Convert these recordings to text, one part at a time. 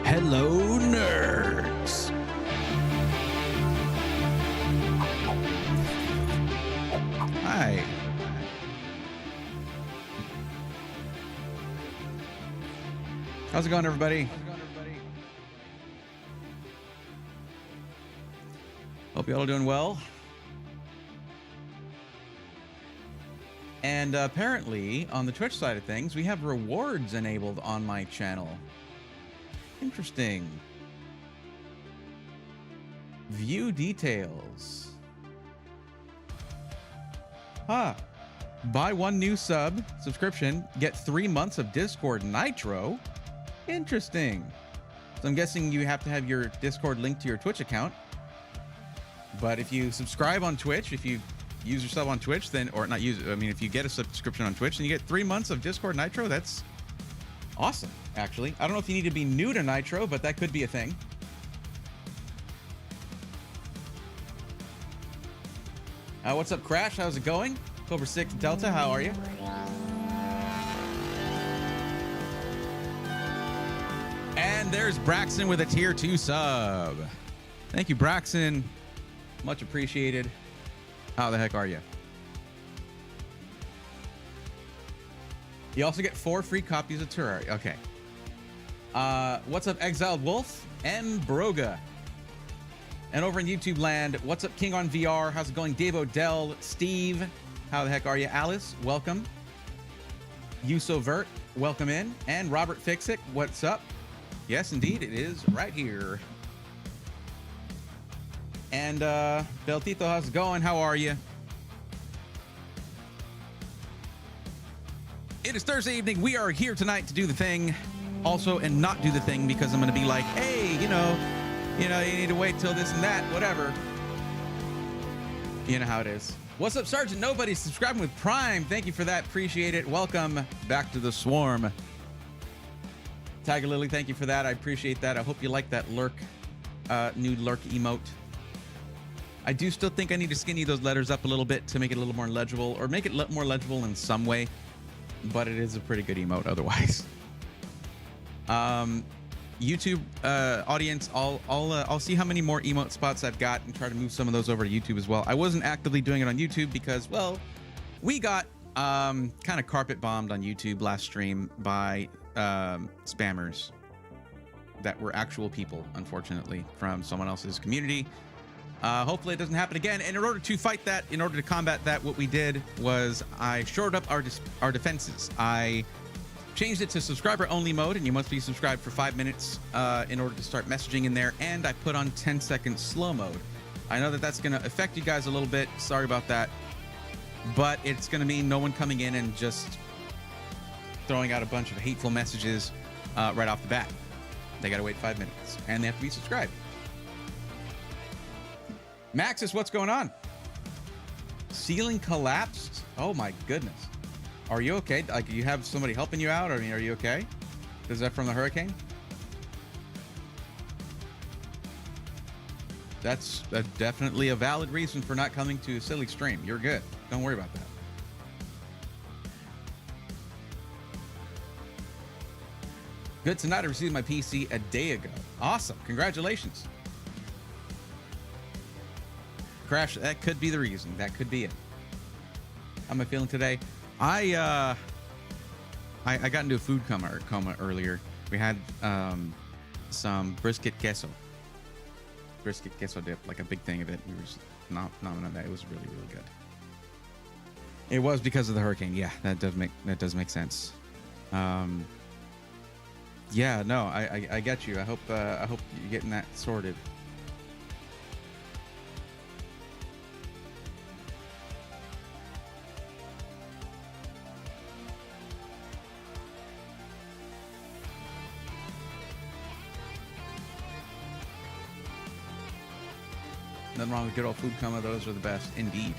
Hello, nerds. Hi. How's it going, everybody? Hope you all are doing well. And apparently, on the Twitch side of things, we have rewards enabled on my channel. Interesting. View details. Huh. Buy one new subscription, get 3 months of Discord Nitro. Interesting. So I'm guessing you have to have your Discord linked to your Twitch account. But if you subscribe on Twitch, if you use your sub on Twitch, then, or not use it, I mean, if you get a subscription on Twitch, then you get 3 months of Discord Nitro. That's awesome, actually. I don't know if you need to be new to Nitro, but that could be a thing. What's up, Crash? How's it going? Cobra 6 Delta, how are you? And there's Braxton with a tier 2 sub. Thank you, Braxton. Much appreciated. How the heck are you? You also get 4 free copies of Terraria. Okay. What's up, Exiled Wolf? M. Broga. And over in YouTube land, what's up, King on VR? How's it going? Dave Odell, Steve. How the heck are you? Alice, welcome. Usovert, welcome in. And Robert Fixick, what's up? Yes, indeed, it is right here. And Beltito, how's it going? How are you? It is Thursday evening. We are here tonight to do the thing. Also, and not do the thing because I'm going to be like, hey, you know, you need to wait till this and that, whatever. You know how it is. What's up, Sergeant? Nobody's subscribing with Prime. Thank you for that. Appreciate it. Welcome back to the swarm. Tiger Lily, thank you for that. I appreciate that. I hope you like that lurk, new lurk emote. I do still think I need to skinny those letters up a little bit to make it a little more legible, or make it more legible in some way, but it is a pretty good emote otherwise. YouTube audience, I'll see how many more emote spots I've got and try to move some of those over to YouTube as well. I wasn't actively doing it on YouTube because, well, we got kind of carpet bombed on YouTube last stream by spammers that were actual people, unfortunately, from someone else's community. Hopefully it doesn't happen again. And in order to fight that, in order to combat that, what we did was I shored up our defenses. I changed it to subscriber only mode, and you must be subscribed for 5 minutes in order to start messaging in there. And I put on 10-second slow mode. I know that that's going to affect you guys a little bit. Sorry about that. But it's going to mean no one coming in and just throwing out a bunch of hateful messages right off the bat. They got to wait 5 minutes, and they have to be subscribed. Maxis, what's going on? Ceiling collapsed? Oh my goodness. Are you okay? Like, you have somebody helping you out? I mean, are you okay? Is that from the hurricane? That's definitely a valid reason for not coming to a silly stream. You're good. Don't worry about that. Good tonight. I received my PC a day ago. Awesome. Congratulations. Crash, that could be the reason. That could be it. How am I feeling today? I got into a food coma earlier. We had some brisket queso dip, like a big thing of it. We were just not on that. It was really, really good. It was because of the hurricane. Yeah, that does make sense. Yeah, no, I get you. I hope you're getting that sorted. Nothing wrong with good old food coma. Those are the best, indeed.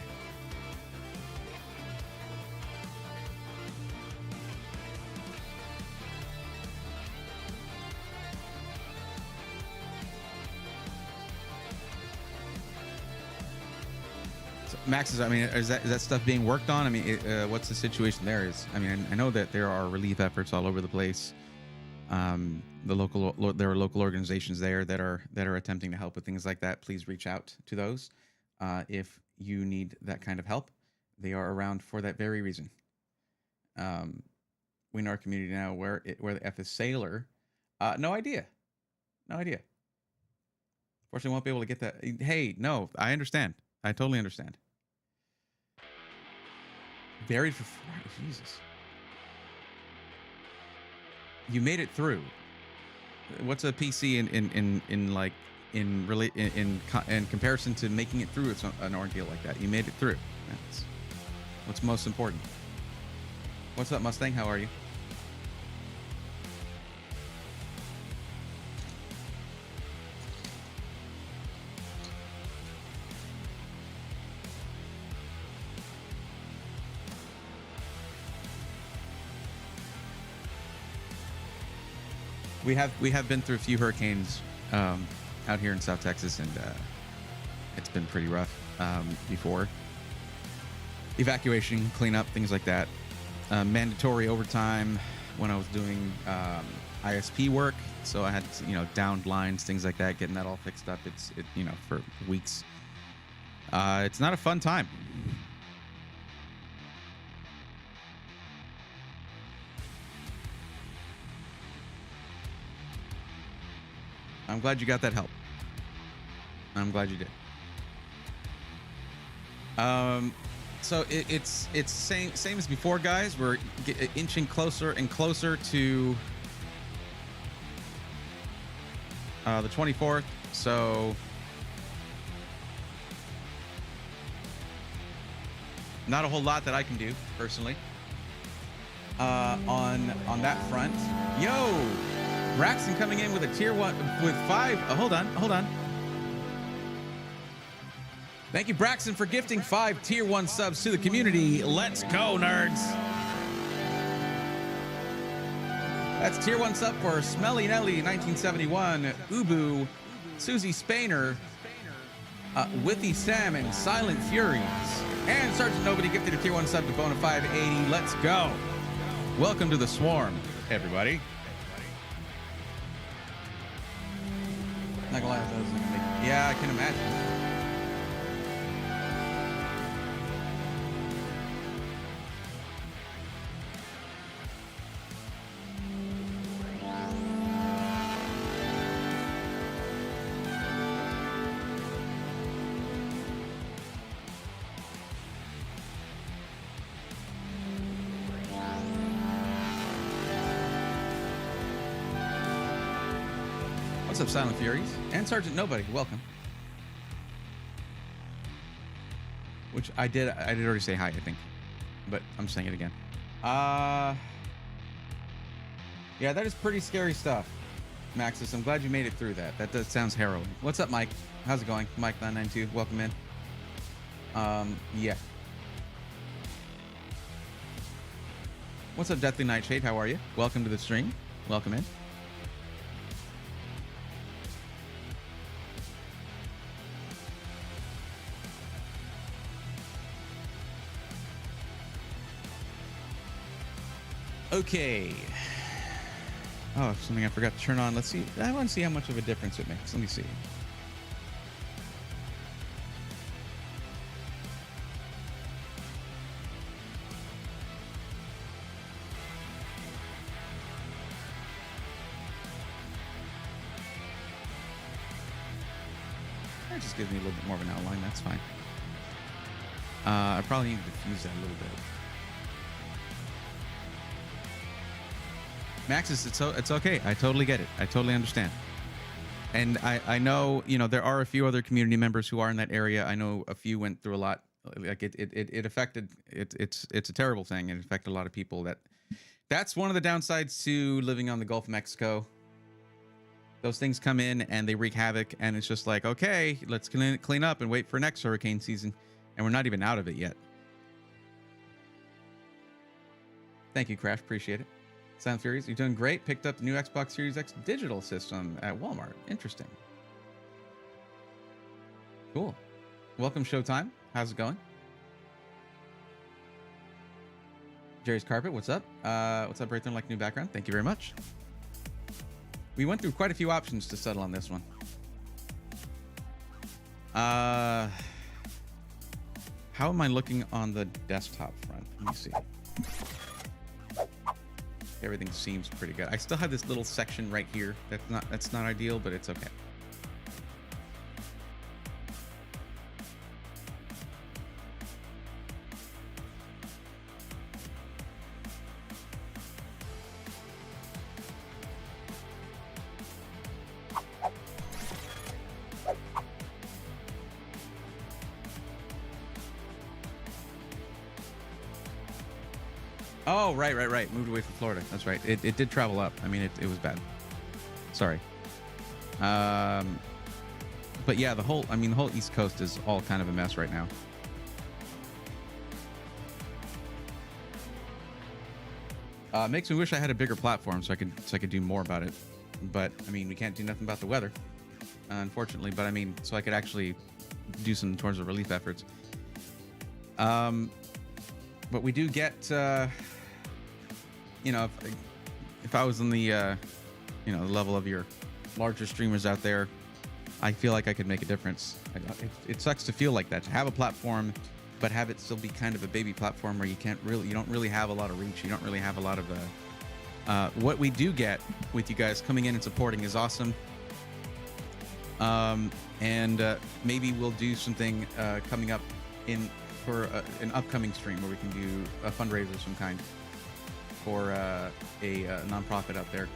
So, Max, I mean, is that stuff being worked on? I mean, what's the situation there? I mean, I know that there are relief efforts all over the place. There are local organizations there that are attempting to help with things like that. Please reach out to those if you need that kind of help. They are around for that very reason. We know our community now. Where the F is sailor? No idea. No idea. Fortunately, won't be able to get that. Hey, no, I understand. I totally understand. Buried for 4 hours. Jesus. You made it through. What's a PC in comparison to making it through an ordeal like that? You made it through. That's what's most important. What's up, Mustang? How are you? We have been through a few hurricanes out here in South Texas, and it's been pretty rough before. Evacuation, cleanup, things like that. Mandatory overtime when I was doing ISP work, so I had downed lines, things like that, getting that all fixed up. It for weeks. It's not a fun time. I'm glad you got that help. I'm glad you did. So it's same as before, guys. We're inching closer and closer to the 24th. So not a whole lot that I can do personally on that front. Yo, Braxton coming in with a tier 1 with 5. Hold on. Thank you, Braxton, for gifting 5 tier 1 subs to the community. Let's go, nerds. That's tier 1 sub for Smelly Nelly 1971, Ubu, Susie Spainer, Withy Sam, and Silent Furies. And Sergeant Nobody gifted a tier 1 sub to Bona 580. Let's go. Welcome to the swarm, everybody. Not gonna lie, yeah, I can imagine. What's up, Silent Furies? And Sergeant Nobody, welcome. Which I did already say hi, I think. But I'm saying it again. Yeah, that is pretty scary stuff, Maxis. I'm glad you made it through that. That sounds harrowing. What's up, Mike? How's it going? Mike992, welcome in. Yeah. What's up, Deathly Nightshade? How are you? Welcome to the stream. Welcome in. Okay. Oh, something I forgot to turn on. Let's see. I want to see how much of a difference it makes. Let me see. That just gives me a little bit more of an outline. That's fine. I probably need to diffuse that a little bit. Maxis, it's okay. I totally get it. I totally understand. And I know, there are a few other community members who are in that area. I know a few went through a lot. Like it affected, it's a terrible thing. It affected a lot of people. That's one of the downsides to living on the Gulf of Mexico. Those things come in and they wreak havoc, and it's just like, okay, let's clean up and wait for next hurricane season. And we're not even out of it yet. Thank you, Crash. Appreciate it. Silent Furies, you're doing great. Picked up the new Xbox Series X digital system at Walmart. Interesting. Cool. Welcome, Showtime. How's it going? Jerry's Carpet, what's up? What's up, Raytheon? Like new background. Thank you very much. We went through quite a few options to settle on this one. How am I looking on the desktop front? Let me see. Everything seems pretty good. I still have this little section right here. That's not ideal, but it's okay. Oh, right. Moved away from Florida. That's right. It did travel up. I mean, it was bad. Sorry. But yeah, the whole East Coast is all kind of a mess right now. Makes me wish I had a bigger platform so I could do more about it. But I mean, we can't do nothing about the weather, unfortunately. But I mean, so I could actually do some towards the relief efforts. But we do get, you know, if I was in the, you know, the level of your larger streamers out there, I feel like I could make a difference. It sucks to feel like that, to have a platform, but have it still be kind of a baby platform where you don't really have a lot of reach. You don't really have a lot of, what we do get with you guys coming in and supporting is awesome. And maybe we'll do something coming up for an upcoming stream where we can do a fundraiser of some kind for a nonprofit out there.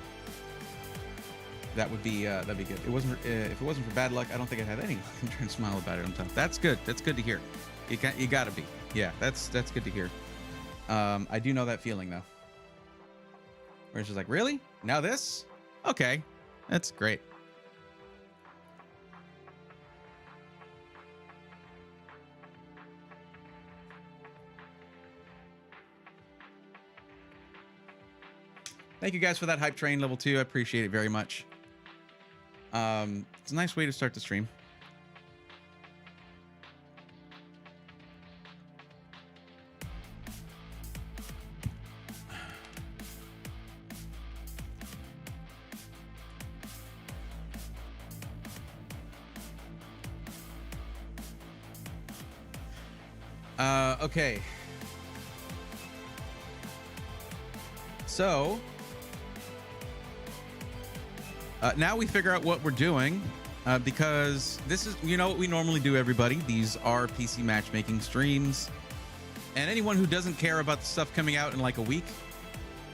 That'd be good. It wasn't if it wasn't for bad luck, I don't think I'd have any luck. I'm trying to smile about it. That's good. That's good to hear. You gotta be. Yeah, that's good to hear. I do know that feeling though. Where it's just like, really? Now this? Okay, that's great. Thank you guys for that hype train level 2. I appreciate it very much. It's a nice way to start the stream. Okay. So now we figure out what we're doing, because this is, you know, what we normally do, everybody. These are PC matchmaking streams, and anyone who doesn't care about the stuff coming out in like a week,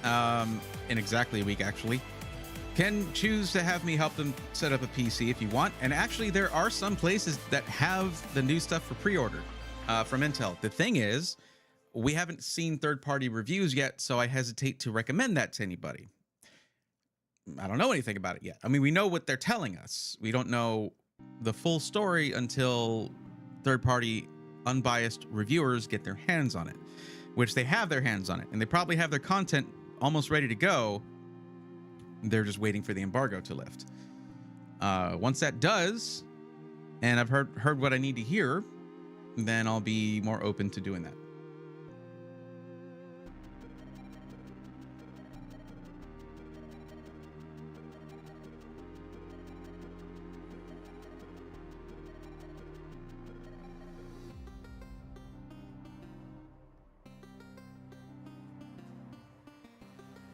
in exactly a week actually, can choose to have me help them set up a PC if you want. And actually there are some places that have the new stuff for pre-order from Intel. The thing is, we haven't seen third-party reviews yet, so I hesitate to recommend that to anybody. I don't know anything about it yet. I mean, we know what they're telling us. We don't know the full story until third-party unbiased reviewers get their hands on it, which they have their hands on it, and they probably have their content almost ready to go. They're just waiting for the embargo to lift. Once that does, and I've heard what I need to hear, then I'll be more open to doing that.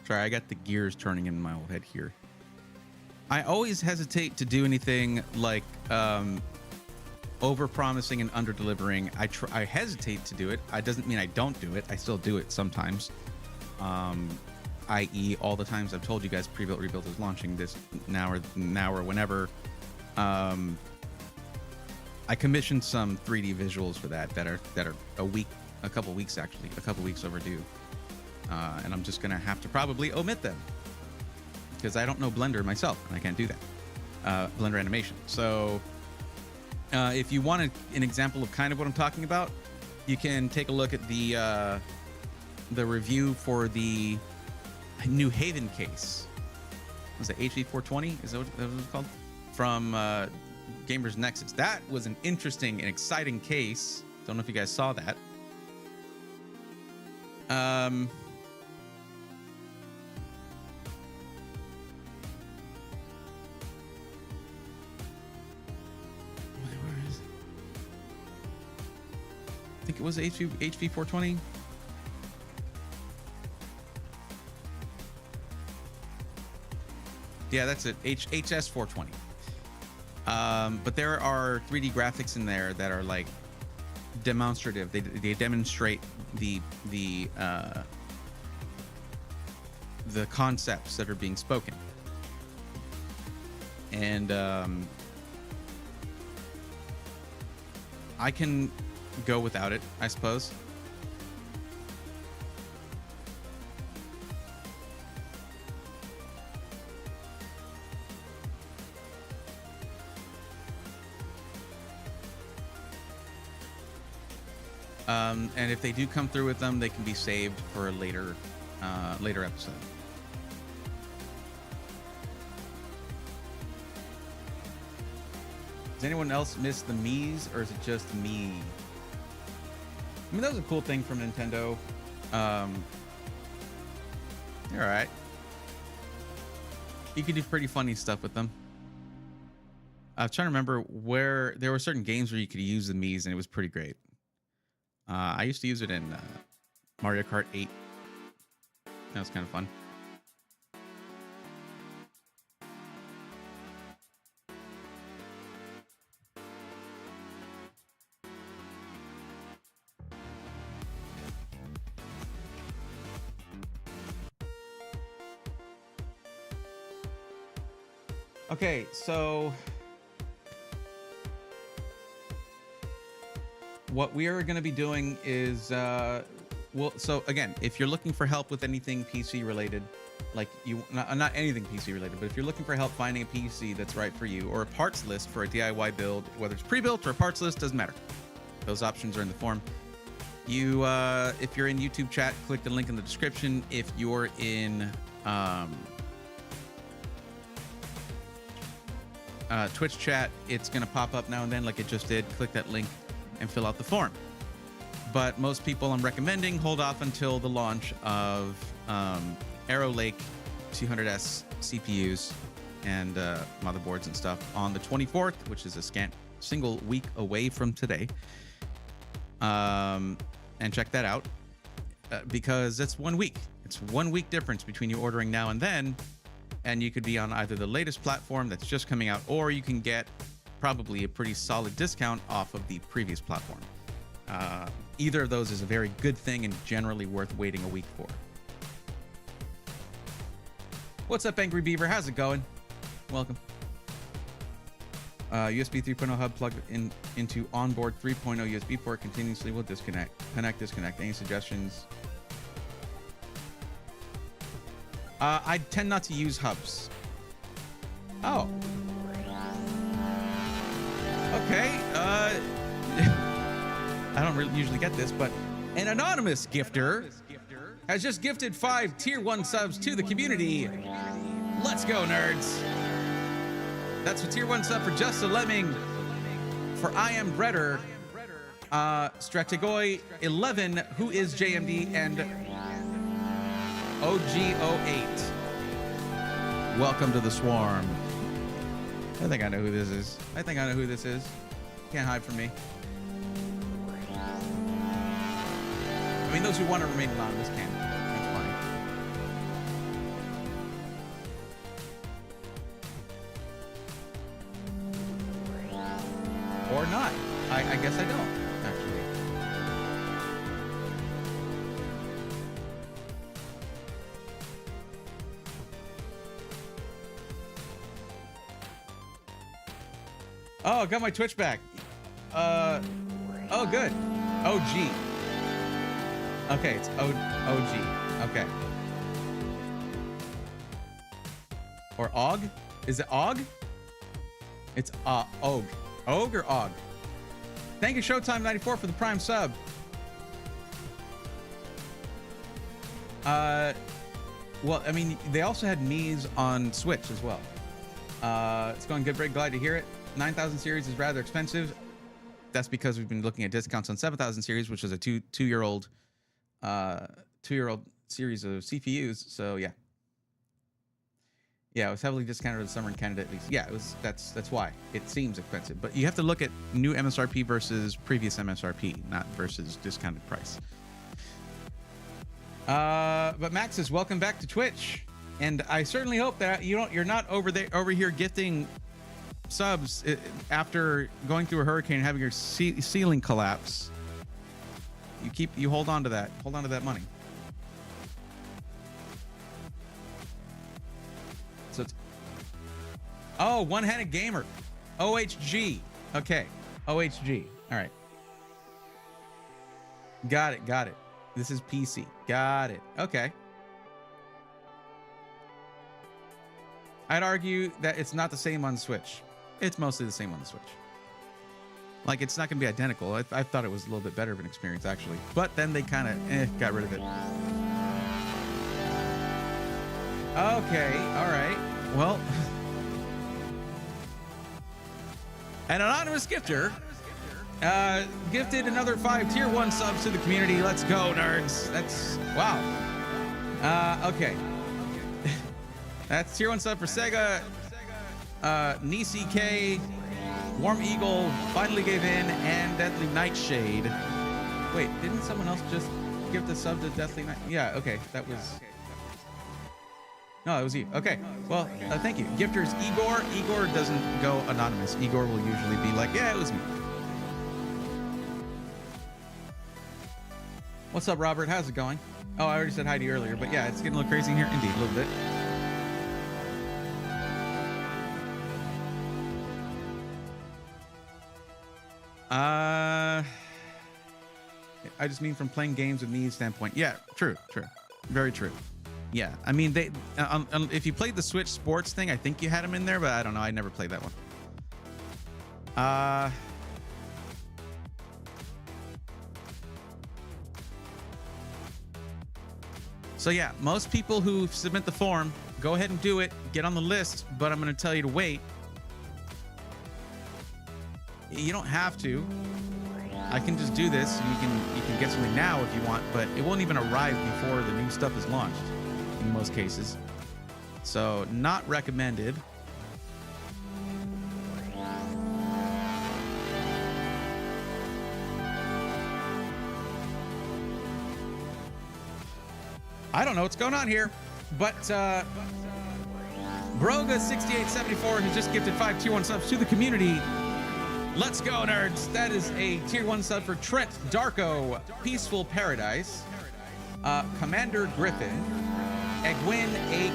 Sorry, I got the gears turning in my old head here. I always hesitate to do anything like over-promising and under-delivering. I hesitate to do it. It doesn't mean I don't do it. I still do it sometimes. I.e., all the times I've told you guys pre-built rebuild is launching this now or whenever. I commissioned some 3D visuals for that are a couple weeks overdue. And I'm just gonna have to probably omit them because I don't know Blender myself and I can't do that. Blender animation. So if you want an example of kind of what I'm talking about, you can take a look at the review for the New Haven case. Was it HV420? Is that what it was called? From Gamers Nexus. That was an interesting and exciting case. Don't know if you guys saw that. think it was HV 420. Yeah, that's it. HS 420. But there are 3D graphics in there that are like demonstrative. They demonstrate the concepts that are being spoken. And I can go without it, I suppose. And if they do come through with them, they can be saved for a later episode. Does anyone else miss the Mii's, or is it just me? I mean, that was a cool thing from Nintendo. All right. You could do pretty funny stuff with them. I'm trying to remember where there were certain games where you could use the Mii's, and it was pretty great. I used to use it in Mario Kart 8. That was kind of fun. Okay, so what we are going to be doing is, so again, if you're looking for help with anything PC related, like not anything PC related, but if you're looking for help finding a PC that's right for you, or a parts list for a DIY build, whether it's pre-built or a parts list, doesn't matter. Those options are in the form. You, if you're in YouTube chat, click the link in the description. If you're in Twitch chat, it's going to pop up now and then like it just did. Click that link and fill out the form. But most people, I'm recommending hold off until the launch of Arrow Lake 200S CPUs and motherboards and stuff on the 24th, which is a scant single week away from today. And check that out because it's 1 week. It's 1 week difference between you ordering now and then, and you could be on either the latest platform that's just coming out, or you can get probably a pretty solid discount off of the previous platform. Either of those is a very good thing and generally worth waiting a week for. What's up, Angry Beaver? How's it going? Welcome. USB 3.0 hub plugged into onboard 3.0 USB port continuously will disconnect. Connect, disconnect. Any suggestions? I tend not to use hubs. Oh. Okay. I don't really usually get this, but an anonymous gifter has just gifted 5 tier 1 subs to the community. Let's go, nerds. That's a tier 1 sub for Just a Lemming, for I Am Bredder, Strategoi 11, who is JMD, and OG08. Welcome to the swarm. I think I know who this is. Can't hide from me. I mean, those who want to remain anonymous can. That's fine. Or not. I guess I don't, actually. Oh, I got my Twitch back. Oh, good. OG. Okay, it's OG. Okay. Or Og? Is it Og? It's Og. Og or Og? Thank you, Showtime94, for the Prime sub. Well, I mean, they also had Mii's on Switch as well. It's going good, Break. Glad to hear it. 9000 series is rather expensive. That's because we've been looking at discounts on 7000 series, which is a two-year-old series of CPUs. So yeah. Yeah, it was heavily discounted over the summer in Canada at least. Yeah, it was. That's why it seems expensive. But you have to look at new MSRP versus previous MSRP, not versus discounted price. But Max says, welcome back to Twitch, and I certainly hope that you're not over here gifting subs after going through a hurricane and having your ceiling collapse. You hold on to that. Hold on to that money. So it's, oh, one-handed gamer, OHG. Okay, OHG. All right, got it. This is PC. Got it. Okay. I'd argue that it's not the same on Switch. It's mostly the same on the Switch. Like, it's not going to be identical. I thought it was a little bit better of an experience, actually. But then they kind of got rid of it. Okay, all right. Well, an anonymous gifter gifted another 5 tier 1 subs to the community. Let's go, nerds. That's wow. Okay. That's tier 1 sub for Sega. Nisi K, Warm Eagle finally gave in, and Deathly Nightshade. Wait, didn't someone else just give the sub to Deathly Night? Yeah, okay, that was. No, it was you. Okay, well, thank you. Gifters Igor. Igor doesn't go anonymous. Igor will usually be like, yeah, it was me. What's up, Robert? How's it going? Oh, I already said hi to you earlier, but yeah, it's getting a little crazy in here. Indeed, a little bit. I just mean from playing games with me standpoint. Yeah, true. Very true. Yeah, I mean, they if you played the Switch Sports thing, I think you had them in there, but I don't know. I never played that one. So yeah, most people who submit the form, go ahead and do it. Get on the list, but I'm going to tell you to wait. You don't have to. I can just do this. You can get something now if you want, but it won't even arrive before the new stuff is launched in most cases. So not recommended. I don't know what's going on here, but Broga6874 has just gifted 5 tier 1 subs to the community. Let's go, nerds. That is a tier 1 sub for Trent Darko, Peaceful Paradise, Commander Griffin, Egwin 8,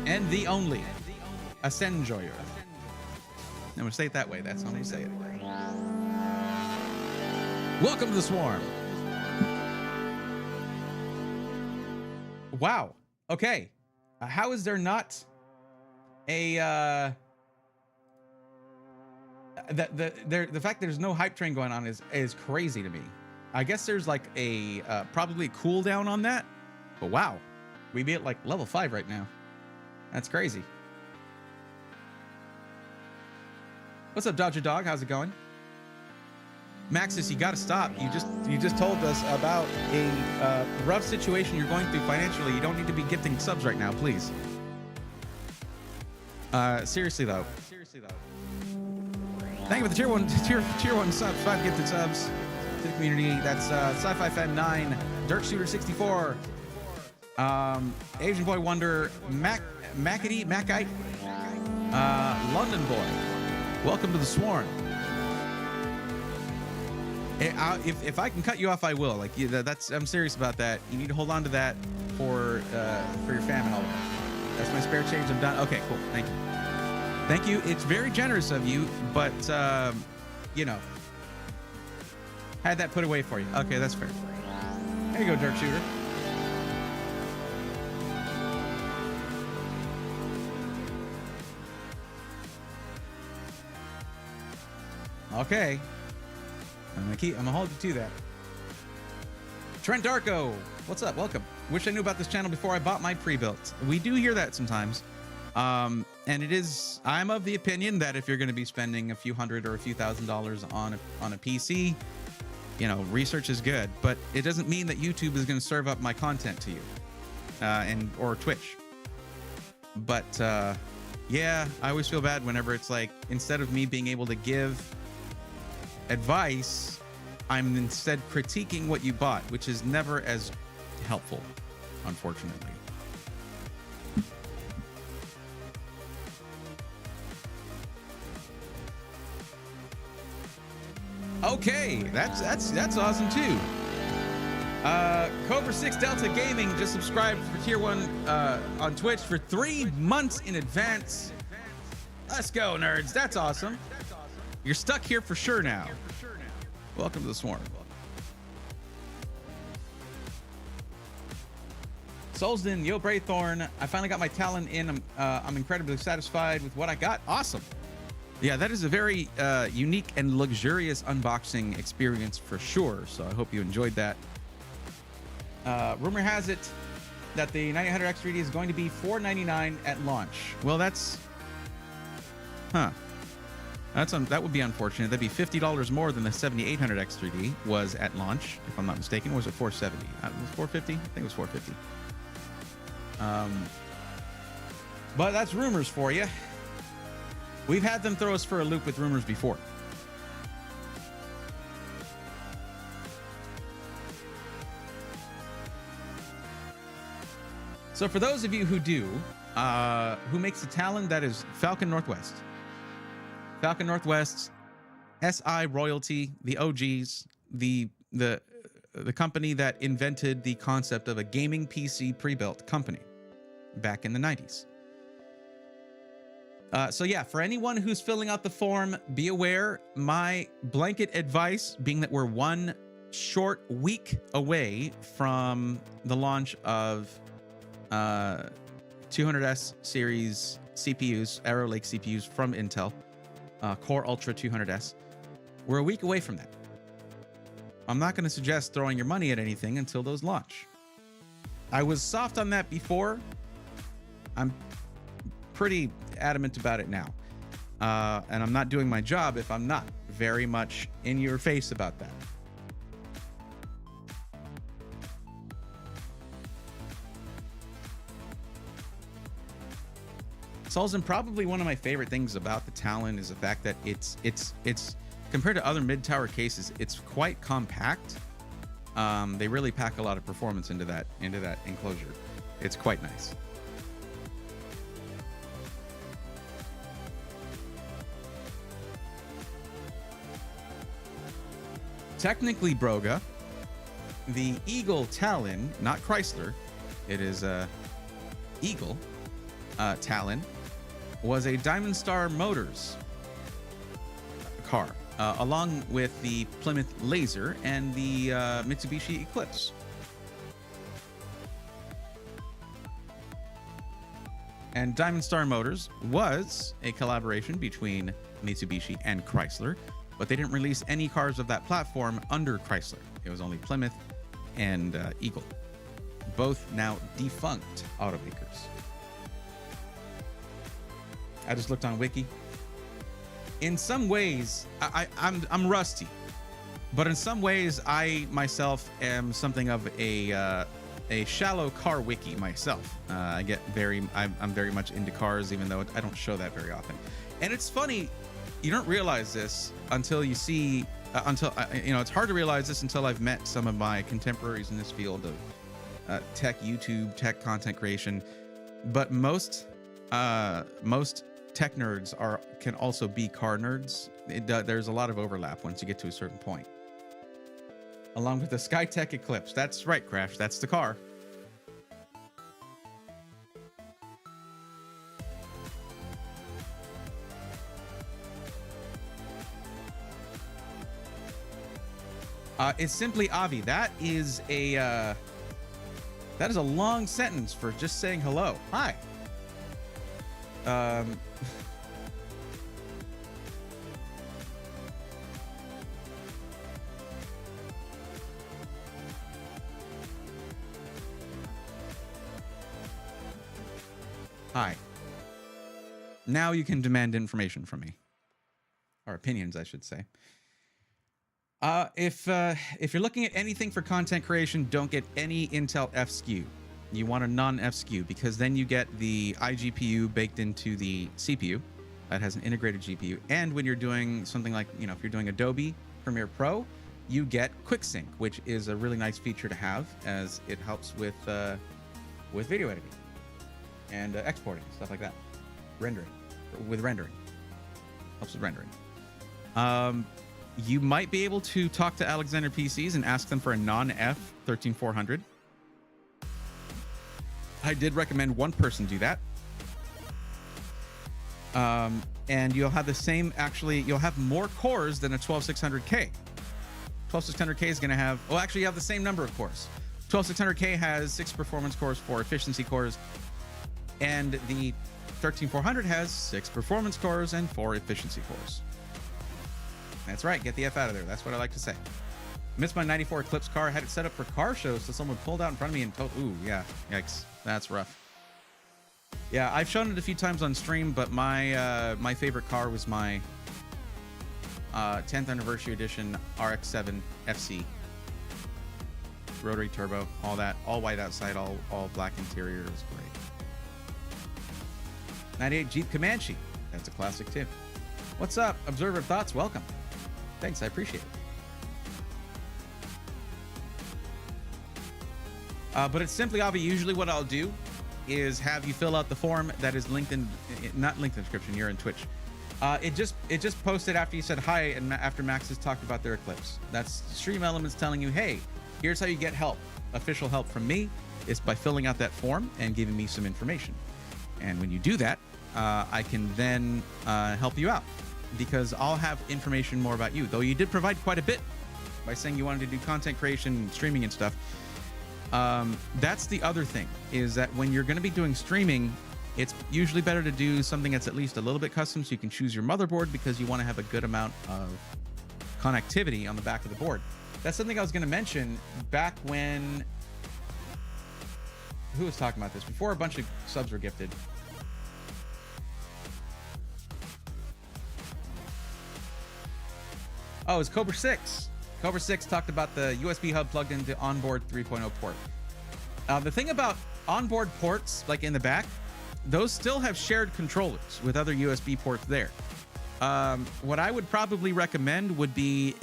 and the only Ascenjoyer. I'm gonna say it that way. That's how you say it. Welcome to the Swarm. Wow. Okay. How is there not a the fact there's no hype train going on is crazy to me. I guess there's like a probably cooldown on that, but wow, we be at like level 5 right now. That's crazy. What's up, Dodger Dog? How's it going? Maxis, you gotta stop. You just told us about a rough situation you're going through financially. You don't need to be gifting subs right now, please. Seriously though. Thank you for the tier one subs, 5 gifted subs to the community. That's Sci-Fi Fan 9, Dirt Shooter 64, Asian Boy Wonder, Macite, London Boy. Welcome to the Swarm. If I can cut you off, I will. Like I'm serious about that. You need to hold on to that for your fam and all that. That's my spare change. I'm done. Okay, cool. Thank you. Thank you. It's very generous of you, but you know, had that put away for you. Okay, that's fair. There you go, Dirt Shooter. Okay. I'm gonna hold you to that. Trent Darko, what's up? Welcome. Wish I knew about this channel before I bought my pre-built. We do hear that sometimes. And I'm of the opinion that if you're going to be spending a few $100 or a few $1,000s on a PC, you know, research is good, but it doesn't mean that YouTube is going to serve up my content to you. and or Twitch. But yeah, I always feel bad whenever it's like, instead of me being able to give advice, I'm instead critiquing what you bought, which is never as helpful, unfortunately. Okay, that's awesome too. Cobra 6 Delta Gaming just subscribed for tier 1 on Twitch for 3 months in advance. Let's go, nerds. That's awesome. You're stuck here for sure now. Welcome to the Swarm. Soulsden, Yo Braythorn, I finally got my Talon in. I'm incredibly satisfied with what I got. Awesome. Yeah, that is a very unique and luxurious unboxing experience for sure. So I hope you enjoyed that. Rumor has it that the 9800 X3D is going to be $499 at launch. Well, that would be unfortunate. That'd be $50 more than the 7800 X3D was at launch, if I'm not mistaken. Or was it 470? Was it 450? I think it was 450. But that's rumors for you. We've had them throw us for a loop with rumors before. So for those of you who do, who makes the Talon, that is Falcon Northwest. Falcon Northwest's SI Royalty, the OGs, the company that invented the concept of a gaming PC pre-built company back in the 90s. So yeah, for anyone who's filling out the form, be aware, my blanket advice being that we're one short week away from the launch of 200S series CPUs, Arrow Lake CPUs from Intel, Core Ultra 200S. We're a week away from that. I'm not going to suggest throwing your money at anything until those launch. I was soft on that before. I'm pretty adamant about it now. And I'm not doing my job if I'm not very much in your face about that. Solzin, probably one of my favorite things about the Talon is the fact that it's compared to other mid-tower cases, it's quite compact. They really pack a lot of performance into that enclosure. It's quite nice. Technically, Broga, the Eagle Talon, not Chrysler, it is Eagle Talon, was a Diamond Star Motors car, along with the Plymouth Laser and the Mitsubishi Eclipse. And Diamond Star Motors was a collaboration between Mitsubishi and Chrysler, but they didn't release any cars of that platform under Chrysler. It was only Plymouth and Eagle, both now defunct automakers. I just looked on Wiki. In some ways, I'm rusty, but in some ways, I myself am something of a shallow car wiki myself. I'm very much into cars, even though I don't show that very often. And it's funny, you don't realize this until you see, it's hard to realize this until I've met some of my contemporaries in this field of tech, YouTube, tech content creation. But most tech nerds can also be car nerds. There's a lot of overlap once you get to a certain point. Along with the Skytech Eclipse. That's right, Crash. That's the car. It's simply Avi. That is a long sentence for just saying hello. Hi. Hi. Now you can demand information from me. Or opinions, I should say. If you're looking at anything for content creation, don't get any Intel F SKU. You want a non-F SKU because then you get the iGPU baked into the CPU that has an integrated GPU. And when you're doing something like, you know, if you're doing Adobe Premiere Pro, you get QuickSync, which is a really nice feature to have as it helps with video editing and exporting, stuff like that. Rendering. Helps with rendering. You might be able to talk to Alexander PCs and ask them for a non-F 13400. I did recommend one person do that. And you'll have the same, actually, you'll have more cores than a 12600K. 12600K is going to have, well, actually, you have the same number of cores. 12600K has 6 performance cores, 4 efficiency cores, and the 13400 has 6 performance cores and 4 efficiency cores. That's right, get the F out of there. That's what I like to say. Missed my 94 Eclipse car. Had it set up for car shows, so someone pulled out in front of me and told, ooh, yeah, yikes. That's rough. Yeah, I've shown it a few times on stream, but my favorite car was my 10th anniversary edition RX-7 FC. Rotary turbo, all that, all white outside, all black interior. It was great. 98 Jeep Comanche. That's a classic too. What's up, Observer Thoughts? Welcome. Thanks, I appreciate it. But it's simply, Avi, usually what I'll do is have you fill out the form that is linked in, not linked in the description, you're in Twitch. It just posted after you said hi and after Max has talked about their Eclipse. That's Stream Elements telling you, hey, here's how you get help. Official help from me is by filling out that form and giving me some information. And when you do that, I can then help you out because I'll have information more about you. Though you did provide quite a bit by saying you wanted to do content creation, streaming and stuff. That's the other thing, is that when you're going to be doing streaming, it's usually better to do something that's at least a little bit custom so you can choose your motherboard because you want to have a good amount of connectivity on the back of the board. That's something I was going to mention back when... Who was talking about this? Before a bunch of subs were gifted. Oh, it was Cobra 6. Cobra 6 talked about the USB hub plugged into onboard 3.0 port. The thing about onboard ports, like in the back, those still have shared controllers with other USB ports there. What I would probably recommend would be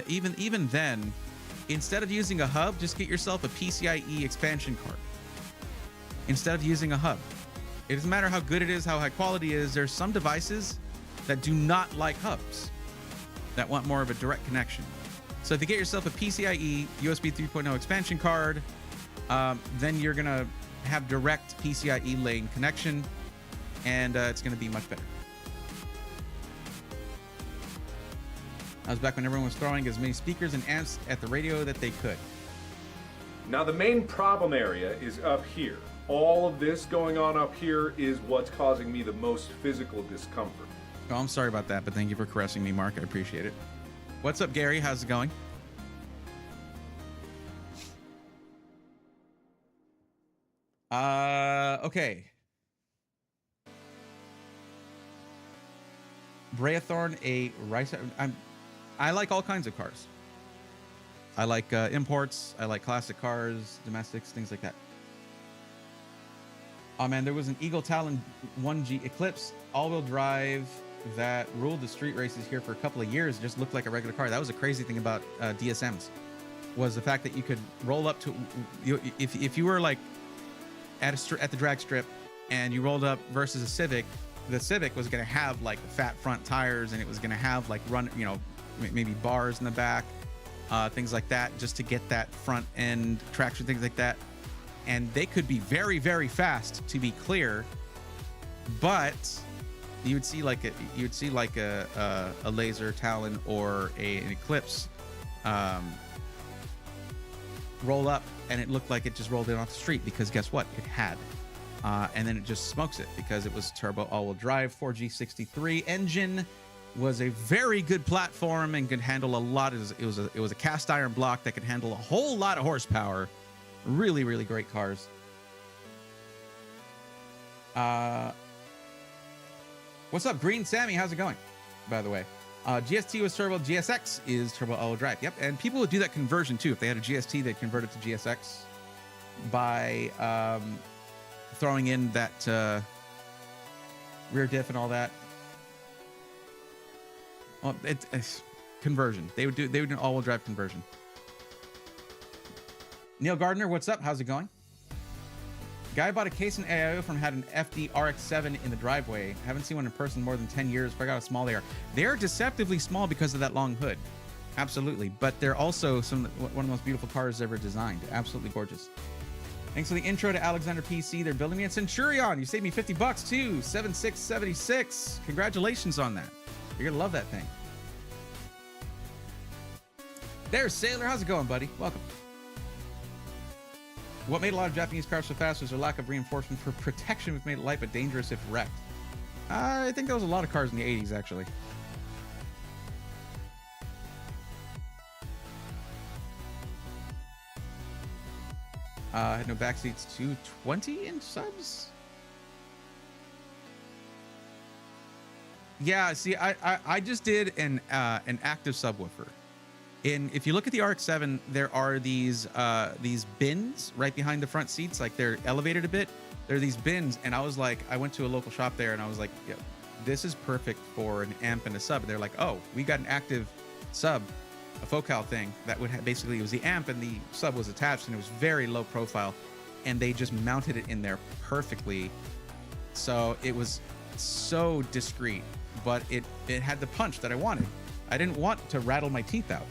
even then, instead of using a hub, just get yourself a PCIe expansion card. Instead of using a hub. It doesn't matter how good it is, how high quality it is. There's some devices that do not like hubs, that want more of a direct connection. So if you get yourself a PCIe USB 3.0 expansion card, then you're gonna have direct PCIe lane connection, and it's gonna be much better. I was back when everyone was throwing as many speakers and amps at the radio that they could. Now the main problem area is up here. All of this going on up here is what's causing me the most physical discomfort. Oh, I'm sorry about that, but thank you for caressing me, Mark. I appreciate it. What's up, Gary? How's it going? Okay. Breathorn, a rice. I like all kinds of cars. I like imports. I like classic cars, domestics, things like that. Oh man, there was an Eagle Talon 1G Eclipse all-wheel drive that ruled the street races here for a couple of years. It just looked like a regular car. That was a crazy thing about DSMs, was the fact that you could roll up to, if you were like at the drag strip and you rolled up versus a Civic, the Civic was going to have like fat front tires, and it was going to have like maybe bars in the back, things like that, just to get that front end traction, things like that. And they could be very, very fast, to be clear, but you would see like a Laser Talon or an Eclipse roll up, and it looked like it just rolled in off the street, because guess what? It had. And then it just smokes it because it was turbo all-wheel drive 4G63 engine. Was a very good platform and could handle a lot. It was a cast iron block that could handle a whole lot of horsepower. Really, really great cars. What's up, Green Sammy? How's it going? By the way, GST was turbo. GSX is turbo all-wheel drive. Yep, and people would do that conversion too. If they had a GST, they'd convert it to GSX. by throwing in that rear diff and all that. Well, it's conversion. They would do an all-wheel drive conversion. Neil Gardner, what's up? How's it going? Guy bought a case in AIO from had an FD RX-7 in the driveway. Haven't seen one in person more than 10 years. Forgot how small they are. They're deceptively small because of that long hood. Absolutely. But they're also one of the most beautiful cars ever designed. Absolutely gorgeous. Thanks for the intro to Alexander PC. They're building me a Centurion. You saved me $50 too. 7676. Congratulations on that. You're going to love that thing. There's Sailor. How's it going, buddy? Welcome. What made a lot of Japanese cars so fast was their lack of reinforcement for protection, which made it light but dangerous if wrecked. I think there was a lot of cars in the 80s, actually. Had no backseats to 20-inch subs? Yeah, see, I just did an active subwoofer. If you look at the RX-7, there are these bins right behind the front seats, like they're elevated a bit. There are these bins, and I was like, I went to a local shop there, and I was like, yeah, this is perfect for an amp and a sub. And they're like, oh, we got an active sub, a focal thing that would basically, it was the amp and the sub was attached, and it was very low profile, and they just mounted it in there perfectly. So it was so discreet, but it had the punch that I wanted. I didn't want to rattle my teeth out.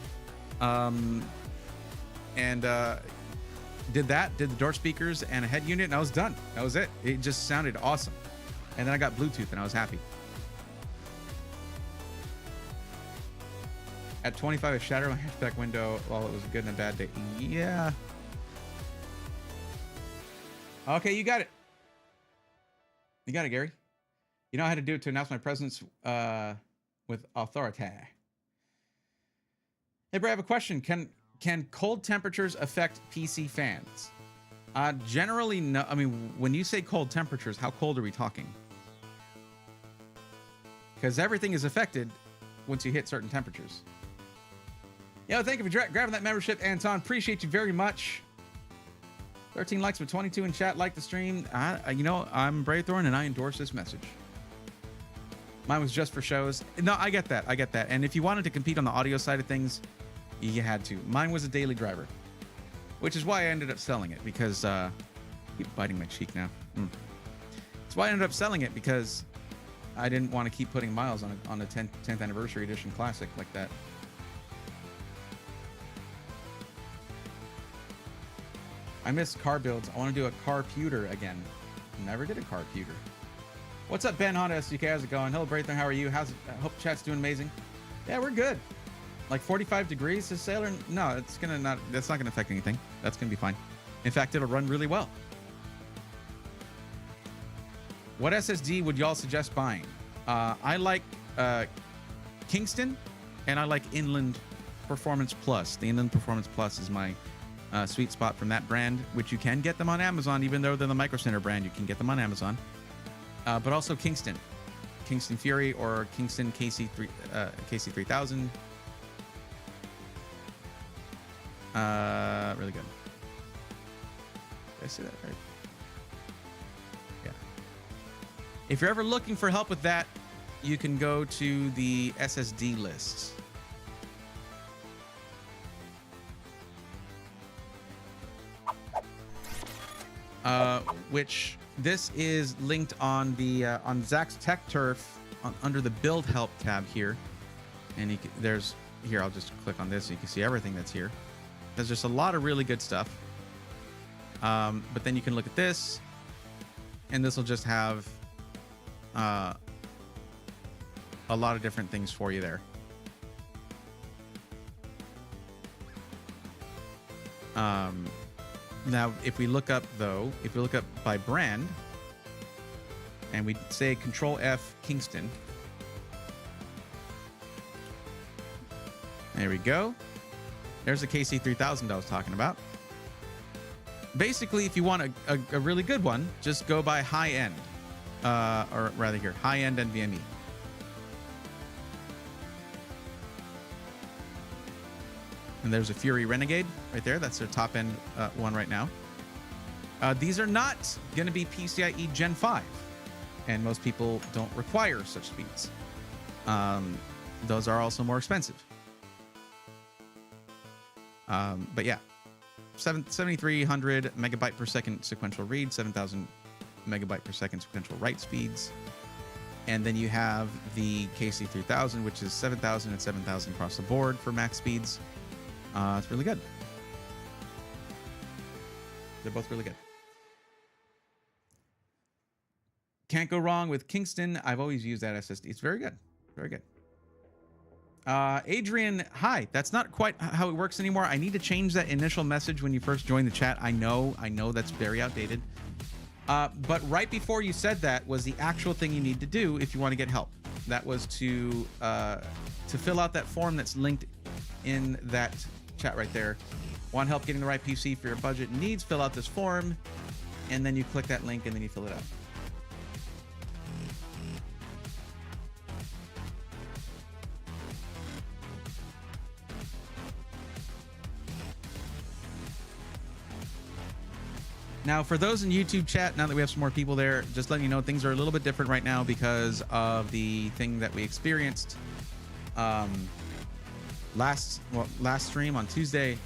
Did the door speakers and a head unit, and I was done. That was it. It just sounded awesome. And then I got Bluetooth, and I was happy. At 25, I shattered my hatchback window while it was a good and a bad day. Yeah. Okay, you got it. You got it, Gary. You know how to do it to announce my presence with authority. Hey, Bray, I have a question. Can cold temperatures affect PC fans? Generally, no. I mean, when you say cold temperatures, how cold are we talking? Because everything is affected once you hit certain temperatures. Yo, thank you for grabbing that membership, Anton. Appreciate you very much. 13 likes with 22 in chat. Like the stream. You know, I'm Braythorn, and I endorse this message. Mine was just for shows. No, I get that. I get that. And if you wanted to compete on the audio side of things, you had to. Mine was a daily driver, which is why I ended up selling it, because I keep biting my cheek now. That's why I ended up selling it, because I didn't want to keep putting miles on a 10th anniversary edition classic like that. I miss car builds. I want to do a car pewter again. Never did a car pewter. What's up, Ben Honda SDK? How's it going? Hello, Braythorn. How are you? I hope chat's doing amazing. Yeah, we're good. Like 45 degrees, says Sailor. No, that's not gonna affect anything. That's gonna be fine. In fact, it'll run really well. What SSD would y'all suggest buying? I like Kingston, and I like Inland Performance Plus. The Inland Performance Plus is my sweet spot from that brand, which you can get them on Amazon, even though they're the Micro Center brand. You can get them on Amazon. But also Kingston Fury or Kingston KC3000. Really good. Did I say that right? Yeah. If you're ever looking for help with that, you can go to the SSD lists. Which this is linked on the on Zach's Tech Turf under the Build Help tab here, and here I'll just click on this so you can see everything that's here. There's just a lot of really good stuff. But then you can look at this, and this will just have a lot of different things for you there. Now, if we look up by brand, and we say Control F Kingston, there we go. There's the KC3000 I was talking about. Basically, if you want a really good one, just go by high end, or rather here, high end NVMe. And there's a Fury Renegade right there. That's their top end one right now. These are not going to be PCIe Gen 5, and most people don't require such speeds. Those are also more expensive. But yeah, 7,300 megabyte per second sequential read, 7,000 megabyte per second sequential write speeds. And then you have the KC3000, which is 7,000 and 7,000 across the board for max speeds. It's really good. They're both really good. Can't go wrong with Kingston. I've always used that SSD. It's very good. Very good. Adrian, hi. That's not quite how it works anymore. I need to change that initial message when you first join the chat. I know that's very outdated. But right before you said that was the actual thing you need to do if you want to get help. That was to fill out that form that's linked in that chat right there. Want help getting the right PC for your budget and needs? Fill out this form, and then you click that link and then you fill it out. Now, for those in YouTube chat, now that we have some more people there, just letting you know things are a little bit different right now because of the thing that we experienced last stream on Tuesday.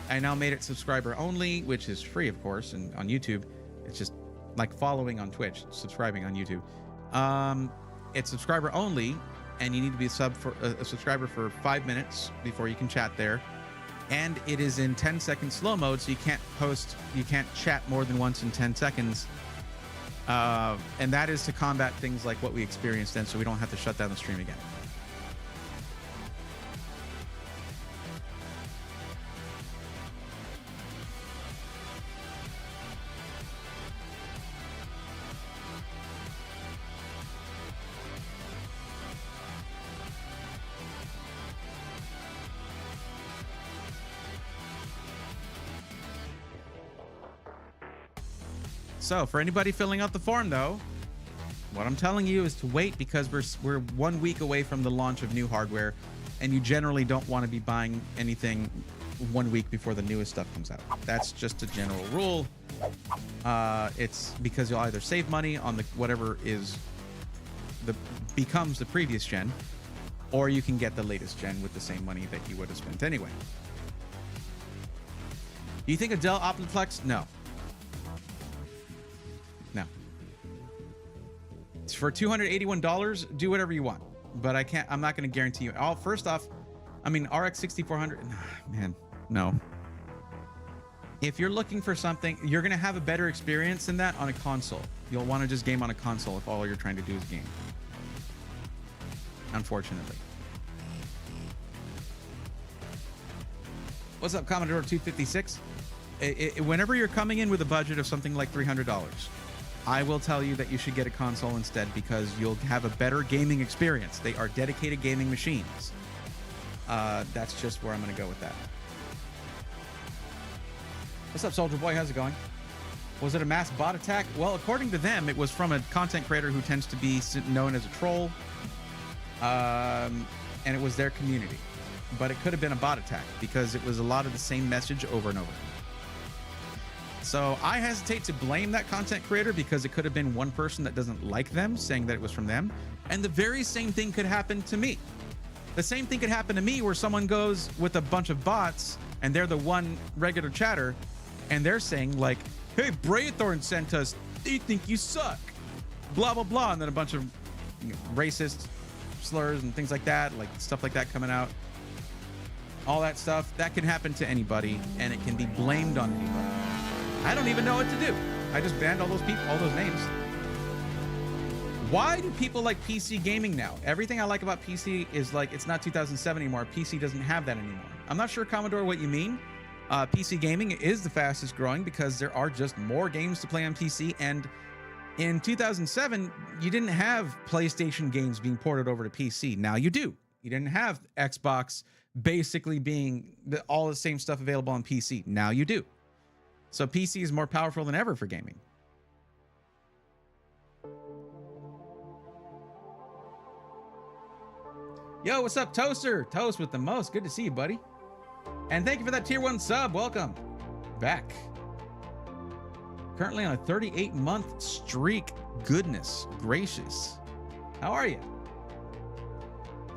I now made it subscriber only, which is free, of course, and on YouTube. It's just like following on Twitch, subscribing on YouTube. It's subscriber only, and you need to be a subscriber for 5 minutes before you can chat there. And it is in 10-second slow mode, so you can't chat more than once in 10 seconds. And that is to combat things like what we experienced then, so we don't have to shut down the stream again. So for anybody filling out the form, though, what I'm telling you is to wait because we're 1 week away from the launch of new hardware, and you generally don't want to be buying anything 1 week before the newest stuff comes out. That's just a general rule. It's because you'll either save money on the whatever becomes the previous gen, or you can get the latest gen with the same money that you would have spent anyway. Do you think a Dell Optiplex? No. No. For $281, do whatever you want, but I'm not going to guarantee you. First off, I mean, RX 6400, man, no. If you're looking for something, you're going to have a better experience than that on a console. You'll want to just game on a console if all you're trying to do is game. Unfortunately. What's up, Commodore 256? Whenever you're coming in with a budget of something like $300, I will tell you that you should get a console instead because you'll have a better gaming experience. They are dedicated gaming machines. That's just where I'm going to go with that. What's up, Soldier Boy? How's it going? Was it a mass bot attack? Well, according to them, it was from a content creator who tends to be known as a troll. And it was their community. But it could have been a bot attack because it was a lot of the same message over and over. So I hesitate to blame that content creator because it could have been one person that doesn't like them saying that it was from them. And the very same thing could happen to me. The same thing could happen to me where someone goes with a bunch of bots and they're the one regular chatter and they're saying like, hey, Braythorn sent us, they think you suck, blah, blah, blah. And then a bunch of racist slurs and things like that, like stuff like that coming out. All that stuff, that can happen to anybody and it can be blamed on anybody. I don't even know what to do. I just banned all those people, all those names. Why do people like PC gaming now? Everything I like about PC is like, it's not 2007 anymore. PC doesn't have that anymore. I'm not sure, Commodore, what you mean. PC gaming is the fastest growing because there are just more games to play on PC. And in 2007, you didn't have PlayStation games being ported over to PC. Now you do. You didn't have Xbox basically being all the same stuff available on PC. Now you do. So PC is more powerful than ever for gaming. Yo, what's up, Toaster? Toast with the most. Good to see you, buddy. And thank you for that tier 1 sub. Welcome back. currently on a 38-month streak. Goodness gracious. How are you?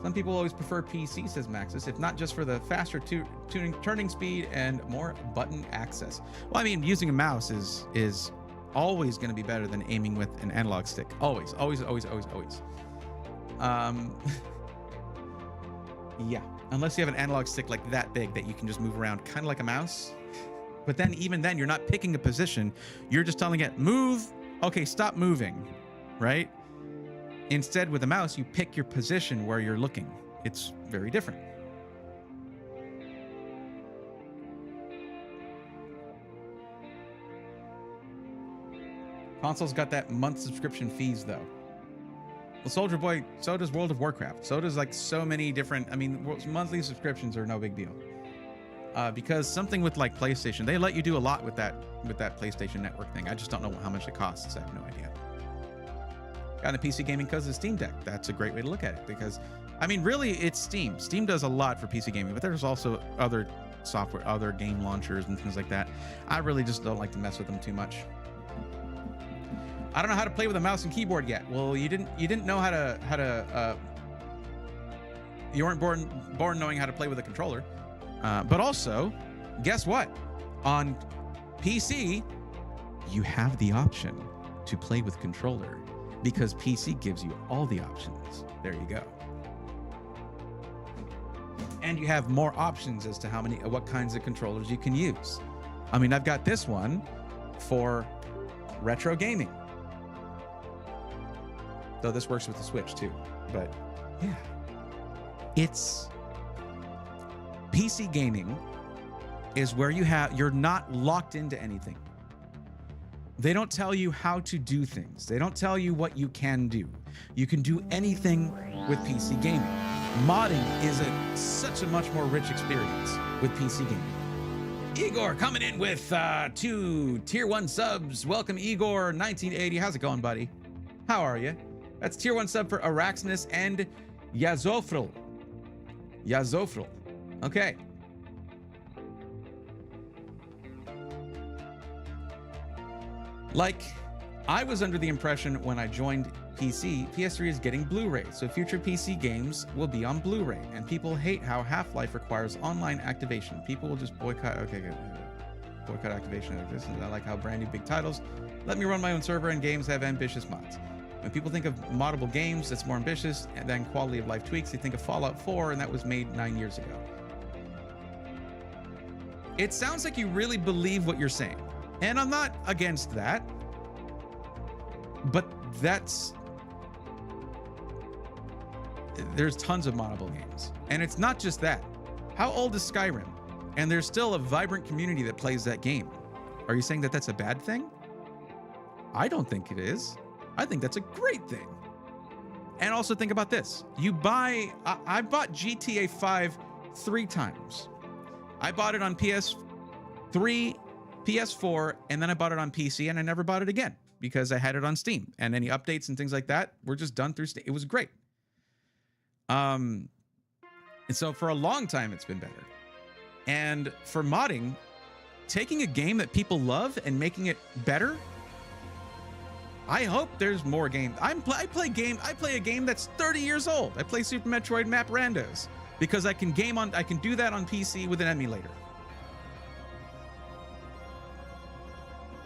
Some people always prefer PC, says Maxis, if not just for the faster turning speed and more button access. Well, I mean, using a mouse is always going to be better than aiming with an analog stick. Always, always, always, always, always. Yeah, unless you have an analog stick like that big that you can just move around, kind of like a mouse. But then, even then, you're not picking a position. You're just telling it, move. Okay, stop moving, right? Instead, with a mouse, you pick your position where you're looking. It's very different. Console's got that month subscription fees, though. Well, Soldier Boy, so does World of Warcraft. So does like so many different, I mean, monthly subscriptions are no big deal. Because something with like PlayStation, they let you do a lot with that PlayStation Network thing. I just don't know how much it costs. I have no idea. Got into PC gaming because of Steam Deck. That's a great way to look at it because, I mean, really, it's Steam. Steam does a lot for PC gaming, but there's also other software, other game launchers and things like that. I really just don't like to mess with them too much. I don't know how to play with a mouse and keyboard yet. Well, you didn't know how to you weren't born knowing how to play with a controller. But also, guess what? On PC, you have the option to play with controller because PC gives you all the options. There you go. And you have more options as to what kinds of controllers you can use. I mean, I've got this one for retro gaming. Though this works with the Switch too. But yeah, it's PC gaming is where you're not locked into anything. They don't tell you how to do things. They don't tell you what you can do. You can do anything with PC gaming. Modding is such a much more rich experience with PC gaming. Igor coming in with 2 tier 1 subs. Welcome, Igor 1980. How's it going, buddy? How are you? That's tier 1 sub for Araxnus and Yazofril. Okay. Like, I was under the impression when I joined PC, PS3 is getting Blu-ray, so future PC games will be on Blu-ray, and people hate how Half-Life requires online activation. People will just boycott, okay, good. Boycott activation of this, and I like how brand new big titles let me run my own server and games have ambitious mods. When people think of moddable games that's more ambitious than quality of life tweaks, they think of Fallout 4, and that was made 9 years ago. It sounds like you really believe what you're saying, and I'm not against that, but there's tons of moddable games, and it's not just that. How old is Skyrim? And there's still a vibrant community that plays that game. Are you saying that that's a bad thing? I don't think it is. I think that's a great thing. And also think about this. I bought GTA 5 3 times. I bought it on PS3, PS4, and then I bought it on PC, and I never bought it again because I had it on Steam, and any updates and things like that were just done through Steam. It was great. And so for a long time, it's been better. And for modding, taking a game that people love and making it better, I hope there's more games. I play a game that's 30 years old. I play Super Metroid Map Randos because I can do that on PC with an emulator.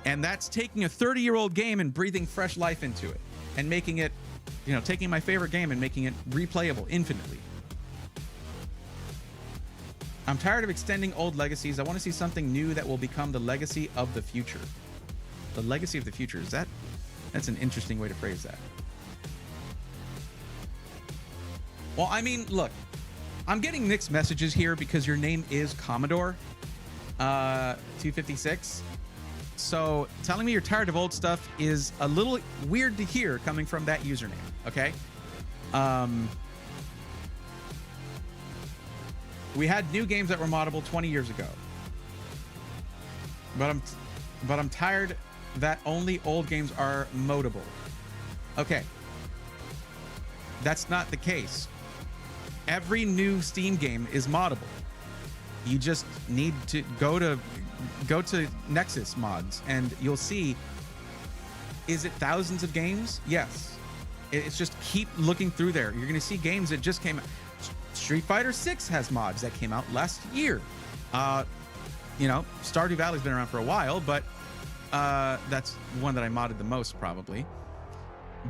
And that's taking a 30-year-old game and breathing fresh life into it and making it, taking my favorite game and making it replayable infinitely. I'm tired of extending old legacies. I want to see something new that will become the legacy of the future. The legacy of the future. That's an interesting way to phrase that. Well, I mean, look, I'm getting mixed messages here because your name is Commodore 256. So telling me you're tired of old stuff is a little weird to hear coming from that username, okay? We had new games that were moddable 20 years ago. But I'm tired that only old games are modable. Okay. That's not the case. Every new Steam game is moddable. You just need to go to Nexus mods, and you'll see. Is it thousands of games? Yes. It's just keep looking through there. You're gonna see games that just came out. Street Fighter 6 has mods that came out last year. You know, Stardew Valley's been around for a while, but that's one that I modded the most probably.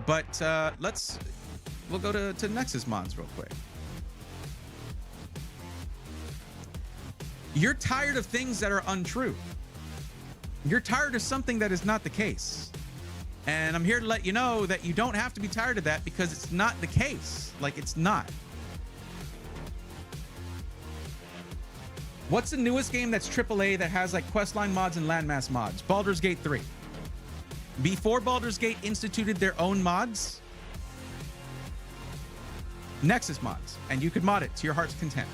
But we'll go to Nexus mods real quick. You're tired of things that are untrue. You're tired of something that is not the case. And I'm here to let you know that you don't have to be tired of that because it's not the case. Like, it's not. What's the newest game that's AAA that has like questline mods and landmass mods? Baldur's Gate 3. Before Baldur's Gate instituted their own mods, Nexus mods, and you could mod it to your heart's content.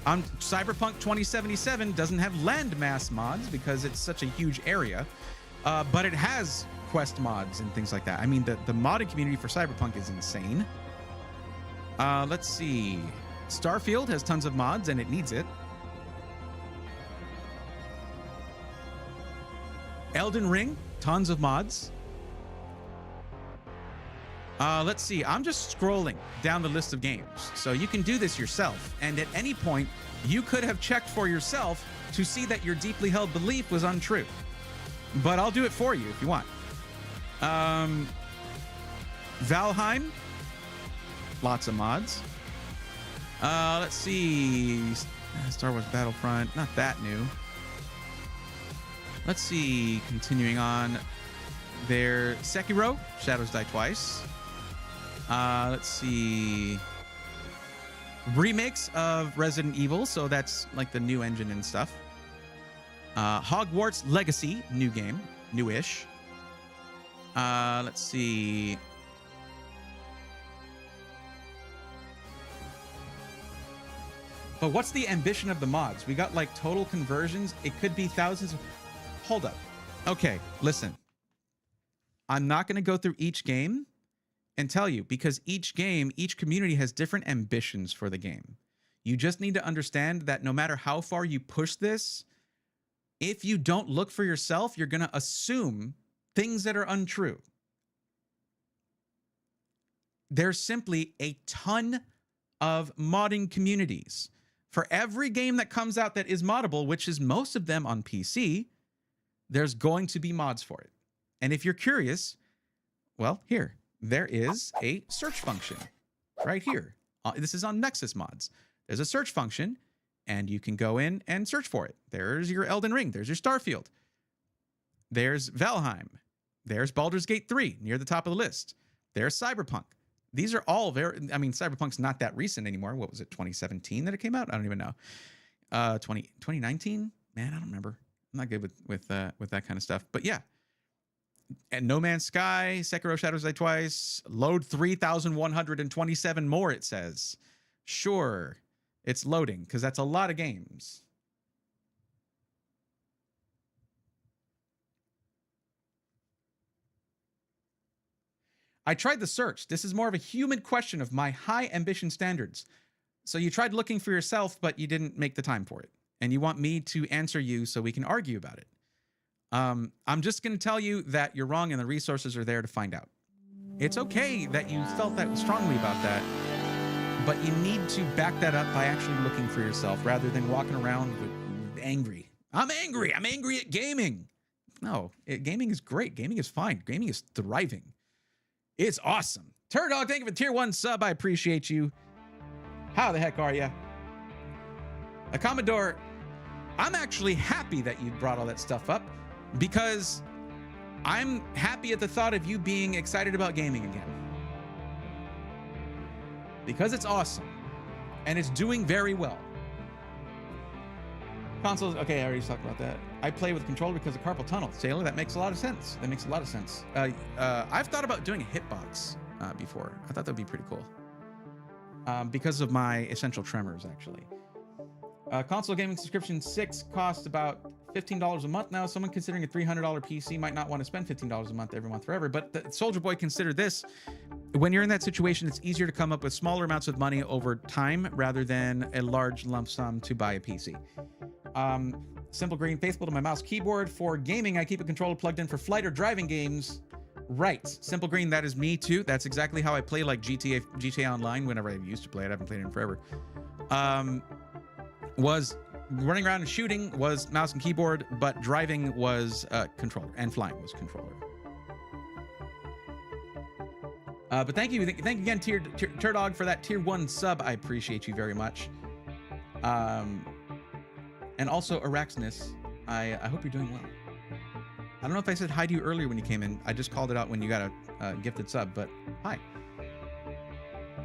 Cyberpunk 2077 doesn't have landmass mods because it's such a huge area, but it has quest mods and things like that. I mean, the modding community for Cyberpunk is insane. Let's see. Starfield has tons of mods and it needs it. Elden Ring, tons of mods. Let's see. I'm just scrolling down the list of games. So you can do this yourself. And at any point, you could have checked for yourself to see that your deeply held belief was untrue. But I'll do it for you if you want. Valheim, lots of mods. Let's see. Star Wars Battlefront, not that new. Let's see. Continuing on. There, Sekiro, Shadows Die Twice. Let's see. Remakes of Resident Evil, so that's like the new engine and stuff. Hogwarts Legacy, new game, newish. Let's see. But what's the ambition of the mods? We got like total conversions. It could be thousands of... Hold up. Okay, listen. I'm not going to go through each game and tell you because each game, each community has different ambitions for the game. You just need to understand that no matter how far you push this, if you don't look for yourself, you're going to assume things that are untrue. There's simply a ton of modding communities. For every game that comes out that is moddable, which is most of them on PC, there's going to be mods for it. And if you're curious, well, here, there is a search function right here. This is on Nexus mods. There's a search function, and you can go in and search for it. There's your Elden Ring. There's your Starfield. There's Valheim. There's Baldur's Gate 3 near the top of the list. There's Cyberpunk. These are all very, I mean, Cyberpunk's not that recent anymore. What was it, 2017 that it came out? I don't even know. 2019? Man, I don't remember. I'm not good with that kind of stuff. But yeah. And No Man's Sky, Sekiro Shadows Die Twice, load 3,127 more, it says. Sure, it's loading, because that's a lot of games. I tried the search. This is more of a human question of my high ambition standards. So you tried looking for yourself, but you didn't make the time for it. And you want me to answer you so we can argue about it. I'm just going to tell you that you're wrong and the resources are there to find out. It's okay that you felt that strongly about that, but you need to back that up by actually looking for yourself rather than walking around with angry. I'm angry. I'm angry at gaming. No, gaming is great. Gaming is fine. Gaming is thriving. It's awesome. Turdog, thank you for the tier 1 sub. I appreciate you. How the heck are you? A Commodore, I'm actually happy that you brought all that stuff up because I'm happy at the thought of you being excited about gaming again. Because it's awesome and it's doing very well. Consoles, okay, I already talked about that. I play with a controller because of carpal tunnel. Sailor, that makes a lot of sense. That makes a lot of sense. I've thought about doing a hitbox before. I thought that'd be pretty cool. Because of my essential tremors, actually. Console gaming subscription 6 costs about $15 a month now. Someone considering a $300 PC might not want to spend $15 a month every month forever. But Soldier Boy, consider this. when you're in that situation, it's easier to come up with smaller amounts of money over time rather than a large lump sum to buy a PC. Simple Green, faithful to my mouse keyboard. For gaming, I keep a controller plugged in for flight or driving games. Right. Simple Green, that is me too. That's exactly how I play like GTA Online whenever I used to play it. I haven't played it in forever. Was running around and shooting was mouse and keyboard, but driving was controller, and flying was controller. But thank you again, Turdog, for that tier 1 sub. I appreciate you very much. And also Araxnus, I hope you're doing well. I don't know if I said hi to you earlier when you came in. I just called it out when you got a gifted sub, but hi.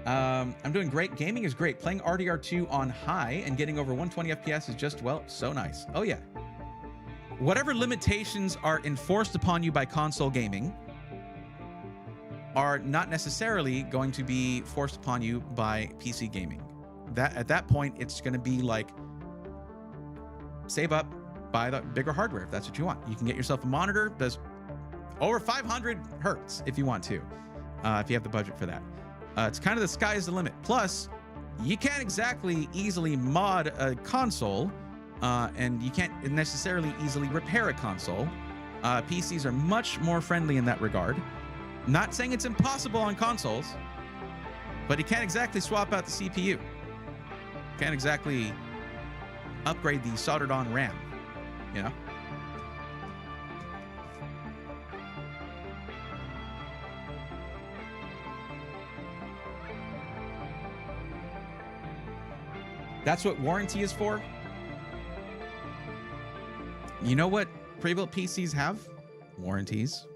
I'm doing great. Gaming is great. Playing RDR2 on high and getting over 120 FPS is just, well, so nice. Oh yeah. Whatever limitations are enforced upon you by console gaming are not necessarily going to be forced upon you by PC gaming. At that point, it's going to be like, save up, buy the bigger hardware if that's what you want. You can get yourself a monitor that's over 500 hertz if you want to, if you have the budget for that. It's kind of the sky is the limit. Plus, you can't exactly easily mod a console, and you can't necessarily easily repair a console. PCs are much more friendly in that regard. Not saying it's impossible on consoles, but you can't exactly swap out the CPU. Can't exactly upgrade the soldered on RAM, you know? That's what warranty is for. You know what pre-built PCs have? Warranties.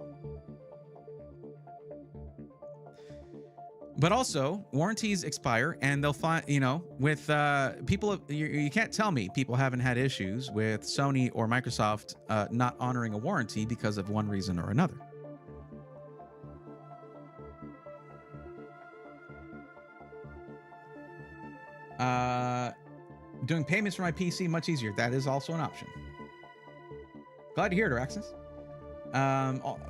But also, warranties expire, and they'll find, you know, with people, you can't tell me people haven't had issues with Sony or Microsoft not honoring a warranty because of one reason or another. Doing payments for my PC much easier. That is also an option. Glad to hear it, Araxis.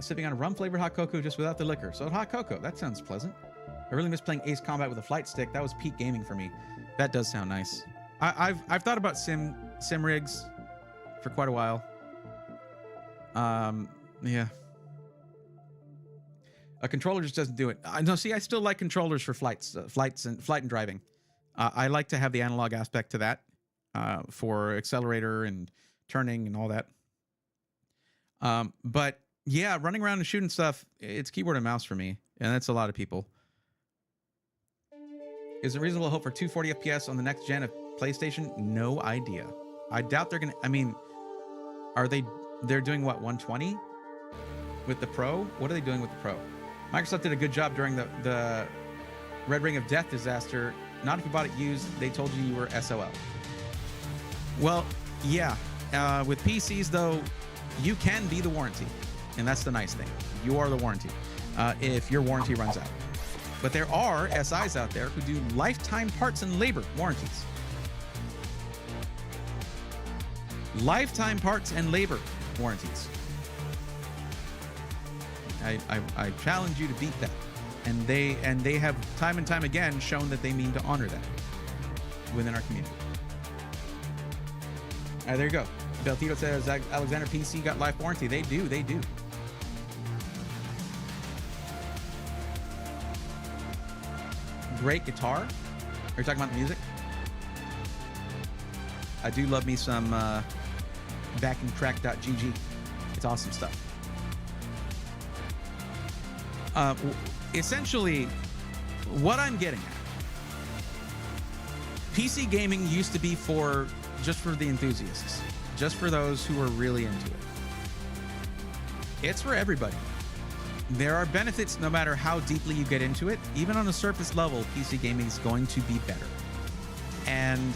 Sipping on a rum-flavored hot cocoa just without the liquor. So hot cocoa, that sounds pleasant. I really miss playing Ace Combat with a flight stick. That was peak gaming for me. That does sound nice. I've thought about sim rigs for quite a while. Yeah. A controller just doesn't do it. No, see, I still like controllers for flight and driving. I like to have the analog aspect to that for accelerator and turning and all that. But yeah, running around and shooting stuff, it's keyboard and mouse for me, and that's a lot of people. Is it reasonable to hope for 240 FPS on the next gen of PlayStation? No idea. I doubt they're gonna. I mean, they're doing what, 120 with the Pro? What are they doing with the Pro? Microsoft did a good job during the Red Ring of Death disaster. Not if you bought it used. They told you were SOL. Well, yeah. With PCs though, you can be the warranty, and that's the nice thing. You are the warranty if your warranty runs out. But there are SIs out there who do lifetime parts and labor warranties. Lifetime parts and labor warranties. I challenge you to beat that. And they have time and time again shown that they mean to honor that within our community. All right, there you go. Beltito says Alexander PC got life warranty. They do. Great guitar. Are you talking about the music? I do love me some backingtrack.gg. It's awesome stuff. Essentially, what I'm getting at, PC gaming used to be just for the enthusiasts, just for those who are really into it. It's for everybody. There are benefits no matter how deeply you get into it. Even on a surface level, PC gaming is going to be better. And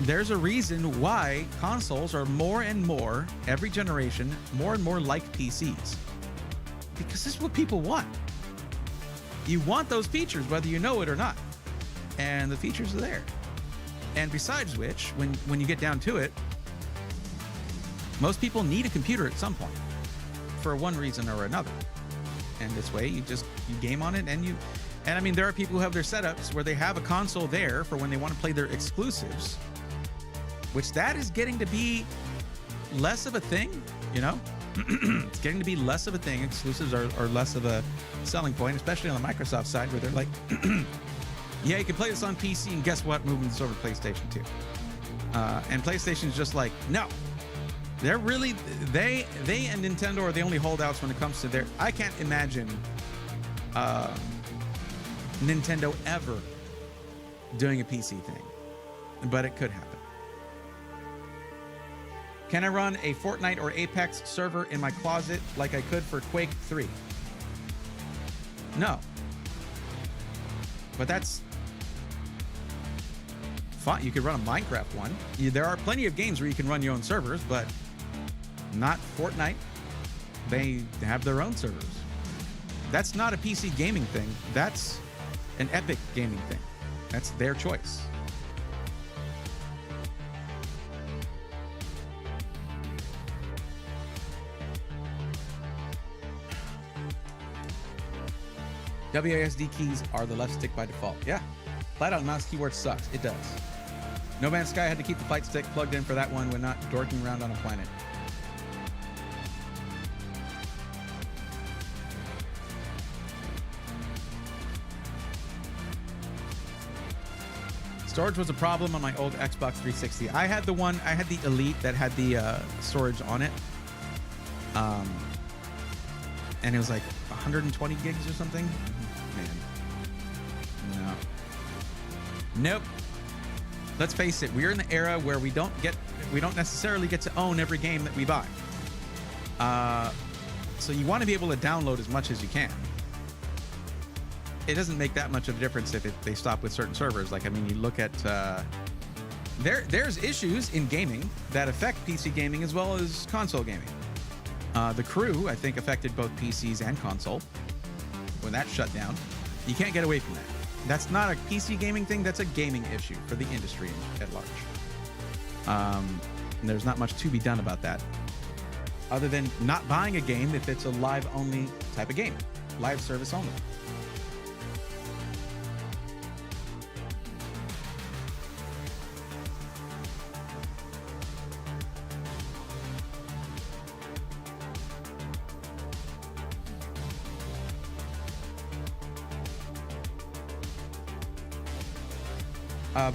there's a reason why consoles are more and more, every generation, more and more like PCs. Because this is what people want. You want those features whether you know it or not. And the features are there. And besides which, when you get down to it, most people need a computer at some point for one reason or another. And this way you game on it, and I mean, there are people who have their setups where they have a console there for when they want to play their exclusives, which that is getting to be less of a thing, you know? It's getting to be less of a thing. Exclusives are less of a selling point, especially on the Microsoft side, where they're like, yeah, you can play this on PC, and guess what? Moving this over to PlayStation 2. And PlayStation's just like, no. They're really, they and Nintendo are the only holdouts when it comes to I can't imagine Nintendo ever doing a PC thing, but it could happen. Can I run a Fortnite or Apex server in my closet like I could for Quake 3? No. But that's fine. You could run a Minecraft one. There are plenty of games where you can run your own servers, but not Fortnite. They have their own servers. That's not a PC gaming thing. That's an Epic gaming thing. That's their choice. WASD keys are the left stick by default. Yeah. Flat out mouse keyboard sucks. It does. No Man's Sky had to keep the fight stick plugged in for that one when not dorking around on a planet. Storage was a problem on my old Xbox 360. I had the Elite that had the storage on it. And it was like 120 gigs or something. Man. No. Nope. Let's face it, we're in the era where we don't necessarily get to own every game that we buy. So you want to be able to download as much as you can. It doesn't make that much of a difference if they stop with certain servers. Like, I mean, you look at there's issues in gaming that affect PC gaming as well as console gaming. The Crew, I think, affected both PCs and console when that shut down. You can't get away from that. That's not a PC gaming thing. That's a gaming issue for the industry at large. And there's not much to be done about that, other than not buying a game if it's a live-only type of game, live service only.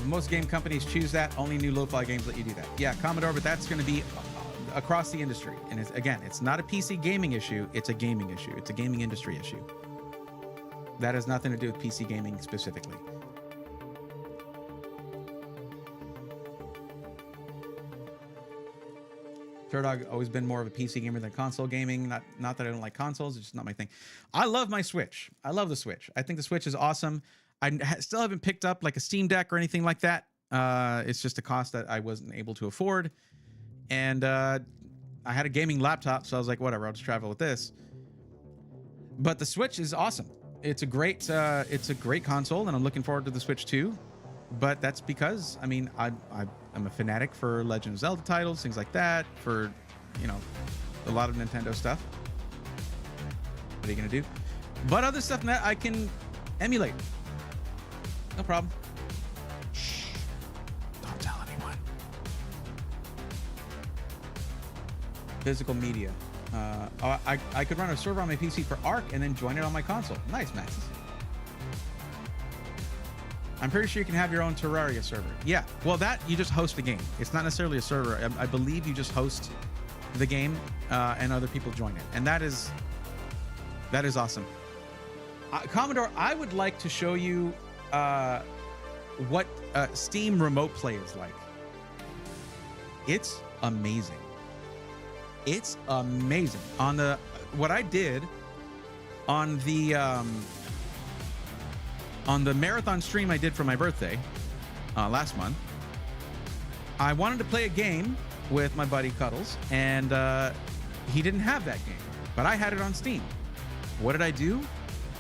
Most game companies choose that. Only new lo-fi games let you do that. Yeah, Commodore, but that's going to be across the industry. And it's not a PC gaming issue. It's a gaming issue. It's a gaming industry issue. That has nothing to do with PC gaming specifically. Turdog always been more of a PC gamer than console gaming. Not that I don't like consoles. It's just not my thing. I love my Switch. I love the Switch. I think the Switch is awesome. I still haven't picked up like a Steam Deck or anything like that. It's just a cost that I wasn't able to afford. And I had a gaming laptop, so I was like, whatever, I'll just travel with this. But the Switch is awesome. It's a great console, and I'm looking forward to the Switch 2. But that's because, I mean, I'm a fanatic for Legend of Zelda titles, things like that, for, you know, a lot of Nintendo stuff. What are you going to do? But other stuff that I can emulate. No problem. Shh. Don't tell anyone. Physical media. I could run a server on my PC for Arc and then join it on my console. Nice, Max. I'm pretty sure you can have your own Terraria server. Yeah. Well, that you just host the game. It's not necessarily a server. I believe you just host the game and other people join it, and that is awesome. Commodore, I would like to show you what Steam Remote Play is like. It's amazing. It's amazing. What I did on the marathon stream I did for my birthday last month, I wanted to play a game with my buddy Cuddles, and he didn't have that game, but I had it on Steam. What did I do?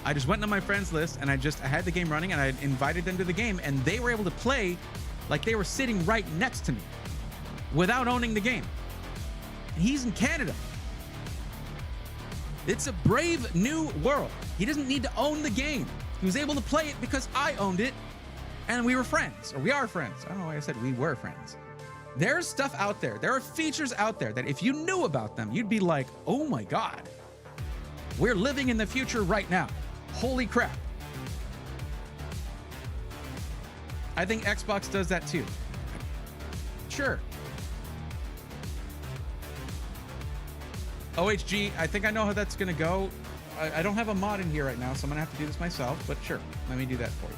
I just went into my friends list and I had the game running and I invited them to the game, and they were able to play like they were sitting right next to me without owning the game. And he's in Canada. It's a brave new world. He doesn't need to own the game. He was able to play it because I owned it and we were friends, or we are friends. I don't know why I said we were friends. There's stuff out there. There are features out there that if you knew about them, you'd be like, oh my God, we're living in the future right now. Holy crap. I think Xbox does that too. Sure. OHG, I think I know how that's going to go. I don't have a mod in here right now, so I'm going to have to do this myself, but sure, let me do that for you.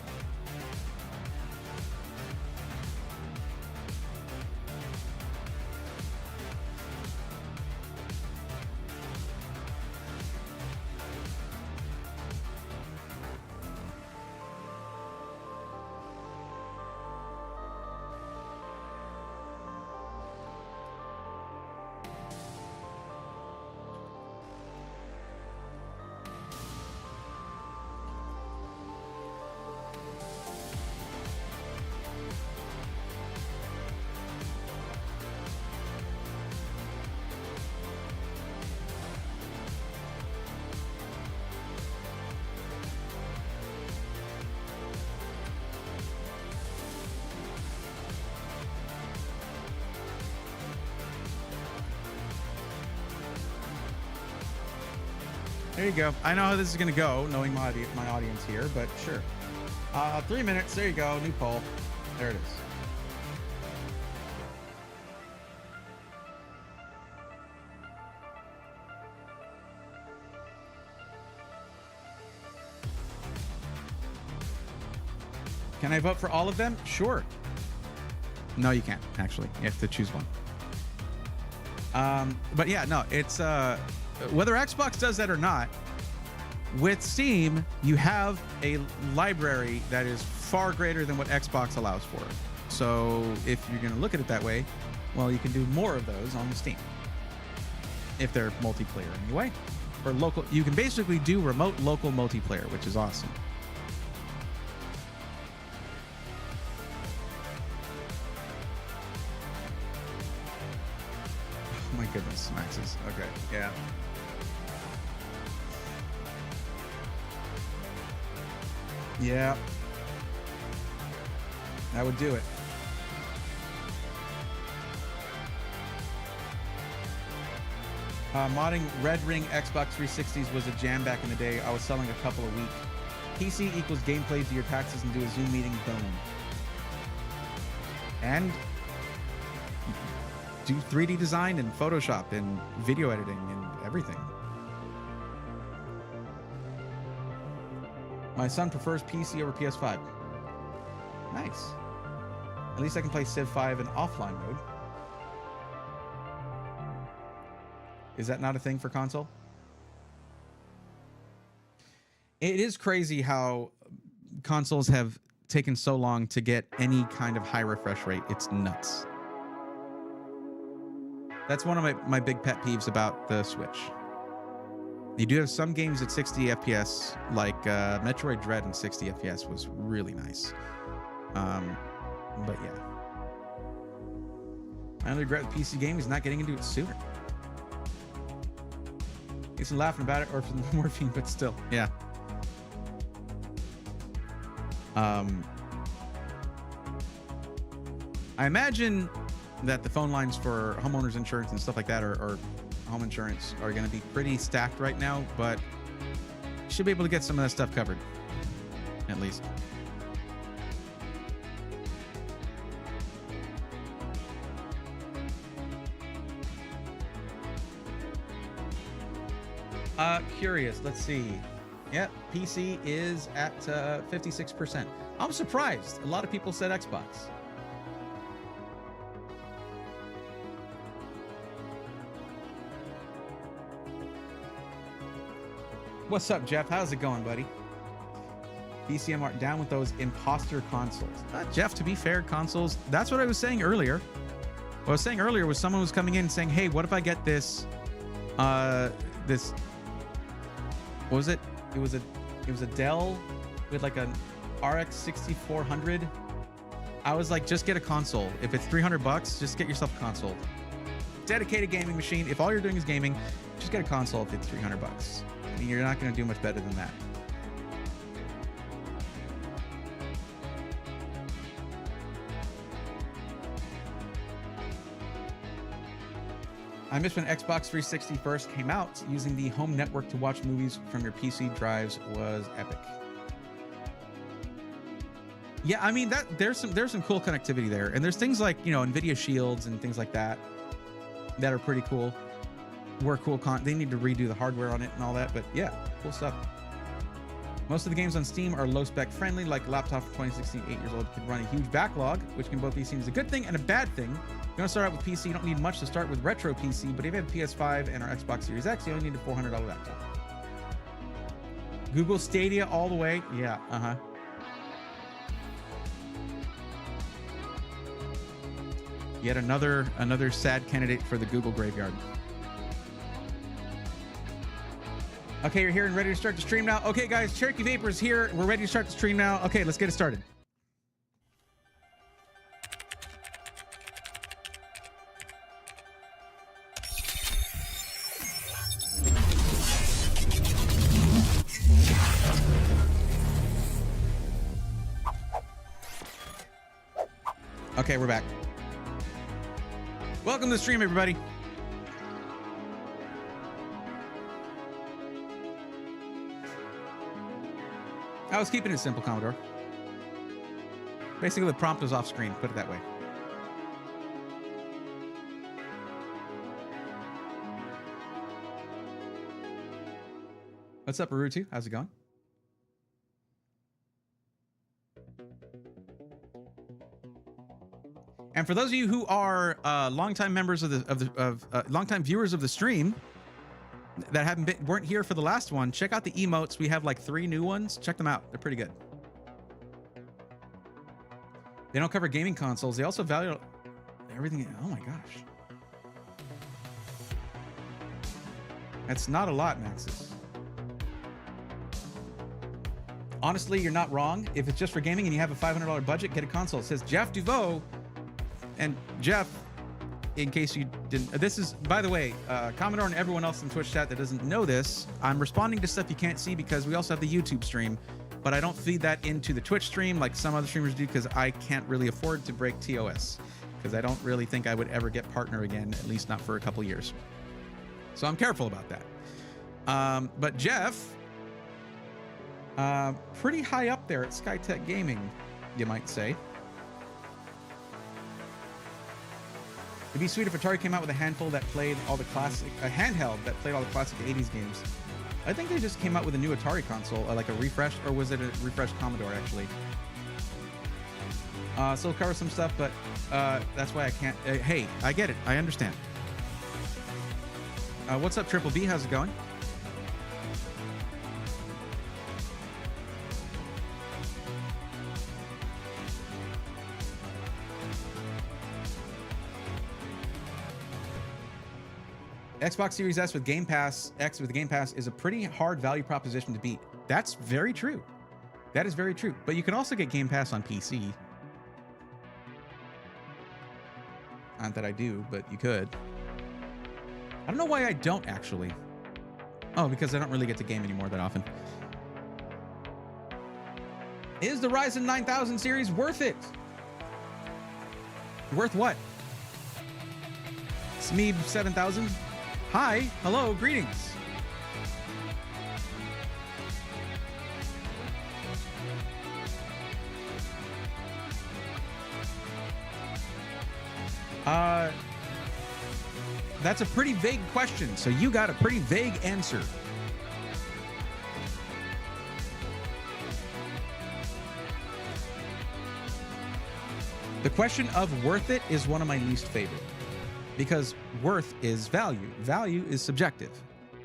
There you go. I know how this is going to go, knowing my audience here, but sure. 3 minutes. There you go. New poll. There it is. Can I vote for all of them? Sure. No, you can't, actually. You have to choose one. But yeah, no, it's... whether Xbox does that or not, with Steam, you have a library that is far greater than what Xbox allows for. So if you're going to look at it that way, well, you can do more of those on Steam. If they're multiplayer anyway. Or local, you can basically do remote local multiplayer, which is awesome. Oh my goodness, Maxes. Okay, yeah. Yeah. That would do it. Modding Red Ring Xbox 360s was a jam back in the day. I was selling a couple a week. PC equals gameplay, do your taxes and do a Zoom meeting, boom. And do 3D design and Photoshop and video editing and everything. My son prefers PC over PS5. Nice. At least I can play Civ 5 in offline mode. Is that not a thing for console? It is crazy how consoles have taken so long to get any kind of high refresh rate. It's nuts. That's one of my big pet peeves about the Switch. You do have some games at 60 FPS, like Metroid Dread in 60 FPS was really nice. But yeah. My only regret with PC game is not getting into it sooner. He's laughing about it or for the morphine, but still, yeah. I imagine that the phone lines for homeowners insurance and stuff like that, or home insurance, are going to be pretty stacked right now, but should be able to get some of that stuff covered, at least. Curious. Let's see. Yep, PC is at 56%. I'm surprised. A lot of people said Xbox. What's up, Jeff? How's it going, buddy? PCM aren't down with those imposter consoles. Jeff, to be fair, consoles, that's what I was saying earlier. What I was saying earlier was someone was coming in saying, hey, what if I get this, what was it? It was a Dell with like an RX 6400. I was like, just get a console. If it's $300, just get yourself a console. dedicated gaming machine. If all you're doing is gaming, just get a console if it's $300. I mean, you're not going to do much better than that. I miss when Xbox 360 first came out. Using the home network to watch movies from your PC drives was epic. Yeah, I mean there's some cool connectivity there, and there's things like, you know, NVIDIA Shields and things like that that are pretty cool. They need to redo the hardware on it and all that, but yeah, cool stuff. Most of the games on Steam are low spec friendly, like a laptop for 2016, 8 years old, could run a huge backlog, which can both be seen as a good thing and a bad thing. If you want to start out with PC, you don't need much to start with retro PC, but if you have PS5 and our Xbox Series X, you only need a $400 laptop. Google Stadia all the way. Yeah, Yet another sad candidate for the Google graveyard. Okay, you're here and ready to start the stream now. Okay, guys, Cherokee Vapor's here. We're ready to start the stream now. Okay, let's get it started. Okay, we're back. Welcome to the stream, everybody. I was keeping it simple, Commodore. Basically, the prompt was off screen, put it that way. What's up, Arutu? How's it going? And for those of you who are longtime members of longtime viewers of the stream that weren't here for the last one, check out the emotes. We have like 3 new ones. Check them out. They're pretty good. They don't cover gaming consoles. They also value everything. Oh my gosh. That's not a lot, Maxis. Honestly, you're not wrong. If it's just for gaming and you have a $500 budget, get a console. It says Jeff Duveau. And Jeff, in case you didn't, this is, by the way, Commodore and everyone else in Twitch chat that doesn't know this, I'm responding to stuff you can't see because we also have the YouTube stream, but I don't feed that into the Twitch stream like some other streamers do because I can't really afford to break TOS because I don't really think I would ever get partner again, at least not for a couple years. So I'm careful about that. But Jeff, pretty high up there at Skytech Gaming, you might say. It'd be sweet if Atari came out with a handful that played all the classic, a handheld that played all the classic 80s games. I think they just came out with a new Atari console, like a refresh, or was it a refreshed Commodore actually? So we'll cover some stuff, but that's why I can't. Hey, I get it. I understand. What's up, Triple B? How's it going? Xbox Series S with Game Pass, X with Game Pass is a pretty hard value proposition to beat. That's very true. That is very true. But you can also get Game Pass on PC. Not that I do, but you could. I don't know why I don't actually. Oh, because I don't really get to game anymore that often. Is the Ryzen 9000 series worth it? Worth what? Smeeb 7000? Hi, hello, greetings. That's a pretty vague question, so you got a pretty vague answer. The question of worth it is one of my least favorite. Because worth is value. Value is subjective,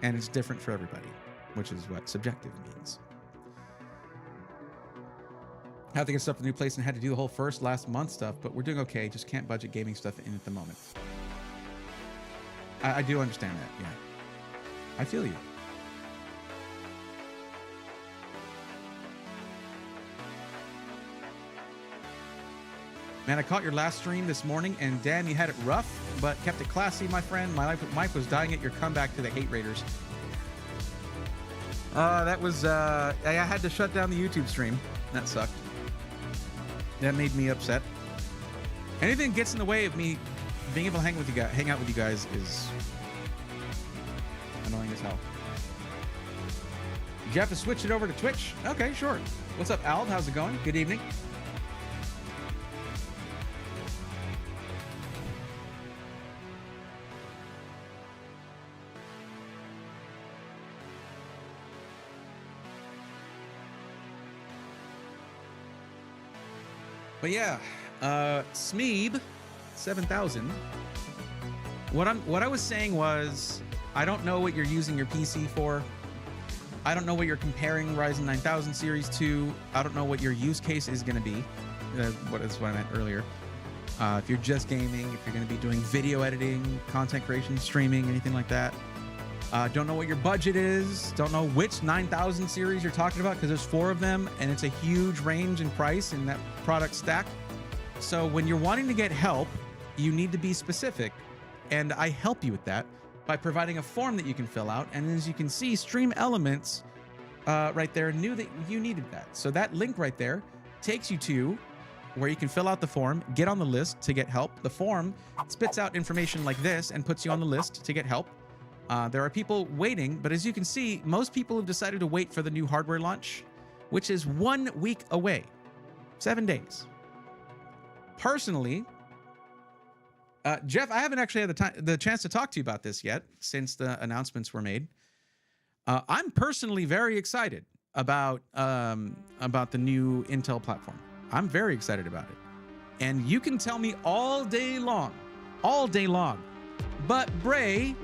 and it's different for everybody, which is what subjective means. I have to get stuff to the new place and had to do the whole last month stuff, but we're doing okay. Just can't budget gaming stuff in at the moment. I do understand that, yeah. I feel you. Man, I caught your last stream this morning, and damn, you had it rough, but kept it classy, my friend. My life was dying at your comeback to the hate raiders. That was, I had to shut down the YouTube stream. That sucked. That made me upset. Anything that gets in the way of me being able to hang out with you guys is annoying as hell. Jeff has switched it over to Twitch. Okay, sure. What's up, Al? How's it going? Good evening. But yeah, Smeeb 7000. What I was saying was, I don't know what you're using your PC for. I don't know what you're comparing Ryzen 9000 series to. I don't know what your use case is going to be. That's what I meant earlier. If you're just gaming, if you're going to be doing video editing, content creation, streaming, anything like that. Don't know what your budget is. Don't know which 9000 series you're talking about, because there's 4 of them and it's a huge range in price in that product stack. So when you're wanting to get help, you need to be specific. And I help you with that by providing a form that you can fill out. And as you can see, Stream Elements right there knew that you needed that. So that link right there takes you to where you can fill out the form, get on the list to get help. The form spits out information like this and puts you on the list to get help. There are people waiting, but as you can see, most people have decided to wait for the new hardware launch, which is 1 week away, 7 days. Personally, Jeff, I haven't actually had the chance to talk to you about this yet since the announcements were made. I'm personally very excited about the new Intel platform. I'm very excited about it. And you can tell me all day long, but Bray,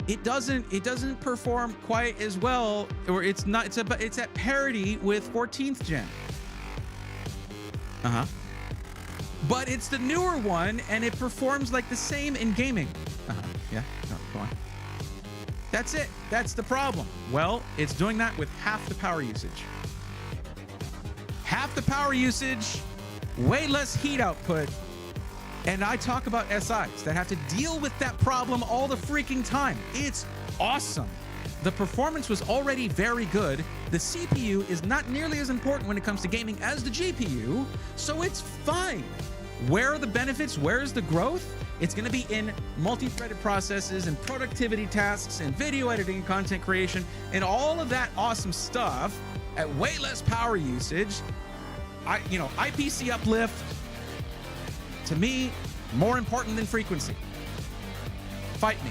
it doesn't perform quite as well, or it's at parity with 14th gen. But it's the newer one, and it performs like the same in gaming. Yeah, no, go on. That's it. That's the problem. Well, it's doing that with half the power usage. Half the power usage, way less heat output. And I talk about SIs that have to deal with that problem all the freaking time. It's awesome. The performance was already very good. The CPU is not nearly as important when it comes to gaming as the GPU, so it's fine. Where are the benefits? Where's the growth? It's going to be in multi-threaded processes and productivity tasks and video editing and content creation and all of that awesome stuff at way less power usage. IPC uplift, to me, more important than frequency. Fight me.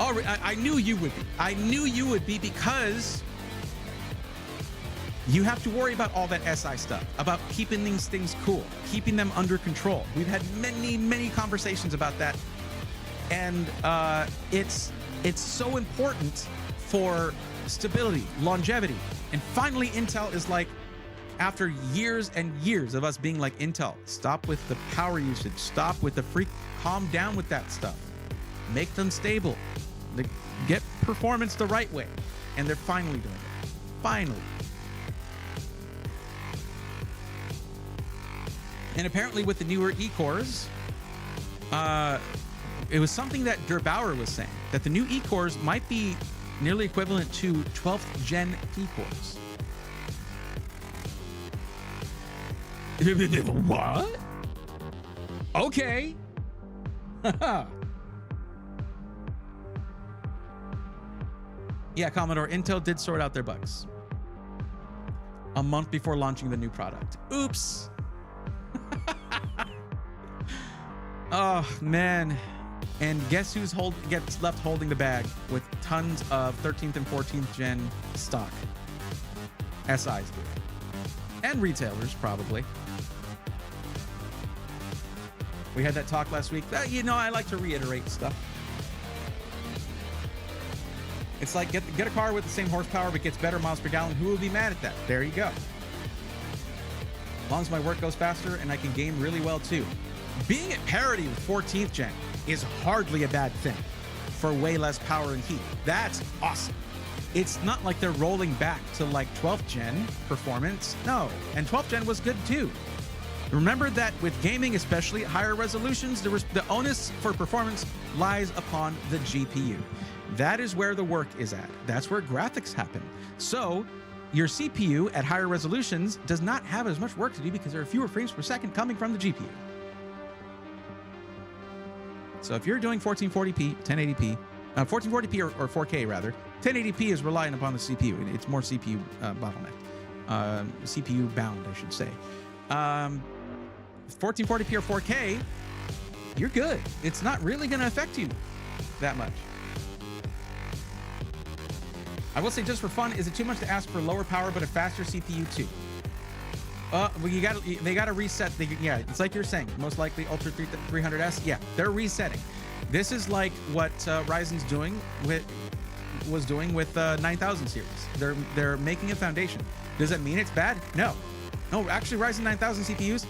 Oh, I knew you would be. I knew you would be, because you have to worry about all that SI stuff, about keeping these things cool, keeping them under control. We've had many, many conversations about that. And it's so important for stability, longevity. And finally, Intel is like, after years and years of us being like, Intel, stop with the power usage, stop with the calm down with that stuff. Make them stable. Get performance the right way. And they're finally doing it. Finally. And apparently with the newer E-cores, it was something that Gerbauer was saying, that the new E-cores might be nearly equivalent to 12th gen P-cores. What? Okay. Yeah, Commodore, Intel did sort out their bugs a month before launching the new product. Oops. Oh, man. And guess who's gets left holding the bag with tons of 13th and 14th gen stock? SIs do. And retailers, probably. We had that talk last week. I like to reiterate stuff. It's like get a car with the same horsepower but gets better miles per gallon. Who will be mad at that? There you go. As long as my work goes faster and I can game really well too. Being at parity with 14th gen is hardly a bad thing for way less power and heat. That's awesome. it's not like they're rolling back to like 12th gen performance. No, and 12th gen was good too. Remember that with gaming, especially at higher resolutions, the onus for performance lies upon the GPU. That is where the work is at. That's where graphics happen. So your CPU at higher resolutions does not have as much work to do because there are fewer frames per second coming from the GPU. So if you're doing 1440p, 1080p, 1440p or 4K rather, 1080p is relying upon the CPU. It's more CPU bottleneck, CPU bound, I should say. 1440p or 4K, you're good. It's not really going to affect you that much. I will say, just for fun, is it too much to ask for lower power but a faster CPU too? Well, they gotta reset. Yeah, it's like you're saying. Most likely Ultra 300S. Yeah, they're resetting. This is like what Ryzen's was doing with 9000 series. They're making a foundation. Does that mean it's bad? No. Actually, Ryzen 9000 CPUs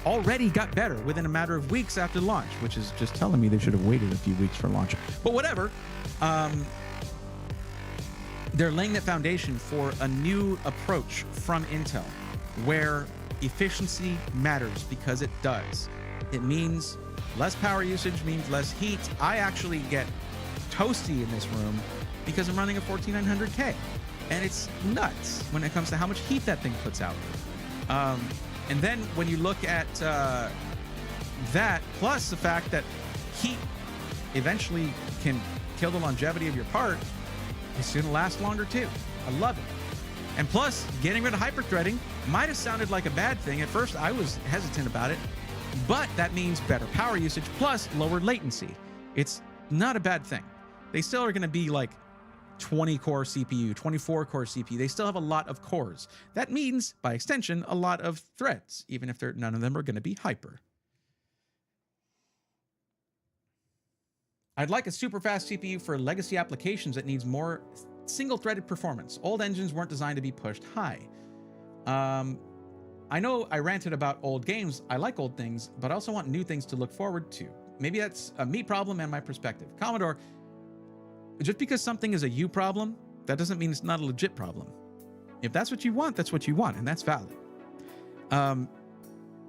already got better within a matter of weeks after launch, which is just telling me they should have waited a few weeks for launch. But whatever. They're laying that foundation for a new approach from Intel where efficiency matters, because it does. It means less power usage means less heat. I actually get toasty in this room because I'm running a 14900K, and it's nuts when it comes to how much heat that thing puts out. And then when you look at that, plus the fact that heat eventually can kill the longevity of your part, it's going to last longer too. I love it. And plus, getting rid of hyperthreading might have sounded like a bad thing. At first, I was hesitant about it, but that means better power usage plus lower latency. It's not a bad thing. They still are going to be like 20-core CPU, 24-core CPU. They still have a lot of cores. That means, by extension, a lot of threads, even if none of them are going to be hyper. I'd like a super fast CPU for legacy applications that needs more single-threaded performance. Old engines weren't designed to be pushed high. I know I ranted about old games. I like old things, but I also want new things to look forward to. Maybe that's a me problem and my perspective. Commodore, just because something is a you problem, that doesn't mean it's not a legit problem. If that's what you want, that's what you want, and that's valid.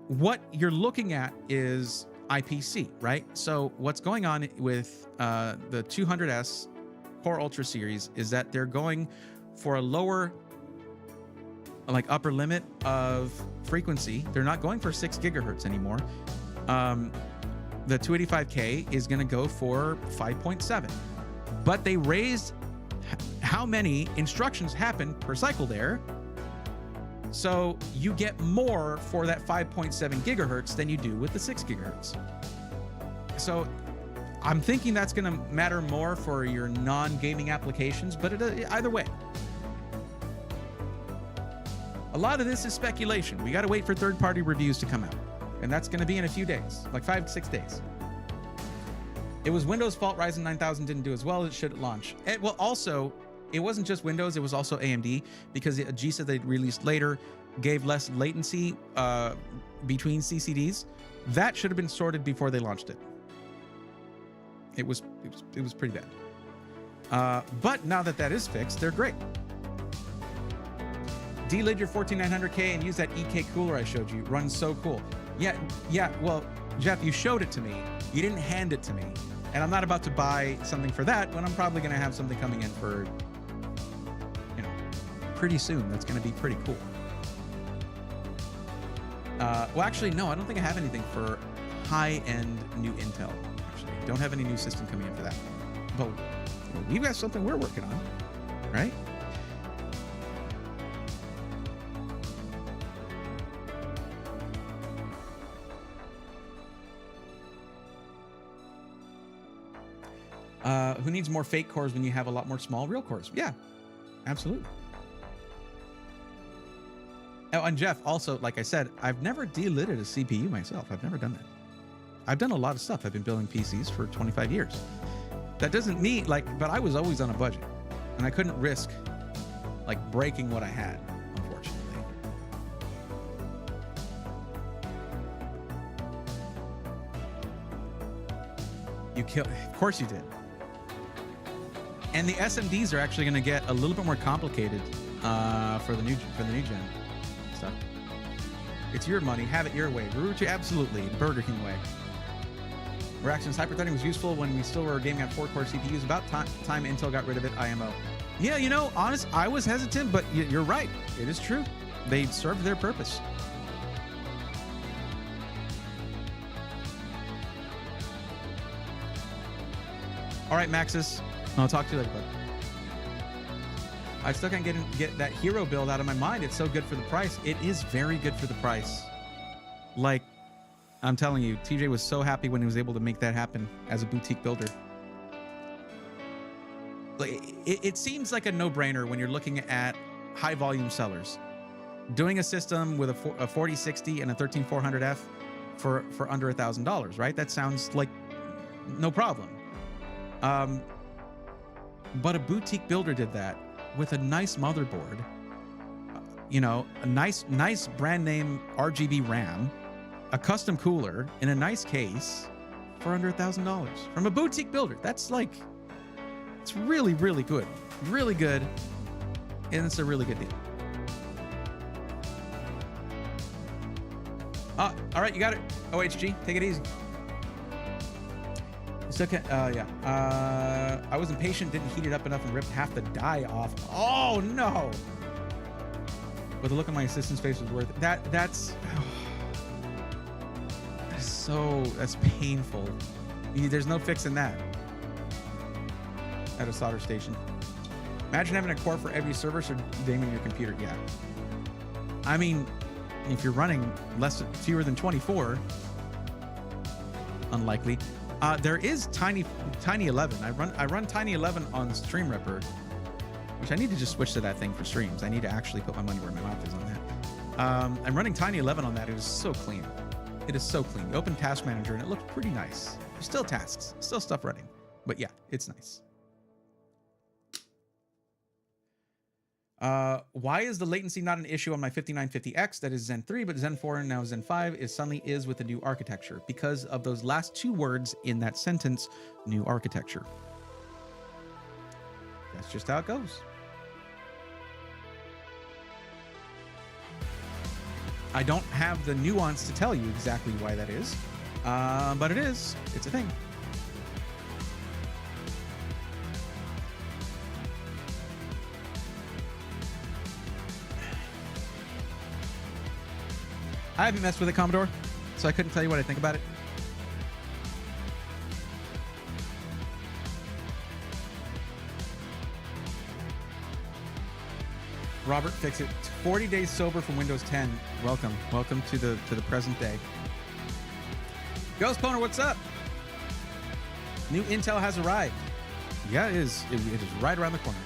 What you're looking at is IPC, right? So what's going on with the 200S Core Ultra series is that they're going for a lower, like, upper limit of frequency. They're not going for 6 gigahertz anymore. The 285K is going to go for 5.7, but they raised how many instructions happen per cycle there. So you get more for that 5.7 gigahertz than you do with the 6 gigahertz. So I'm thinking that's going to matter more for your non-gaming applications, but either way. A lot of this is speculation. We got to wait for third-party reviews to come out. And that's going to be in a few days, like 5 to 6 days. It was Windows' fault Ryzen 9000 didn't do as well as it should at launch. Well, also, it wasn't just Windows, it was also AMD, because the GSA they released later gave less latency between CCDs. That should have been sorted before they launched it. It was pretty bad. But now that is fixed, they're great. Delid your 14900K and use that EK cooler I showed you. Runs so cool. Yeah. Well, Jeff, you showed it to me. You didn't hand it to me. And I'm not about to buy something for that when I'm probably going to have something coming in for, pretty soon. That's going to be pretty cool. Well, actually, no, I don't think I have anything for high-end new Intel. Actually, I don't have any new system coming in for that. But we've got something we're working on, right? Who needs more fake cores when you have a lot more small real cores? Yeah, absolutely. Oh, and Jeff, also, like I said, I've never delitted a CPU myself. I've never done that. I've done a lot of stuff. I've been building PCs for 25 years. That doesn't mean, but I was always on a budget. And I couldn't risk, breaking what I had, unfortunately. Of course you did. And the SMDs are actually going to get a little bit more complicated for the new gen stuff. It's your money, have it your way. Rurutu, absolutely, Burger King way. Reactions hyperthreading was useful when we still were gaming on 4-core CPUs. About time Intel got rid of it. IMO. Yeah, you know, honest, I was hesitant, but you're right. It is true. They served their purpose. All right, Maxis. I'll talk to you later, bud. I still can't get that hero build out of my mind. It's so good for the price. It is very good for the price. Like, I'm telling you, TJ was so happy when he was able to make that happen as a boutique builder. Like, it seems like a no-brainer when you're looking at high-volume sellers. Doing a system with a 4060 and a 13400F for under $1,000, right? That sounds like no problem. But a boutique builder did that with a nice motherboard, you know, a nice brand name RGB RAM, a custom cooler in a nice case for under $1,000 from a boutique builder. That's like, it's really, really good. Really good. And it's a really good deal. All right, you got it. OHG, take it easy. Still can't, yeah. I was impatient, didn't heat it up enough and ripped half the die off. Oh no! But the look on my assistant's face was worth it. That's painful. There's no fixing that at a solder station. Imagine having a core for every server so daming your computer. Yeah. I mean, if you're running fewer than 24, unlikely. There is Tiny 11. I run Tiny 11 on StreamRipper, which I need to just switch to that thing for streams. I need to actually put my money where my mouth is on that. I'm running Tiny 11 on that. It is so clean. It is so clean. You open Task Manager and it looks pretty nice. There's still tasks, still stuff running, but yeah, it's nice. Why is the latency not an issue on my 5950X? That is Zen 3, but Zen 4 and now Zen 5 suddenly is with the new architecture because of those last two words in that sentence, new architecture. That's just how it goes. I don't have the nuance to tell you exactly why that is, but it is. It's a thing. I haven't messed with it, Commodore, so I couldn't tell you what I think about it. Robert, fix it. 40 days sober from Windows 10. Welcome to the present day. Ghost Boner, what's up? New Intel has arrived. Yeah, it is. It is right around the corner.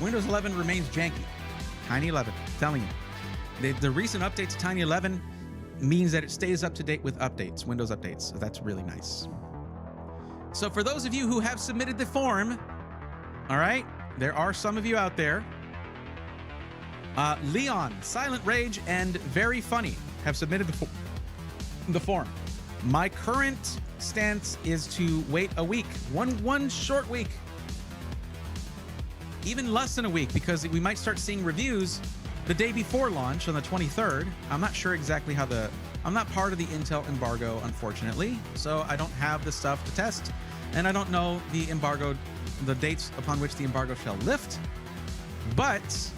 Windows 11 remains janky. Tiny 11, telling you. The recent updates to Tiny 11 means that it stays up to date with updates, Windows updates. So that's really nice. So for those of you who have submitted the form, all right, there are some of you out there. Leon, Silent Rage, and Very Funny have submitted the form. My current stance is to wait a week, one short week. Even less than a week, because we might start seeing reviews the day before launch on the 23rd. I'm not sure exactly how I'm not part of the Intel embargo, unfortunately, so I don't have the stuff to test, and I don't know the dates upon which the embargo shall lift. But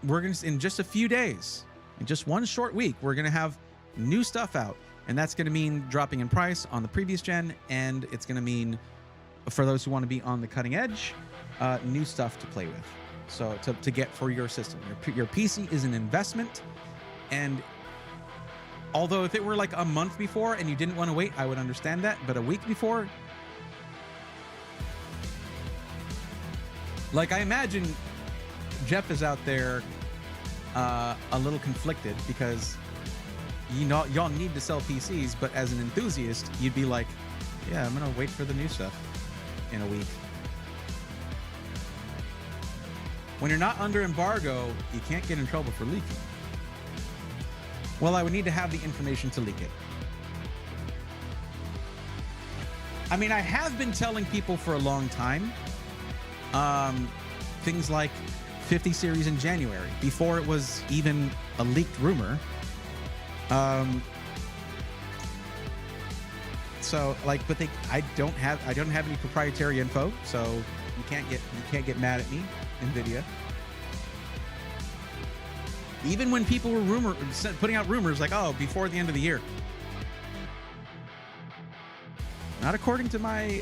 we're gonna, in just a few days, in just one short week, we're gonna have new stuff out, and that's gonna mean dropping in price on the previous gen, and it's gonna mean, for those who want to be on the cutting edge, new stuff to play with. So to get for your system. Your PC is an investment, and although if it were like a month before and you didn't want to wait, I would understand that, but a week before, like, I imagine Jeff is out there a little conflicted because y'all need to sell PCs, but as an enthusiast, you'd be like, yeah, I'm gonna wait for the new stuff in a week. When you're not under embargo, you can't get in trouble for leaking. Well, I would need to have the information to leak it. I mean, I have been telling people for a long time, things like 50 series in January, before it was even a leaked rumor. So like, but I don't have any proprietary info, so you can't get mad at me, NVIDIA. Even when people were putting out rumors like, oh, before the end of the year. Not according to my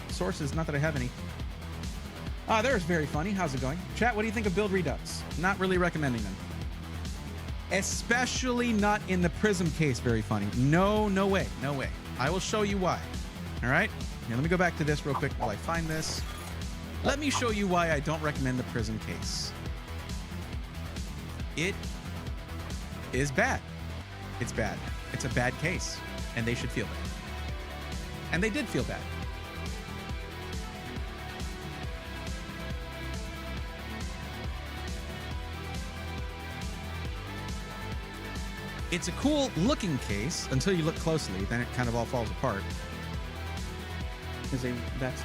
sources, not that I have any. There's very funny. How's it going? Chat, what do you think of build redux? Not really recommending them. Especially not in the Prism case, very funny. No way. I will show you why. All right? Now, let me go back to this real quick while I find this. Let me show you why I don't recommend the Prism case. It is bad. It's bad. It's a bad case, and they should feel bad. And they did feel bad. It's a cool looking case until you look closely, then it kind of all falls apart. That's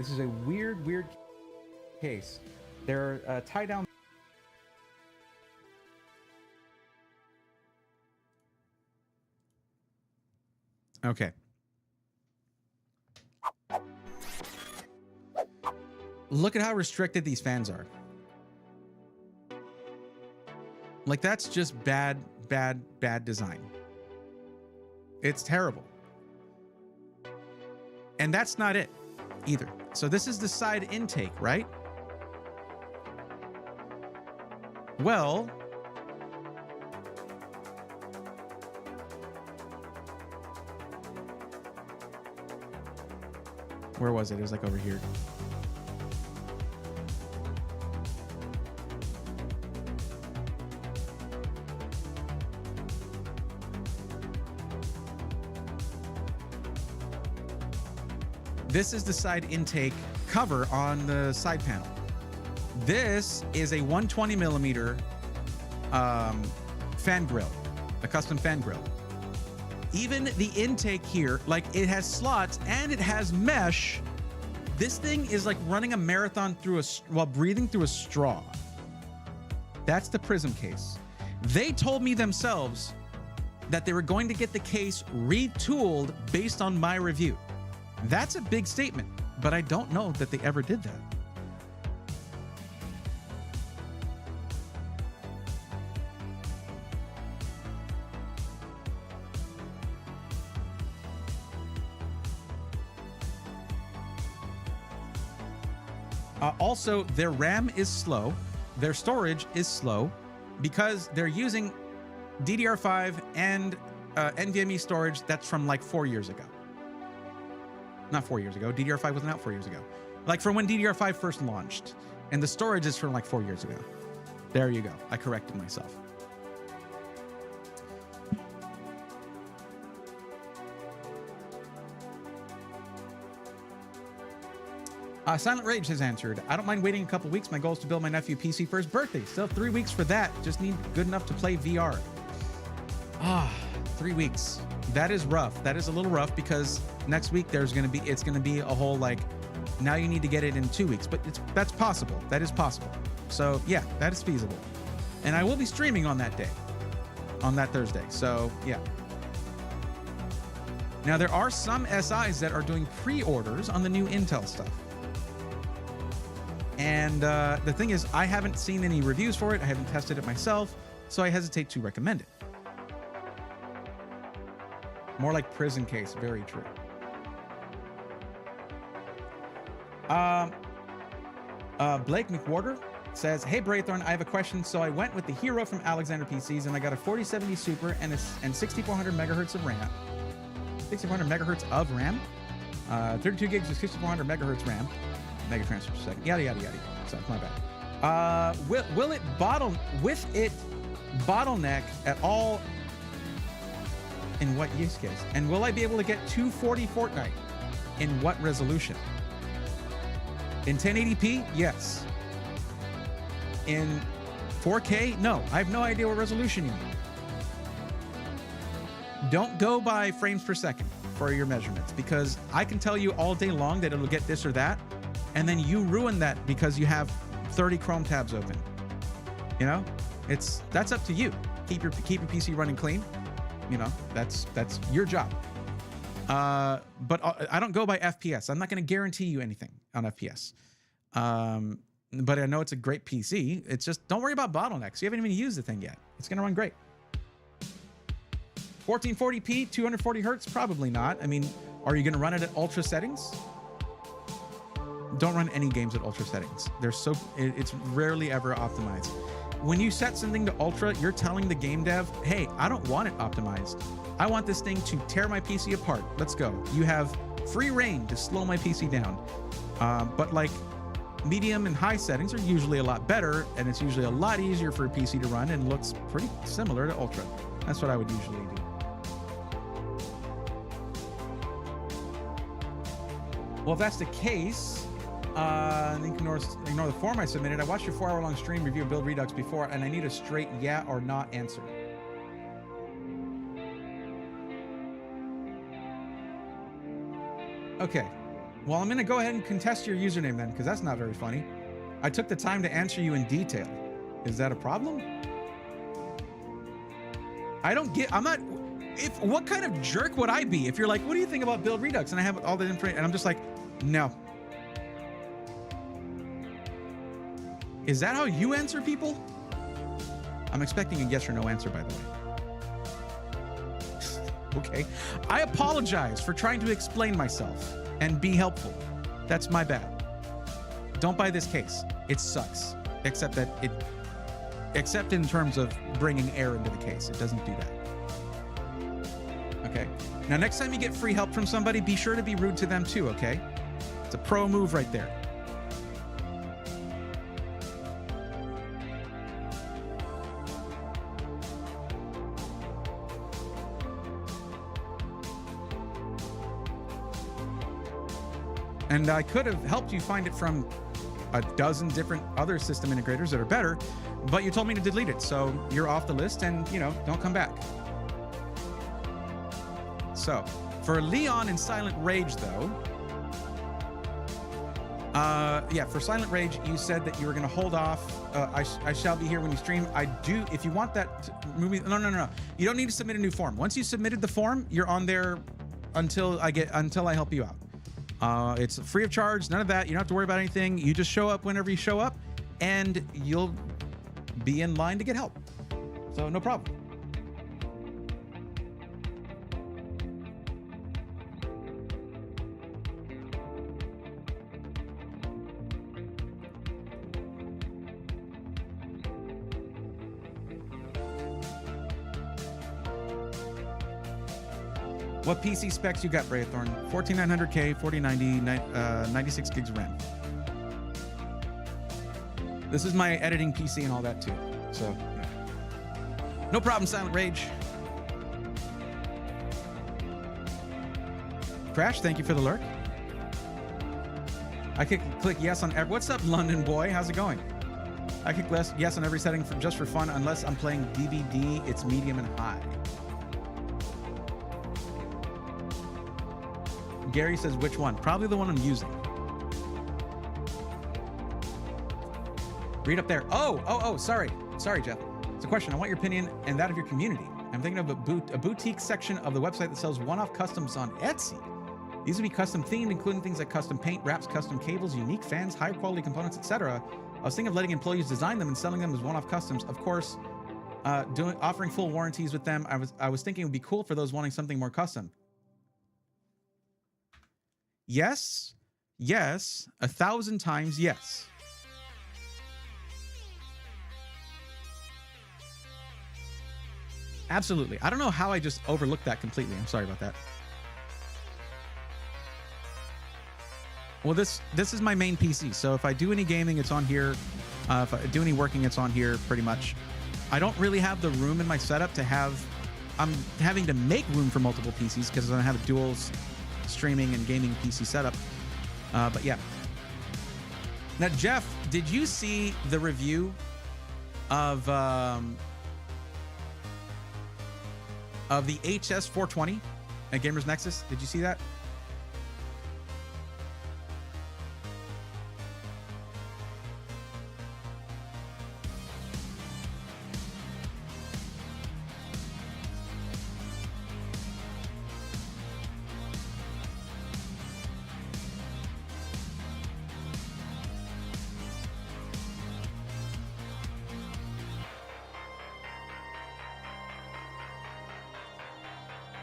This is a weird case. They're tie down. Okay. Look at how restricted these fans are. Like, that's just bad design. It's terrible. And that's not it either. So this is the side intake, right? Well, where was it? It was like over here. This is the side intake cover on the side panel. This is a 120 millimeter fan grill, a custom fan grill. Even the intake here, like, it has slots and it has mesh. This thing is like running a marathon while breathing through a straw. That's the Prism case. They told me themselves that they were going to get the case retooled based on my review. That's a big statement, but I don't know that they ever did that. Also, their RAM is slow. Their storage is slow because they're using DDR5 and NVMe storage that's from like 4 years ago. Not 4 years ago. DDR5 wasn't out 4 years ago. Like from when DDR5 first launched. And the storage is from like 4 years ago. There you go. I corrected myself. Silent Rage has answered. I don't mind waiting a couple weeks. My goal is to build my nephew PC for his birthday. Still 3 weeks for that. Just need good enough to play VR. 3 weeks. That is rough. That is a little rough because next week it's going to be a whole like, now you need to get it in 2 weeks, but that's possible. That is possible. So yeah, that is feasible. And I will be streaming on that day, on that Thursday. So yeah. Now there are some SIs that are doing pre-orders on the new Intel stuff. And the thing is, I haven't seen any reviews for it. I haven't tested it myself, so I hesitate to recommend it. More like prison case, very true. Blake McWhorter, says, hey Braithorn, I have a question. So I went with the Hero from Alexander PCs and I got a 4070 Super and 6400 megahertz of RAM. 6400 megahertz of RAM. 32 gigs of 6400 megahertz RAM. Mega transfer per second. Yada yada yada. So my bad. Will it bottleneck at all? In what use case? And will I be able to get 240 Fortnite? In what resolution? In 1080p? Yes. In 4K? No. I have no idea what resolution you need. Don't go by frames per second for your measurements, because I can tell you all day long that it'll get this or that, and then you ruin that because you have 30 Chrome tabs open. You know, that's up to you. Keep your PC running clean. You know, that's your job. But I don't go by FPS. I'm not going to guarantee you anything on FPS. But I know it's a great PC. It's just, don't worry about bottlenecks. You haven't even used the thing yet. It's going to run great. 1440p, 240 hertz? Probably not. I mean, are you going to run it at ultra settings? Don't run any games at ultra settings. It's rarely ever optimized. When you set something to ultra, you're telling the game dev, hey, I don't want it optimized. I want this thing to tear my PC apart. Let's go. You have free reign to slow my PC down. But like medium and high settings are usually a lot better, and it's usually a lot easier for a PC to run and looks pretty similar to ultra. That's what I would usually do. Well, if that's the case, ignore the form I submitted. I watched your 4-hour-long stream review of Build Redux before, and I need a straight yeah or not answer. Okay. Well, I'm going to go ahead and contest your username then, because that's not very funny. I took the time to answer you in detail. Is that a problem? What kind of jerk would I be if you're like, what do you think about Build Redux? And I have all the information, and I'm just like, no. Is that how you answer people? I'm expecting a yes or no answer, by the way. Okay. I apologize for trying to explain myself and be helpful. That's my bad. Don't buy this case. It sucks. Except in terms of bringing air into the case. It doesn't do that. Okay. Now, next time you get free help from somebody, be sure to be rude to them too, okay? It's a pro move right there. And I could have helped you find it from a dozen different other system integrators that are better, but you told me to delete it, so you're off the list and, you know, don't come back. So, for Leon and Silent Rage, though, for Silent Rage, you said that you were going to hold off. I shall be here when you stream. I do. If you want that movie, no. You don't need to submit a new form. Once you submitted the form, you're on there until I help you out. It's free of charge. None of that. You don't have to worry about anything. You just show up whenever you show up, and you'll be in line to get help. So no problem. What PC specs you got, Braithorn? 14900K, 4090, 96 gigs of RAM. This is my editing PC and all that too. So, yeah. No problem, Silent Rage. Crash, thank you for the lurk. I could click yes on every. What's up, London boy? How's it going? I could click yes on every setting just for fun, unless I'm playing DVD. It's medium and high. Gary says, which one? Probably the one I'm using. Read up there. Oh, sorry, Jeff. It's a question. I want your opinion and that of your community. I'm thinking of a boutique section of the website that sells one-off customs on Etsy. These would be custom themed, including things like custom paint, wraps, custom cables, unique fans, higher quality components, etc. I was thinking of letting employees design them and selling them as one-off customs. Of course, offering full warranties with them. I was thinking it would be cool for those wanting something more custom. Yes, 1,000 times yes. Absolutely. I don't know how I just overlooked that completely. I'm sorry about that. Well, this is my main PC, so if I do any gaming, it's on here. If I do any working, it's on here pretty much. I don't really have the room in my setup to have... I'm having to make room for multiple PCs because I don't have a dual streaming and gaming PC setup. But yeah. Now, Jeff, did you see the review of the HS420 at Gamers Nexus? Did you see that?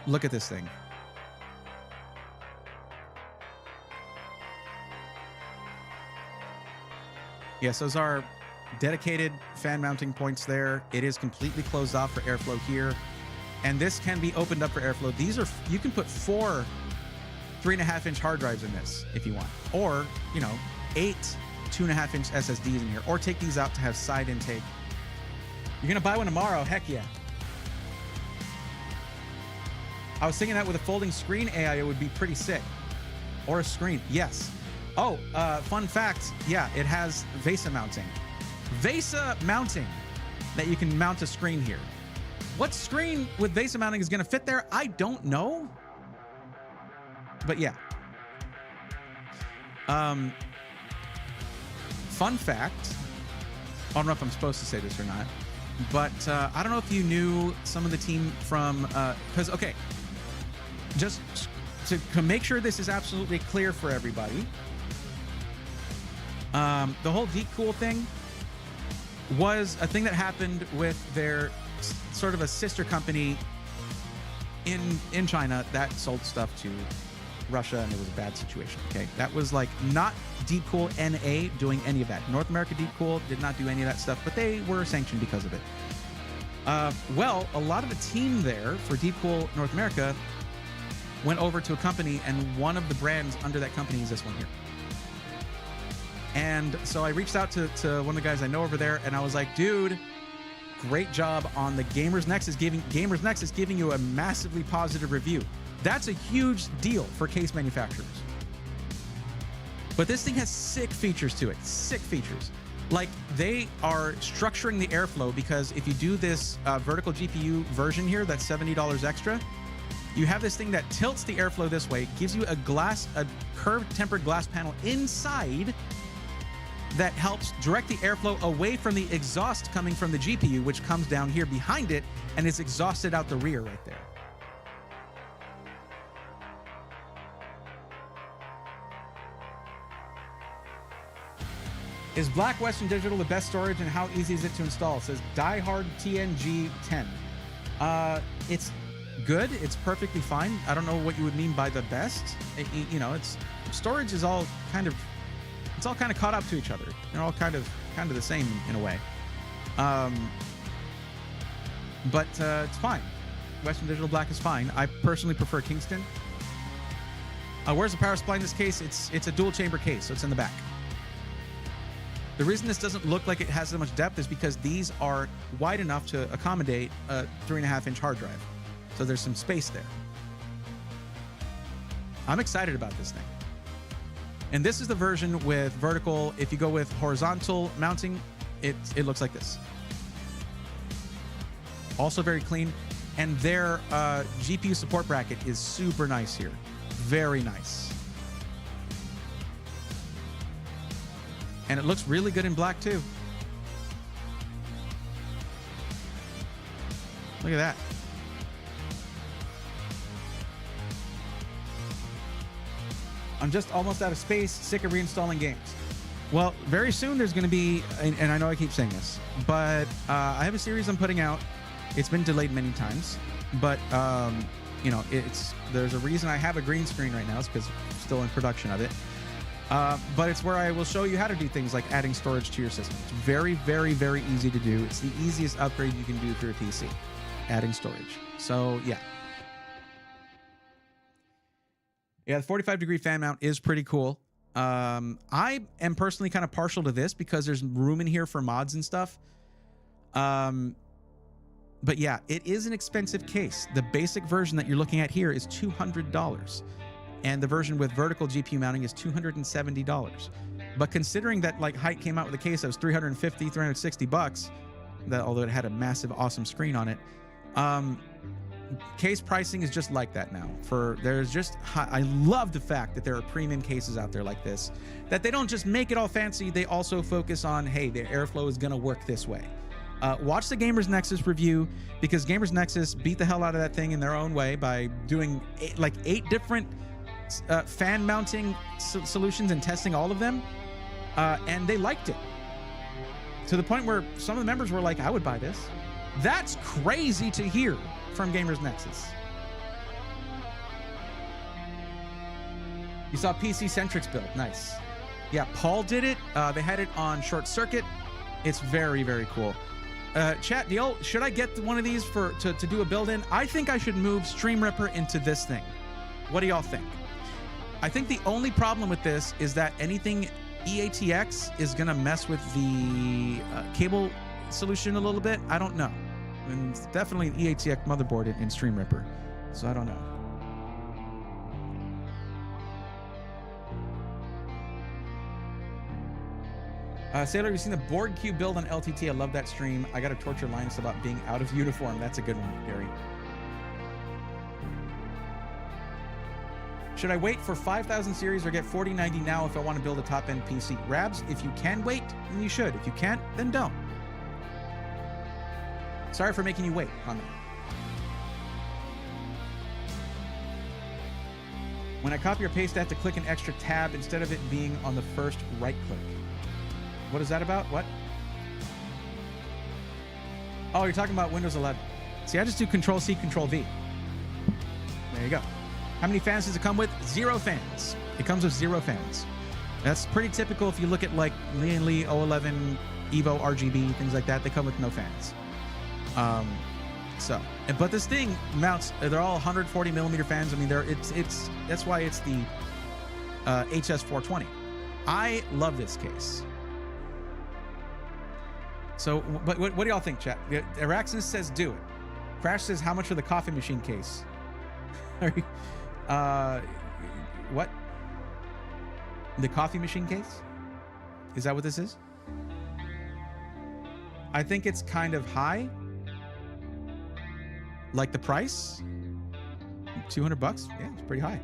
Look at this thing. Yes, those are dedicated fan mounting points there. It is completely closed off for airflow here. And this can be opened up for airflow. These are, you can put 4 3.5-inch hard drives in this if you want. Or, you know, 8 2.5-inch SSDs in here. Or take these out to have side intake. You're going to buy one tomorrow? Heck yeah. I was thinking that with a folding screen AI, it would be pretty sick. Or a screen, yes. Oh, fun fact, yeah, it has VESA mounting. VESA mounting, that you can mount a screen here. What screen with VESA mounting is gonna fit there? I don't know. But yeah. Fun fact, I don't know if I'm supposed to say this or not, but I don't know if you knew some of the team from, because, okay, just to make sure this is absolutely clear for everybody, the whole Deepcool thing was a thing that happened with their sort of a sister company in China that sold stuff to Russia, and it was a bad situation. Okay, that was like not Deepcool NA doing any of that. North America Deepcool did not do any of that stuff, but they were sanctioned because of it. Well, a lot of the team there for Deepcool North America went over to a company, and one of the brands under that company is this one here. And so I reached out to one of the guys I know over there, and I was like, dude, great job on the Gamers Nexus giving you a massively positive review. That's a huge deal for case manufacturers. But this thing has sick features to it, sick features. Like, they are structuring the airflow, because if you do this vertical GPU version here, that's $70 extra, you have this thing that tilts the airflow this way, gives you a curved tempered glass panel inside that helps direct the airflow away from the exhaust coming from the GPU, which comes down here behind it and is exhausted out the rear right there. Is Black Western Digital the best storage, and how easy is it to install? It says Diehard TNG 10. It's good. It's perfectly fine. I don't know what you would mean by the best. You know, it's storage is all kind of, it's all kind of caught up to each other. They're all kind of the same in a way. But it's fine. Western Digital Black is fine. I personally prefer Kingston. Where's the power supply in this case? It's a dual chamber case, so it's in the back. The reason this doesn't look like it has so much depth is because these are wide enough to accommodate a 3.5-inch hard drive. So there's some space there. I'm excited about this thing. And this is the version with vertical. If you go with horizontal mounting, it looks like this. Also very clean. And their GPU support bracket is super nice here. Very nice. And it looks really good in black too. Look at that. I'm just almost out of space, sick of reinstalling games. Well, very soon there's going to be, and I know I keep saying this, but I have a series I'm putting out. It's been delayed many times, but you know, there's a reason I have a green screen right now. It's because I'm still in production of it. But it's where I will show you how to do things like adding storage to your system. It's very, very, very easy to do. It's the easiest upgrade you can do for your PC. adding storage. So yeah. Yeah, the 45-degree fan mount is pretty cool. I am personally kind of partial to this because there's room in here for mods and stuff. But yeah, it is an expensive case. The basic version that you're looking at here is $200. And the version with vertical GPU mounting is $270. But considering that like Height came out with a case that was $350, $360, that although it had a massive, awesome screen on it, case pricing is just like that now. I love the fact that there are premium cases out there like this, that they don't just make it all fancy, they also focus on, hey, the airflow is gonna work this way. Watch the Gamers Nexus review, because Gamers Nexus beat the hell out of that thing in their own way by doing eight different fan mounting solutions and testing all of them, and they liked it to the point where some of the members were like, I would buy this. That's crazy to hear from Gamers Nexus. You saw PC Centric's build. Nice. Yeah, Paul did it. They had it on Short Circuit. It's very, very cool. Chat, should I get one of these to do a build in? I think I should move Stream Ripper into this thing. What do y'all think? I think the only problem with this is that anything EATX is gonna mess with the cable solution a little bit. I don't know. And it's definitely an EATX motherboard in Stream Ripper, so I don't know. Sailor, you've seen the Board Q build on LTT. I love that stream. I got to torture Linus about being out of uniform. That's a good one, Gary. Should I wait for 5000 series or get 4090 now if I want to build a top-end PC? Rabs, if you can wait, then you should. If you can't, then don't. Sorry for making you wait on that. When I copy or paste, I have to click an extra tab instead of it being on the first right click. What is that about? What? Oh, you're talking about Windows 11. See, I just do Control-C, Control-V. There you go. How many fans does it come with? 0 fans. It comes with 0 fans. That's pretty typical if you look at like Lian Li, O11, Evo, RGB, things like that. They come with no fans. But this thing mounts, they're all 140 millimeter fans. I mean, that's why it's the HS420. I love this case. So, but what do y'all think, chat? Araxis says do it. Crash says, how much for the coffee machine case? What? The coffee machine case? Is that what this is? I think it's kind of high. Like the price? $200? Yeah, it's pretty high.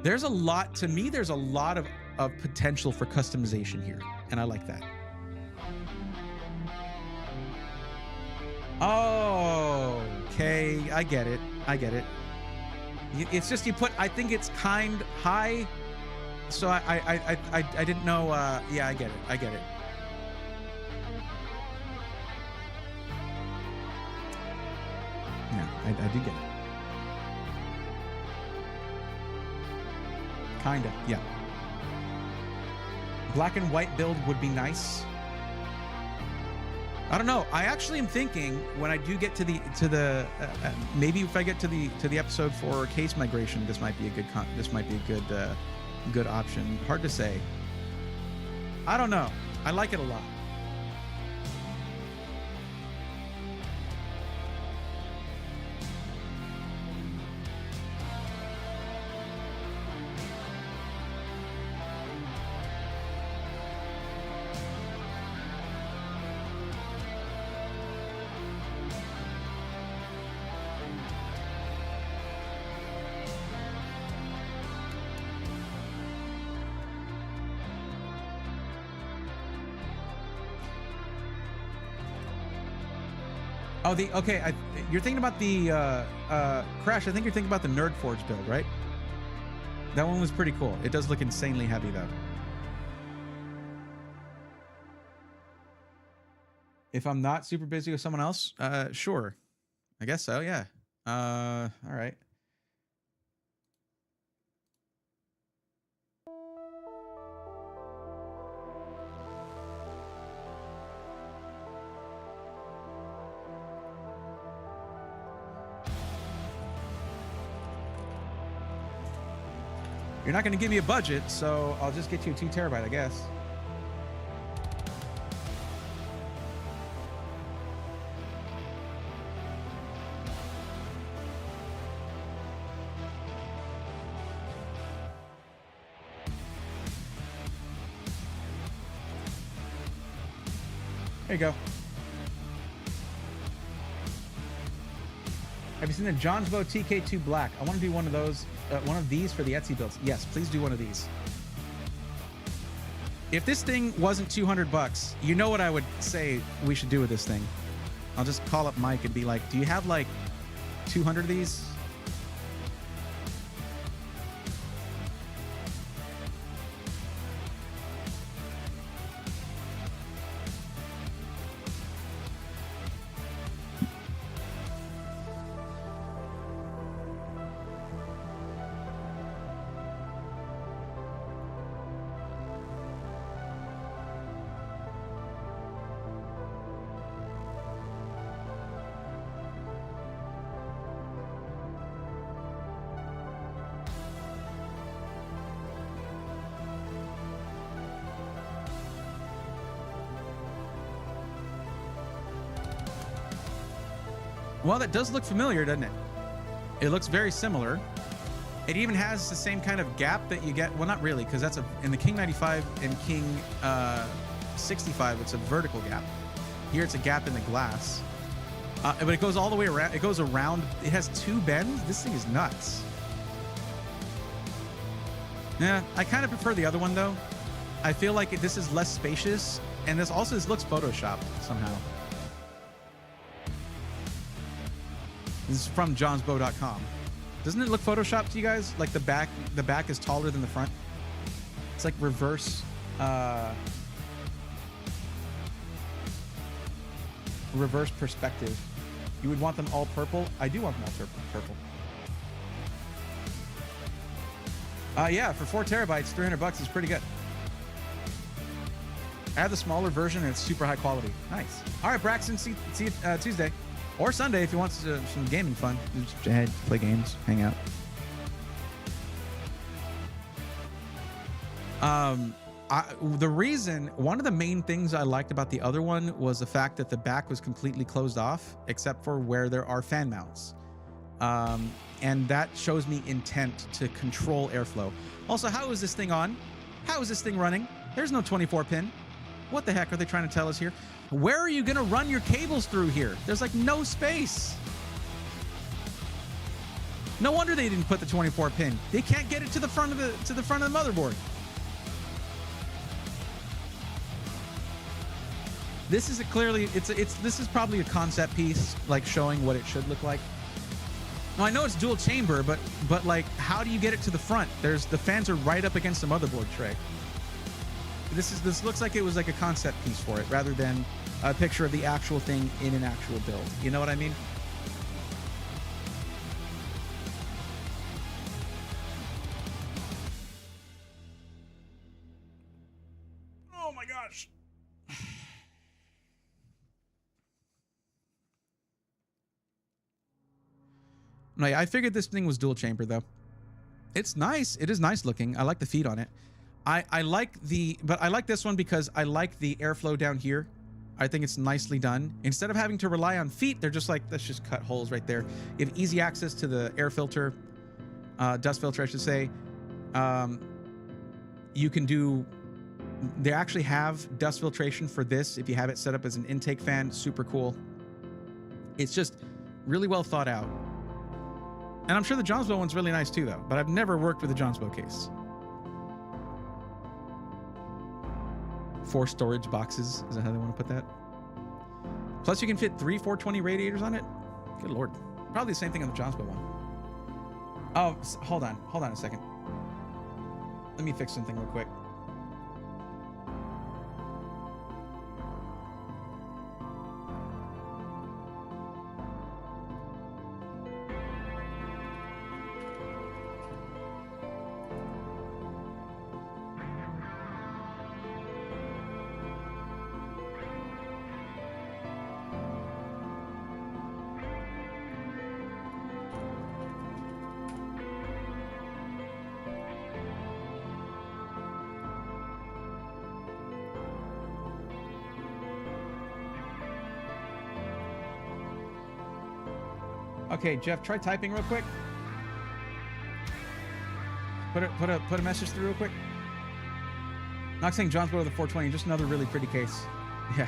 There's a lot, to me, there's a lot of potential for customization here, and I like that. Oh, okay, I get it. It's just you put, I think it's kind high, so I didn't know, yeah, I get it. Yeah, I do get it. Kinda, yeah. Black and white build would be nice. I don't know. I actually am thinking when I do get to the maybe if I get to the episode for case migration, this might be a good option. Hard to say. I don't know. I like it a lot. Oh, you're thinking about the Crash. I think you're thinking about the Nerd Forge build, right? That one was pretty cool. It does look insanely heavy, though. If I'm not super busy with someone else, sure. I guess so, yeah. All right. You're not going to give me a budget, so I'll just get you a 2 terabyte, I guess. There you go. Have you seen the Johnsbow TK2 Black? I want to do one of those, one of these for the Etsy builds. Yes, please do one of these. If this thing wasn't 200 bucks, you know what I would say we should do with this thing? I'll just call up Mike and be like, do you have like 200 of these? Well, that does look familiar, doesn't it? It looks very similar. It even has the same kind of gap that you get. Well, not really, because that's in the King 95 and King 65, it's a vertical gap. Here, it's a gap in the glass. But it goes all the way around. It goes around. It has 2 bends. This thing is nuts. Yeah, I kind of prefer the other one, though. I feel like this is less spacious, and this looks photoshopped somehow. This is from johnsbow.com. Doesn't it look photoshopped to you guys? Like the back is taller than the front. It's like reverse perspective. You would want them all purple. I do want them all purple. Yeah, for 4 terabytes, 300 bucks is pretty good. I have the smaller version and it's super high quality. Nice. All right, Braxton, see you Tuesday. Or Sunday if you want some gaming fun. Just head, play games, hang out. One of the main things I liked about the other one was the fact that the back was completely closed off, except for where there are fan mounts. And that shows me intent to control airflow. Also, how is this thing on? How is this thing running? There's no 24 pin. What the heck are they trying to tell us here? Where are you gonna run your cables through here? There's like no space. No wonder they didn't put the 24 pin. They can't get it to the front of the motherboard. This is this is probably a concept piece, like showing what it should look like. Now I know it's dual chamber, but like, how do you get it to the front? The fans are right up against the motherboard tray. This looks like it was like a concept piece for it, rather than a picture of the actual thing in an actual build. You know what I mean? Oh my gosh. No, I figured this thing was dual chamber though. It's nice. It is nice looking. I like the feet on it. I like this one because I like the airflow down here. I think it's nicely done. Instead of having to rely on feet, they're just like, let's just cut holes right there. You have easy access to the air filter, dust filter, I should say. You can do, they actually have dust filtration for this if you have it set up as an intake fan. Super cool. It's just really well thought out. And I'm sure the Johnsbow one's really nice too, though. But I've never worked with a Johnsbow case. 4 storage boxes. Is that how they want to put that? Plus, you can fit 3 420 radiators on it. Good lord. Probably the same thing on the Johnsbow one. Oh, hold on. Hold on a second. Let me fix something real quick. Okay, Jeff, try typing real quick. Put a message through real quick. Not saying John's below the 420, just another really pretty case. Yeah.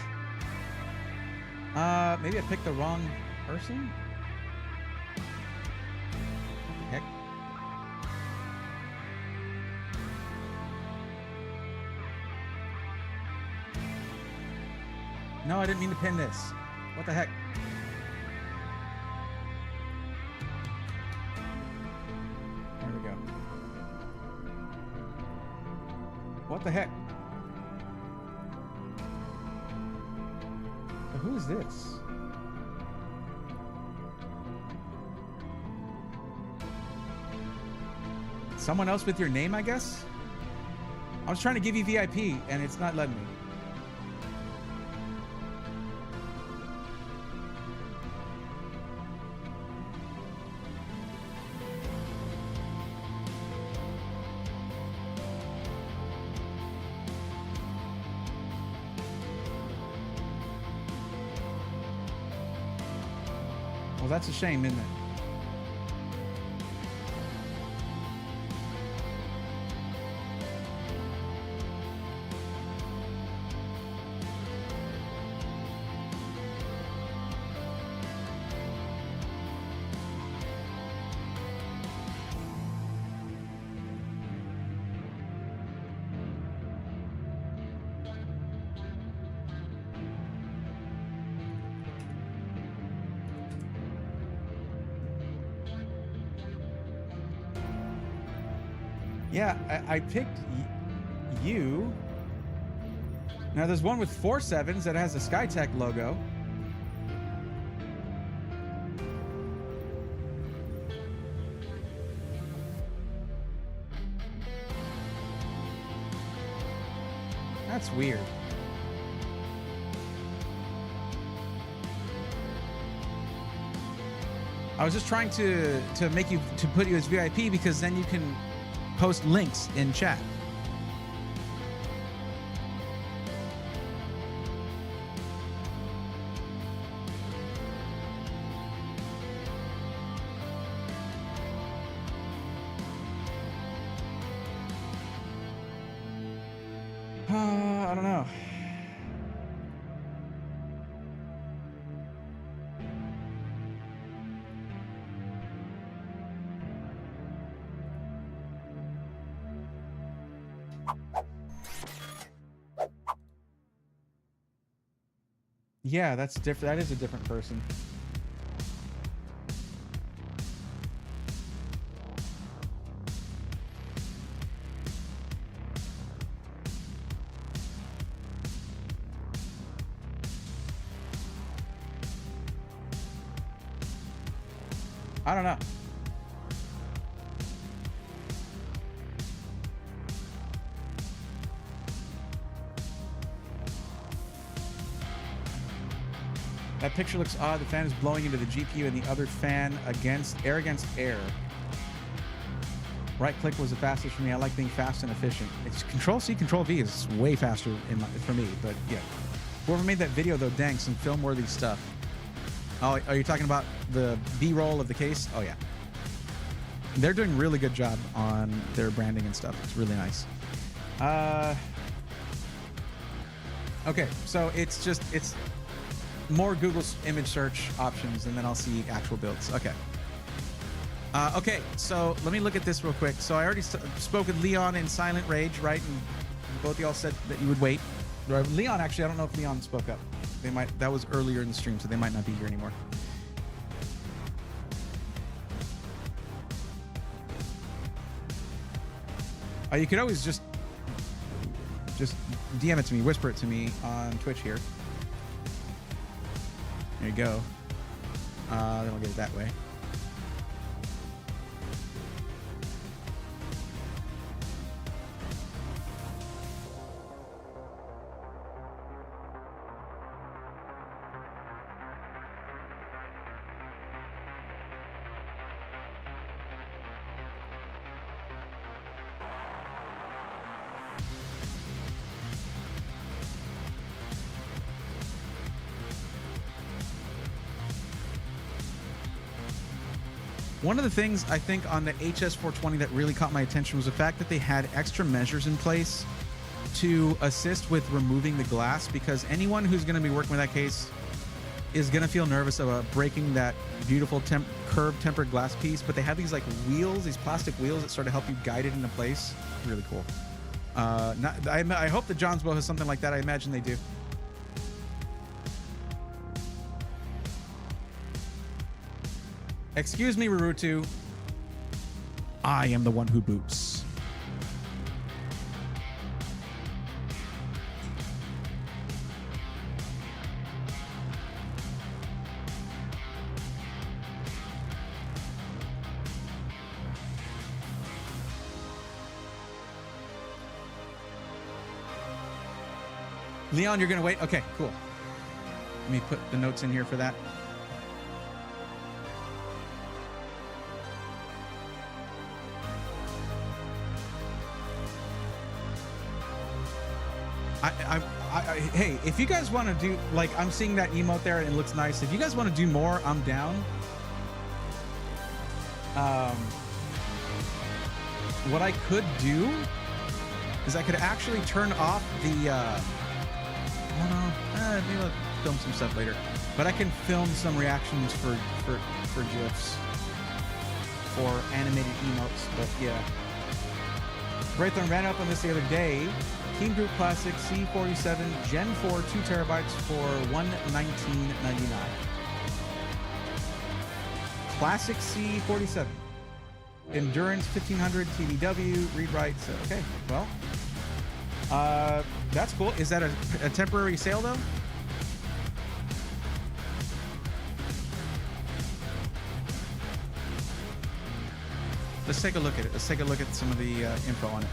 Maybe I picked the wrong person? What the heck? No, I didn't mean to pin this. What the heck? There we go. What the heck? So who is this? Someone else with your name, I guess? I was trying to give you VIP and it's not letting me. Well, that's a shame, isn't it? Yeah, I picked you. Now there's one with 4 7s that has a SkyTech logo. That's weird. I was just trying to make you to put you as VIP because then you can post links in chat. I don't know. Yeah, that's different. That is a different person. I don't know. That picture looks odd. The fan is blowing into the GPU and the other fan against air. Right click was the fastest for me. I like being fast and efficient. It's Control C, Control V is way faster for me, but yeah. Whoever made that video though, dang, some film-worthy stuff. Oh, are you talking about the B-roll of the case? Oh yeah. They're doing a really good job on their branding and stuff. It's really nice. Okay, so it's more Google's image search options, and then I'll see actual builds. Okay. Okay, so let me look at this real quick. So I already spoke with Leon in Silent Rage, right? And both of y'all said that you would wait. Leon, actually, I don't know if Leon spoke up. They might. That was earlier in the stream, so they might not be here anymore. You could always just DM it to me, whisper it to me on Twitch here. There you go. Then we'll get it that way. One of the things I think on the HS420 that really caught my attention was the fact that they had extra measures in place to assist with removing the glass, because anyone who's going to be working with that case is going to feel nervous about breaking that beautiful curved tempered glass piece. But they have these like wheels, these plastic wheels that sort of help you guide it into place. Really cool. I hope that John's Bow has something like that. I imagine they do. Excuse me, Rurutu. I am the one who boots. Leon, you're going to wait? Okay, cool. Let me put the notes in here for that. Hey, if you guys want to do, like, I'm seeing that emote there and it looks nice. If you guys want to do more, I'm down. What I could do is I could actually turn off the, maybe I'll film some stuff later. But I can film some reactions for GIFs, for animated emotes, but yeah. Braithorn ran up on this the other day. Team Group Classic C47 Gen 4 2 terabytes for $119.99. Classic C47. Endurance 1500 TDW, read write. So, okay, well, that's cool. Is that a temporary sale though? Let's take a look at it. Let's take a look at some of the info on it.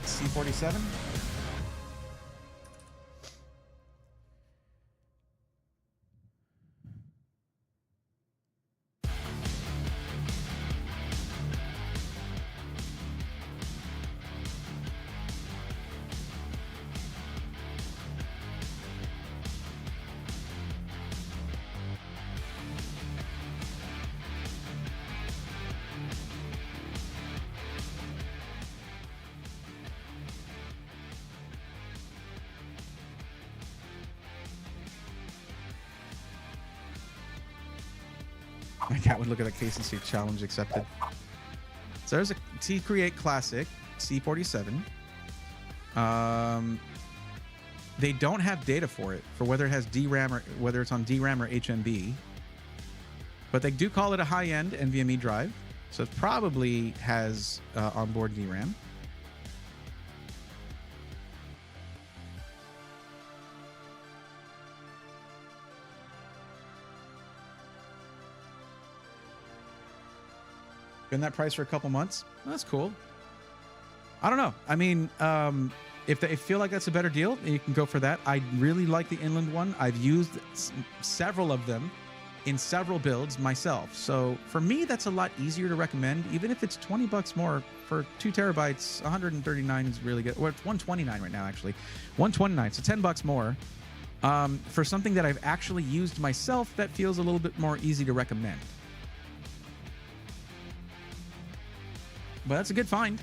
C47. My cat would look at that case and see challenge accepted. So there's a T-Create Classic C47. They don't have data for it, for whether it has DRAM or whether it's on DRAM or HMB. But they do call it a high-end NVMe drive, so it probably has onboard DRAM. Been that price for a couple months. That's cool. I don't know. I mean, if they feel like that's a better deal, you can go for that. I really like the Inland one. I've used several of them in several builds myself. So for me, that's a lot easier to recommend. Even if it's 20 bucks more for 2 terabytes, 139 is really good. Or it's 129 right now, actually. 129, so 10 bucks more. For something that I've actually used myself, that feels a little bit more easy to recommend. But that's a good find.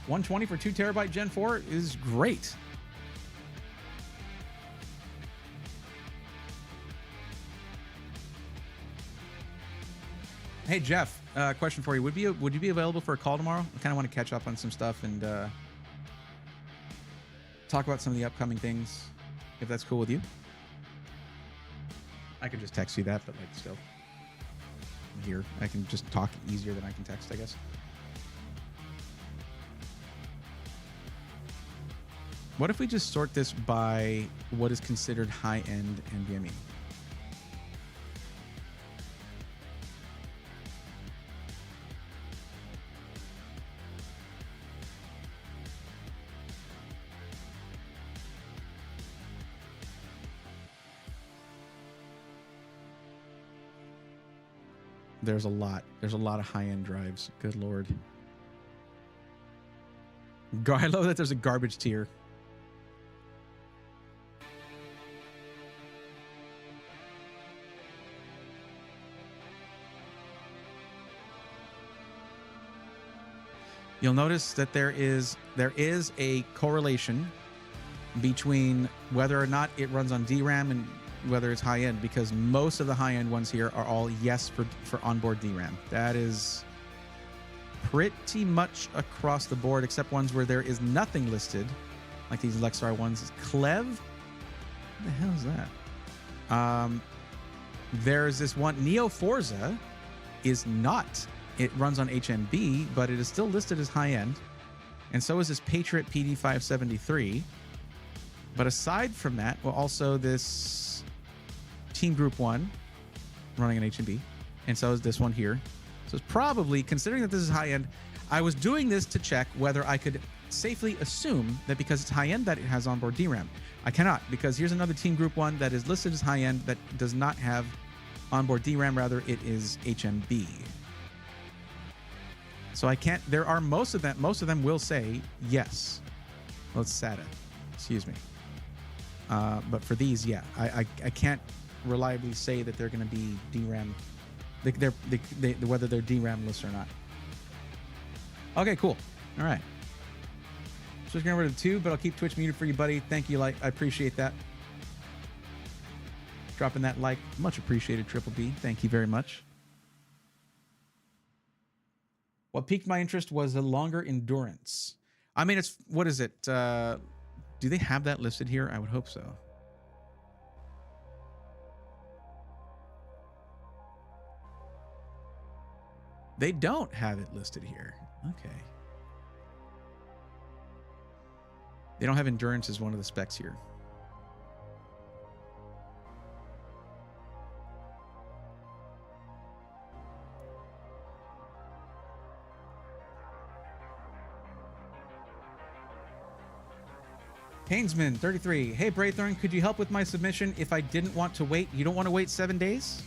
120 for 2 terabyte Gen 4 is great. Hey Jeff, question for you: Would you be available for a call tomorrow? I kind of want to catch up on some stuff and talk about some of the upcoming things, if that's cool with you. I could just text you that, but like still. Here, I can just talk easier than I can text, I guess. What if we just sort this by what is considered high-end NVMe? There's a lot of high-end drives. Good Lord. I love that there's a garbage tier. You'll notice that there is a correlation between whether or not it runs on DRAM and whether it's high end, because most of the high end ones here are all yes for onboard DRAM. That is pretty much across the board, except ones where there is nothing listed, like these Lexar ones. Clev? What the hell is that? There's this one, Neo Forza is not. It runs on HMB, but it is still listed as high end. And so is this Patriot PD573. But aside from that, well, also this Team Group 1 running on HMB. And so is this one here. So it's probably, considering that this is high end, I was doing this to check whether I could safely assume that because it's high end that it has onboard DRAM. I cannot, because here's another Team Group 1 that is listed as high end that does not have onboard DRAM, rather it is HMB. So I can't, there are most of them will say yes. Well, it's SATA, excuse me. But for these, yeah, I can't reliably say that they're going to be DRAM, whether they're DRAM lists or not. Okay, cool. All right. Switching over to 2, but I'll keep Twitch muted for you, buddy. Thank you, I appreciate that. Dropping that like, much appreciated, Triple B. Thank you very much. What piqued my interest was the longer endurance. I mean, it's, what is it? Do they have that listed here? I would hope so. They don't have it listed here. Okay. They don't have endurance as one of the specs here. Hainsman 33. Hey Braithorn, could you help with my submission if I didn't want to wait? You don't want to wait 7 days?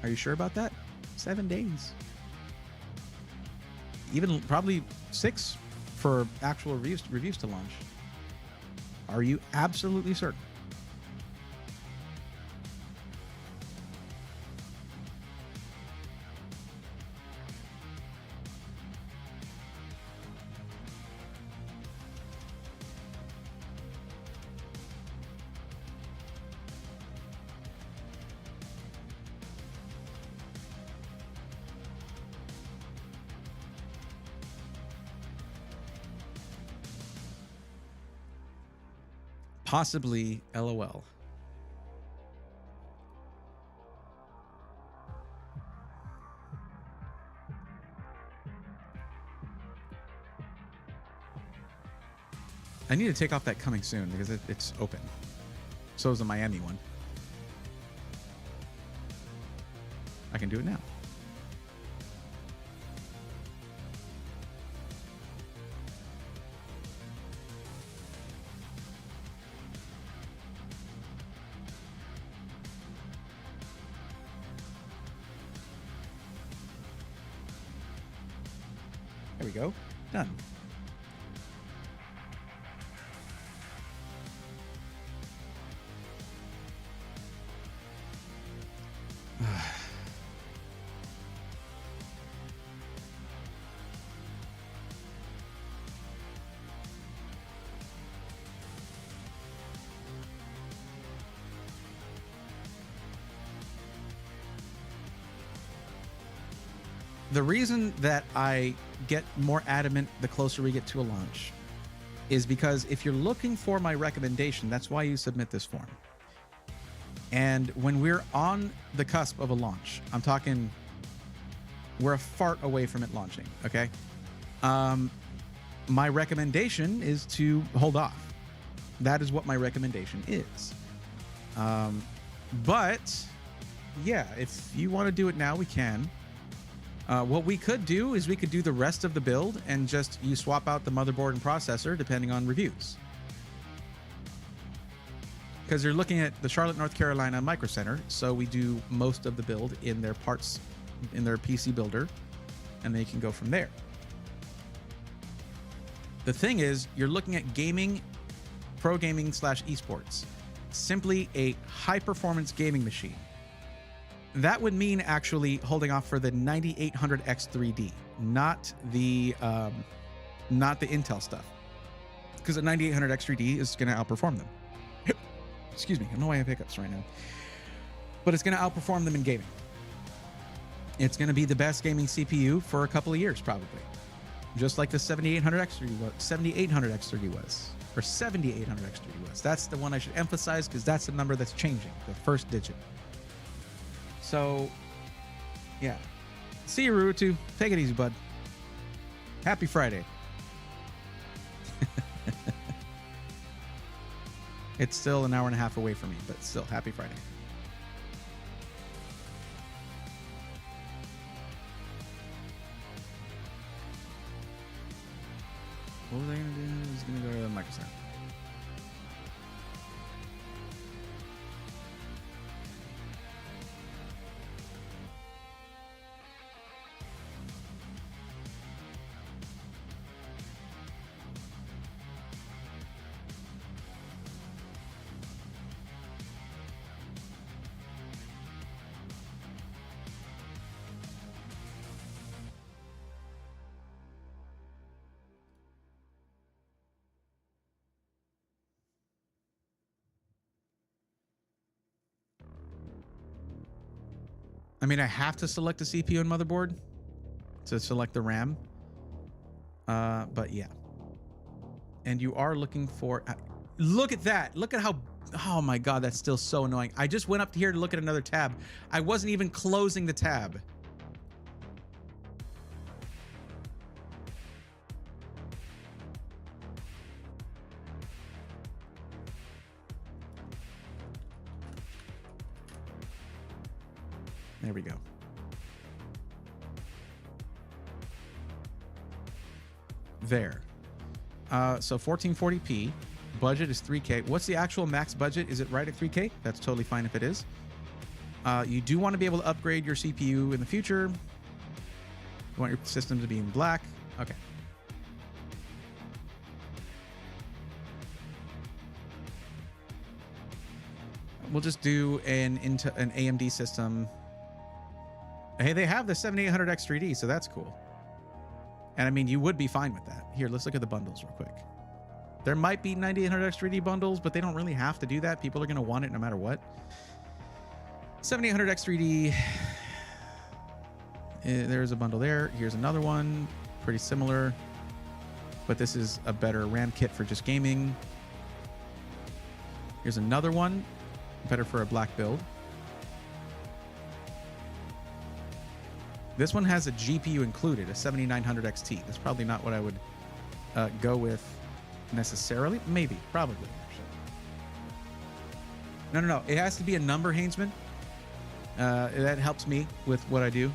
Are you sure about that? 7 days. Even probably 6 for actual reviews to launch. Are you absolutely certain? Possibly, LOL. I need to take off that coming soon because it's open. So is the Miami one. I can do it now. There we go. Done. The reason that I get more adamant the closer we get to a launch is because if you're looking for my recommendation, that's why you submit this form. And when we're on the cusp of a launch, I'm talking, we're a fart away from it launching, okay? My recommendation is to hold off. That is what my recommendation is. But yeah, if you want to do it now, we can. What we could do is we could do the rest of the build and just you swap out the motherboard and processor depending on reviews. Because you're looking at the Charlotte, North Carolina Micro Center, so we do most of the build in their parts, in their PC builder. and then you can go from there. The thing is, you're looking at gaming, pro gaming / esports, simply a high performance gaming machine. That would mean actually holding off for the 9800X 3D, not the Intel stuff, because the 9800X 3D is going to outperform them. Excuse me, I don't know why I have hiccups right now, but it's going to outperform them in gaming. It's going to be the best gaming CPU for a couple of years, probably. Just like the 7800X 3D was, 7800X 3D was, or 7800X 3D was. That's the one I should emphasize because that's the number that's changing, the first digit. So, yeah. See you, Rurutu. Take it easy, bud. Happy Friday. It's still an hour and a half away from me, but still, happy Friday. What was I going to do? I was going to go to Microsoft. I mean, I have to select the CPU and motherboard to select the RAM. But yeah. And you are looking for... look at that. Look at how... Oh my God, that's still so annoying. I just went up to here to look at another tab. I wasn't even closing the tab. There we go. There. So 1440p. Budget is 3K. What's the actual max budget? Is it right at 3K? That's totally fine if it is. You do want to be able to upgrade your CPU in the future. You want your system to be in black. Okay. We'll just do an AMD system. Hey, they have the 7800X 3D, so that's cool. And I mean, you would be fine with that. Here, let's look at the bundles real quick. There might be 9800X 3D bundles, but they don't really have to do that. People are going to want it no matter what. 7800X 3D. There's a bundle there. Here's another one. Pretty similar. But this is a better RAM kit for just gaming. Here's another one. Better for a black build. This one has a GPU included, a 7900 XT. That's probably not what I would go with necessarily. Maybe, probably. No. It has to be a number, Hainsman. That helps me with what I do.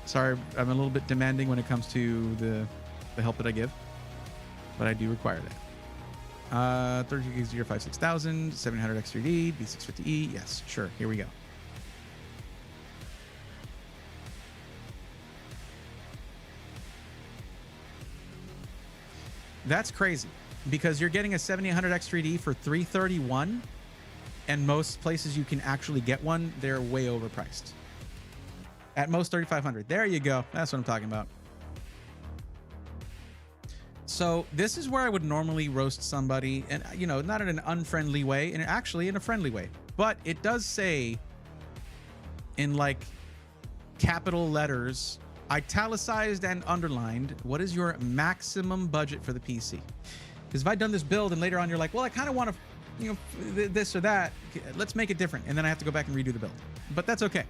Sorry, I'm a little bit demanding when it comes to the help that I give, but I do require that. 30 gigs 056,000, 700 X3D, B650E. Yes, sure. Here we go. That's crazy because you're getting a 7800 X3D for $331, and most places you can actually get one, they're way overpriced. At most $3,500. There you go. That's what I'm talking about. So this is where I would normally roast somebody, and you know, not in an unfriendly way, and actually in a friendly way. But it does say in like capital letters, italicized and underlined, what is your maximum budget for the PC? Because if I'd done this build and later on you're like, well, I kind of want to, you know, this or that, let's make it different, and then I have to go back and redo the build. But that's okay.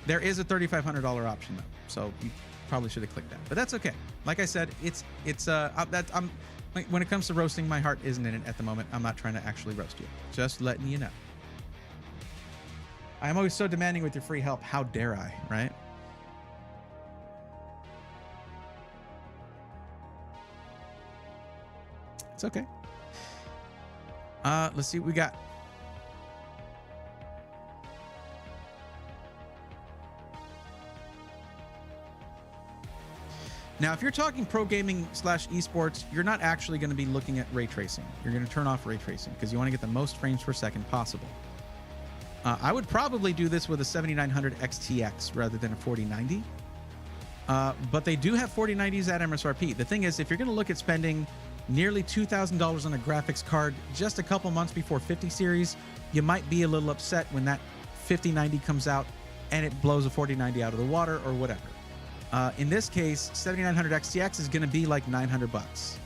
There is a $3,500 option though, so you probably should have clicked that, but that's okay. Like I said, I'm when it comes to roasting, my heart isn't in it at the moment. I'm not trying to actually roast you, just letting you know. I'm always so demanding with your free help. How dare I, right? It's okay. Let's see what we got. Now, if you're talking pro gaming / esports, you're not actually going to be looking at ray tracing. You're going to turn off ray tracing because you want to get the most frames per second possible. I would probably do this with a 7900 XTX rather than a 4090. But they do have 4090s at MSRP. The thing is, if you're going to look at spending nearly $2,000 on a graphics card just a couple months before 50 series, you might be a little upset when that 5090 comes out and it blows a 4090 out of the water or whatever. In this case, 7900 XTX is going to be like $900.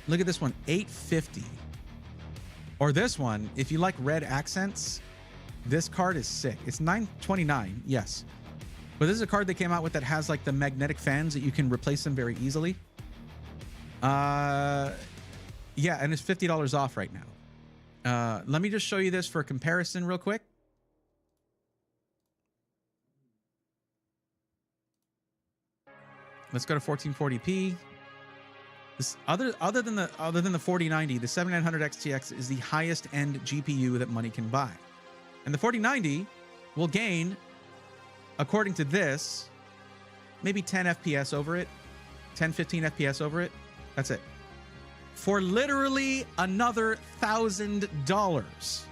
Look at this one, $850. Or this one, if you like red accents, this card is sick. It's $929, yes. But this is a card they came out with that has like the magnetic fans that you can replace them very easily. Yeah, and it's $50 off right now. Let me just show you this for comparison real quick. Let's go to 1440p. This other than the 4090, the 7900 XTX is the highest end GPU that money can buy. And the 4090 will gain, according to this, maybe 10 FPS over it, 10, 15 FPS over it. That's it. For literally another $1,000.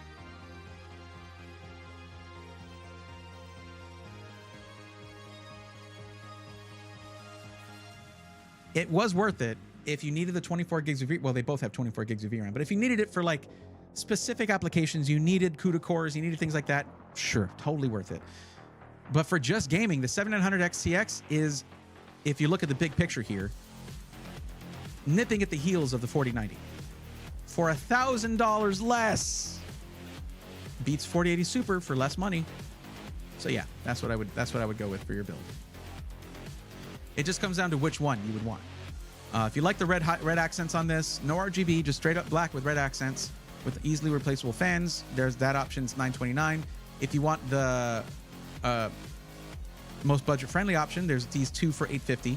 It was worth it if you needed the 24 gigs of VRAM. Well, they both have 24 gigs of VRAM, but if you needed it for like specific applications, you needed CUDA cores, you needed things like that, sure, totally worth it. But for just gaming, the 7900 XTX is, if you look at the big picture here, nipping at the heels of the 4090 for $1,000 less. Beats 4080 Super for less money. So yeah, that's what I would go with for your build. It just comes down to which one you would want. If you like the red accents on this, no RGB, just straight up black with red accents with easily replaceable fans, there's that option. It's $929. If you want the most budget-friendly option, there's these two for $850.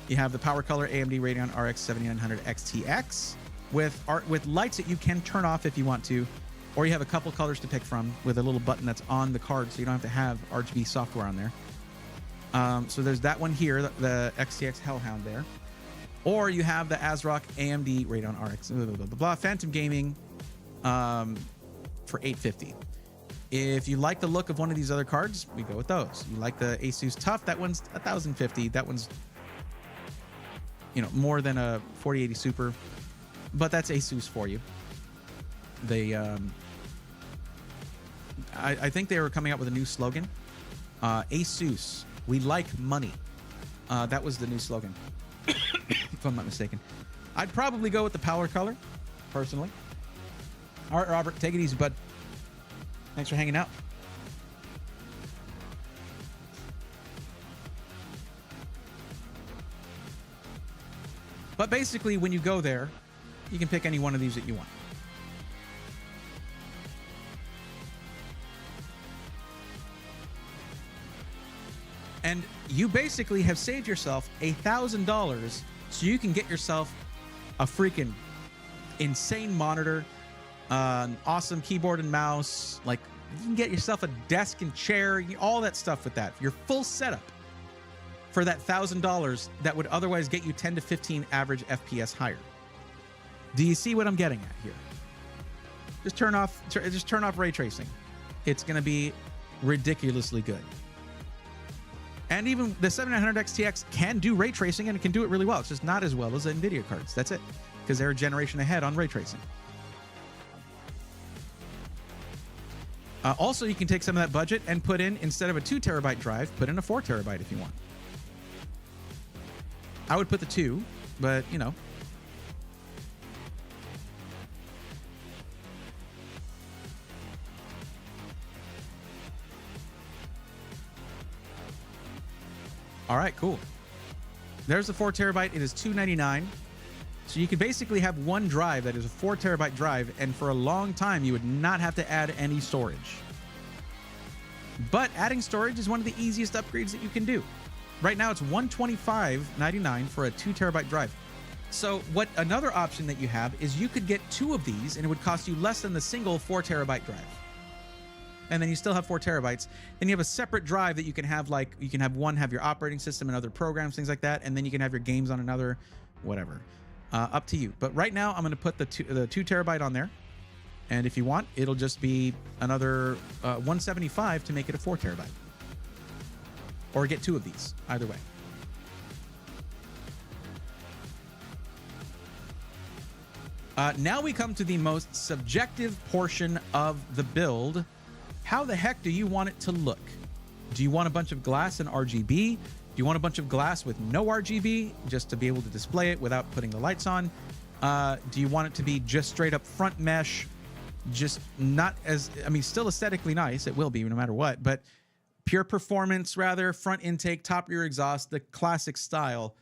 You have the Power Color AMD Radeon RX 7900 XTX with lights that you can turn off if you want to, or you have a couple colors to pick from with a little button that's on the card, so you don't have to have RGB software on there. So there's that one here, the XTX Hellhound there. Or you have the ASRock AMD Radeon RX blah, blah, blah, blah, Phantom Gaming for $850. If you like the look of one of these other cards, we go with those. You like the Asus TUF, that one's $1,050. That one's, you know, more than a 4080 Super, but that's Asus for you. They I think they were coming out with a new slogan. Asus, we like money. That was the new slogan, if I'm not mistaken. I'd probably go with the Power Color, personally. All right, Robert, take it easy, bud. Thanks for hanging out. But basically, when you go there, you can pick any one of these that you want. And you basically have saved yourself $1,000 so you can get yourself a freaking insane monitor, an awesome keyboard and mouse. Like, you can get yourself a desk and chair, all that stuff with that. Your full setup for that $1,000 that would otherwise get you 10 to 15 average FPS higher. Do you see what I'm getting at here? Just turn off ray tracing. It's going to be ridiculously good. And even the 7900 XTX can do ray tracing, and it can do it really well. It's just not as well as the NVIDIA cards. That's it, because they're a generation ahead on ray tracing. Also, you can take some of that budget and put in, instead of a 2 terabyte drive, put in a 4 terabyte if you want. I would put the 2, but you know. All right, cool. There's the 4 terabyte. It is $299. So you could basically have one drive that is a 4 terabyte drive, and for a long time you would not have to add any storage. But adding storage is one of the easiest upgrades that you can do. Right now it's $125.99 for a 2 terabyte drive. So what another option that you have is you could get 2 of these and it would cost you less than the single 4 terabyte drive. And then you still have 4 terabytes. Then you have a separate drive that you can have, like, you can have one have your operating system and other programs, things like that. And then you can have your games on another, whatever. Up to you. But right now I'm going to put the 2 terabyte on there. And if you want, it'll just be another $175 to make it a 4 terabyte. Or get 2 of these, either way. Now we come to the most subjective portion of the build. How the heck do you want it to look? Do you want a bunch of glass and RGB? Do you want a bunch of glass with no RGB just to be able to display it without putting the lights on? Do you want it to be just straight up front mesh? Just not as, I mean, still aesthetically nice. It will be no matter what, but pure performance rather, front intake, top rear exhaust, the classic style.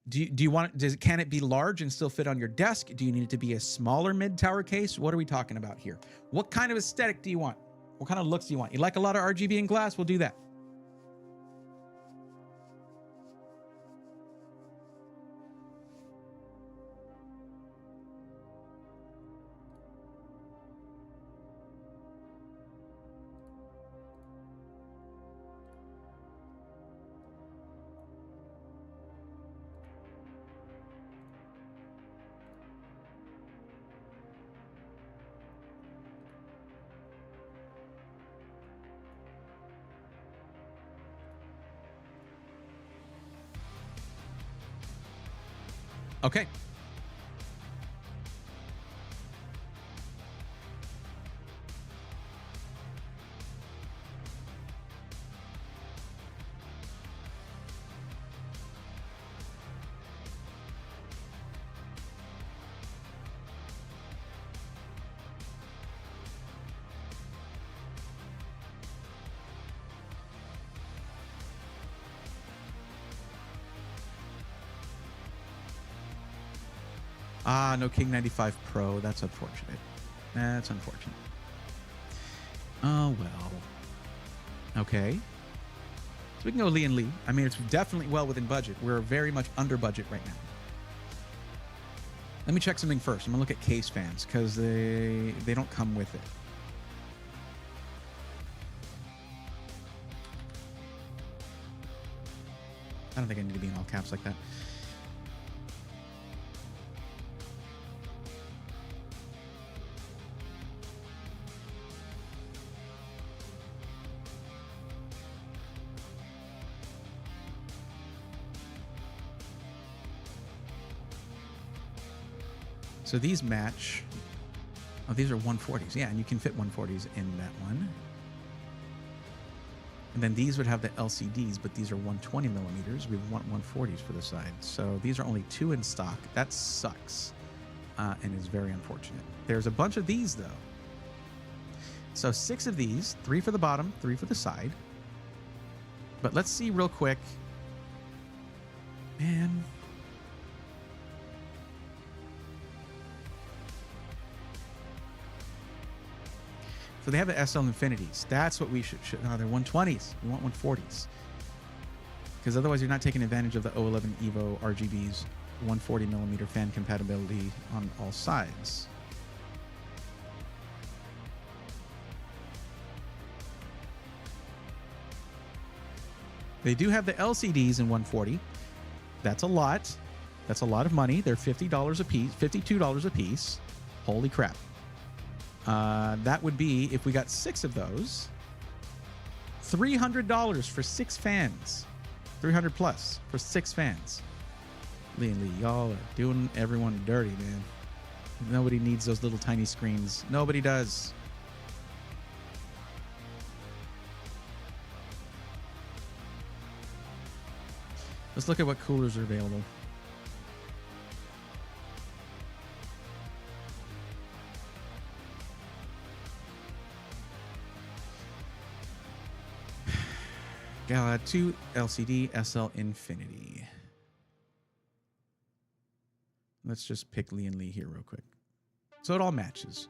Do you want it, can it be large and still fit on your desk? Do you need it to be a smaller mid-tower case? What are we talking about here? What kind of aesthetic do you want? What kind of looks do you want? You like a lot of RGB and glass? We'll do that. Okay. Ah, no King 95 Pro. That's unfortunate. That's unfortunate. Oh, well. Okay. So we can go Lee and Lee. I mean, it's definitely well within budget. We're very much under budget right now. Let me check something first. I'm going to look at case fans because they don't come with it. I don't think I need to be in all caps like that. So these match. Oh, these are 140s. Yeah, and you can fit 140s in that one. And then these would have the LCDs, but these are 120 millimeters. We want 140s for the side. So these are only 2 in stock. That sucks and is very unfortunate. There's a bunch of these, though. So 6 of these, 3 for the bottom, 3 for the side. But let's see real quick. Man. So they have the SL Infinities. That's what we should no, they're 120s. We want 140s. Because otherwise you're not taking advantage of the 011 Evo RGB's 140 millimeter fan compatibility on all sides. They do have the LCDs in 140. That's a lot. That's a lot of money. They're $50 a piece, $52 a piece. Holy crap. That would be, if we got 6 of those, $300 for 6 fans. 300 plus for 6 fans. Lee and Lee, y'all are doing everyone dirty, man. Nobody needs those little tiny screens. Nobody does. Let's look at what coolers are available. 2 LCD SL Infinity. Let's just pick Lee and Lee here real quick. So it all matches.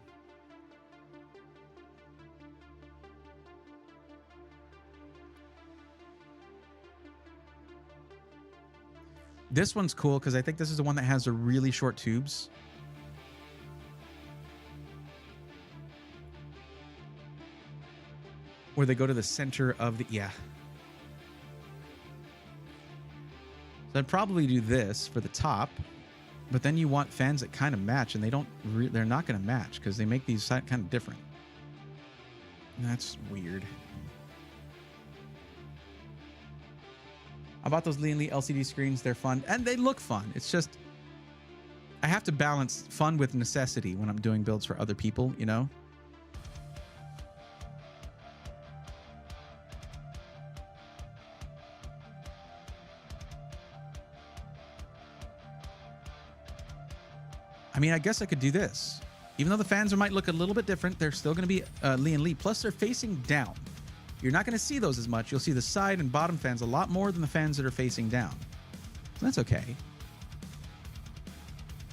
This one's cool because I think this is the one that has the really short tubes. Where they go to the center of the, yeah. So I'd probably do this for the top, but then you want fans that kind of match, and they're not going to match because they make these kind of different. That's weird. I bought those Lee and Lee LCD screens. They're fun and they look fun. It's just, I have to balance fun with necessity when I'm doing builds for other people, you know? I mean, I guess I could do this. Even though the fans might look a little bit different, they're still going to be Lee and Lee. Plus, they're facing down. You're not going to see those as much. You'll see the side and bottom fans a lot more than the fans that are facing down. So that's okay.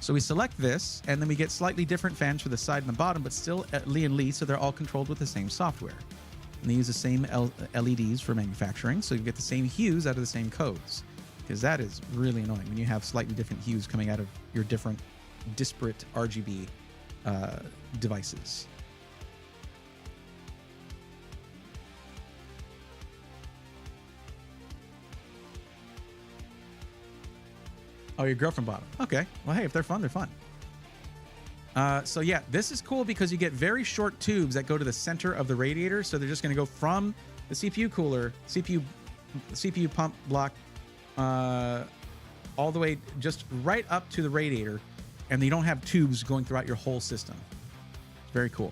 So we select this, and then we get slightly different fans for the side and the bottom, but still Lee and Lee, so they're all controlled with the same software. And they use the same LEDs for manufacturing, so you get the same hues out of the same codes. Because that is really annoying when you have slightly different hues coming out of your different disparate RGB devices. Oh, your girlfriend bought them. Okay. Well, hey, if they're fun, they're fun. So yeah, this is cool because you get very short tubes that go to the center of the radiator. So they're just going to go from the CPU cooler, CPU pump block, all the way just right up to the radiator. And you don't have tubes going throughout your whole system. It's very cool.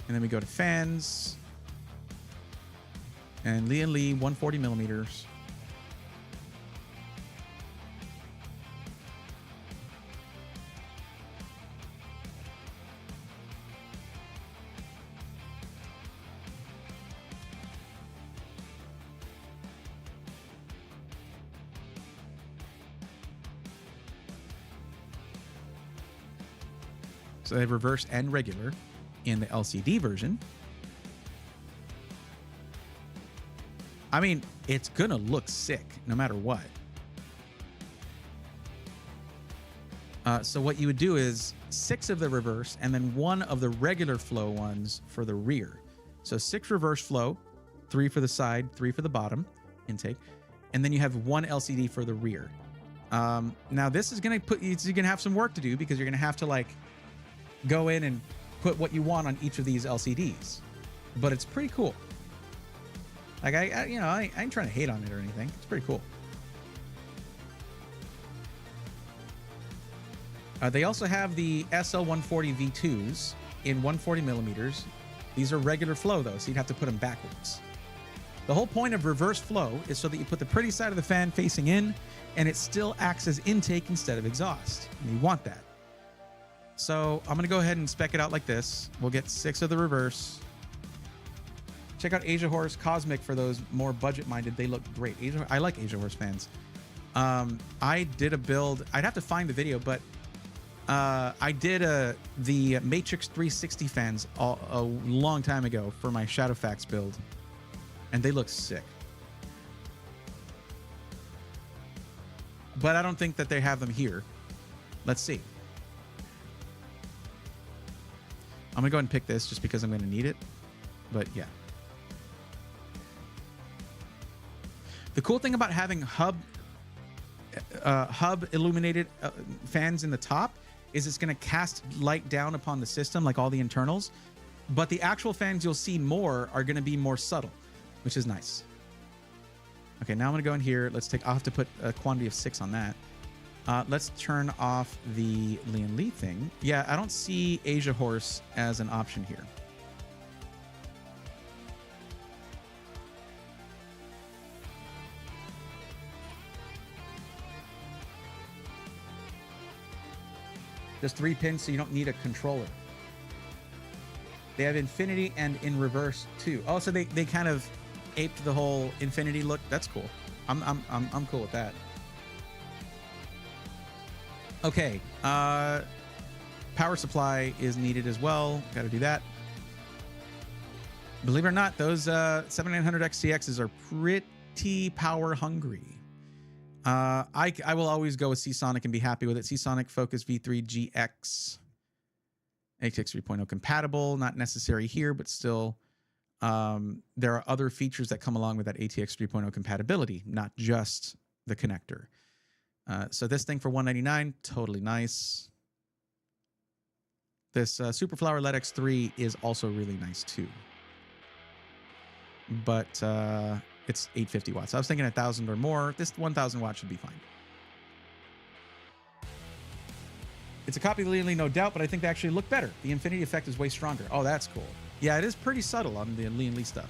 And then we go to fans. And Lee and Lee, 140 millimeters. So they have reverse and regular in the LCD version. I mean, it's gonna look sick no matter what. So what you would do is 6 of the reverse and then 1 of the regular flow ones for the rear. So 6 reverse flow, 3 for the side, 3 for the bottom intake, and then you have 1 LCD for the rear. Now this is gonna you're gonna have some work to do because you're gonna have to like go in and put what you want on each of these LCDs, but it's pretty cool. Like I ain't trying to hate on it or anything. It's pretty cool. They also have the SL140 V2s in 140 millimeters. These are regular flow though, so you'd have to put them backwards. The whole point of reverse flow is so that you put the pretty side of the fan facing in, and it still acts as intake instead of exhaust. And you want that. So I'm going to go ahead and spec it out like this. We'll get 6 of the reverse. Check out Asia Horse Cosmic for those more budget-minded. They look great. I like Asia Horse fans. I did a build. I'd have to find the video, but I did the Matrix 360 fans a long time ago for my Shadowfax build, and they look sick. But I don't think that they have them here. Let's see. I'm going to go ahead and pick this just because I'm going to need it. But yeah. The cool thing about having hub illuminated fans in the top is it's going to cast light down upon the system, like all the internals. But the actual fans you'll see more are going to be more subtle, which is nice. Okay, now I'm going to go in here. I'll have to put a quantity of 6 on that. Let's turn off the Lee and Lee thing. Yeah, I don't see Asia Horse as an option here. Just 3 pins, so you don't need a controller. They have infinity and in reverse too. Oh, so they kind of aped the whole infinity look. That's cool. I'm cool with that. Okay. Power supply is needed as well. Got to do that. Believe it or not, those 7900 XTXs are pretty power hungry. I will always go with Seasonic and be happy with it. Seasonic Focus V3 GX. ATX 3.0 compatible, not necessary here, but still there are other features that come along with that ATX 3.0 compatibility, not just the connector. So this thing for $199, totally nice. This Superflower LED X3 is also really nice too. But it's 850 watts. I was thinking 1,000 or more. This 1,000 watts should be fine. It's a copy of the Lee, no doubt, but I think they actually look better. The infinity effect is way stronger. Oh, that's cool. Yeah, it is pretty subtle on the Lee stuff.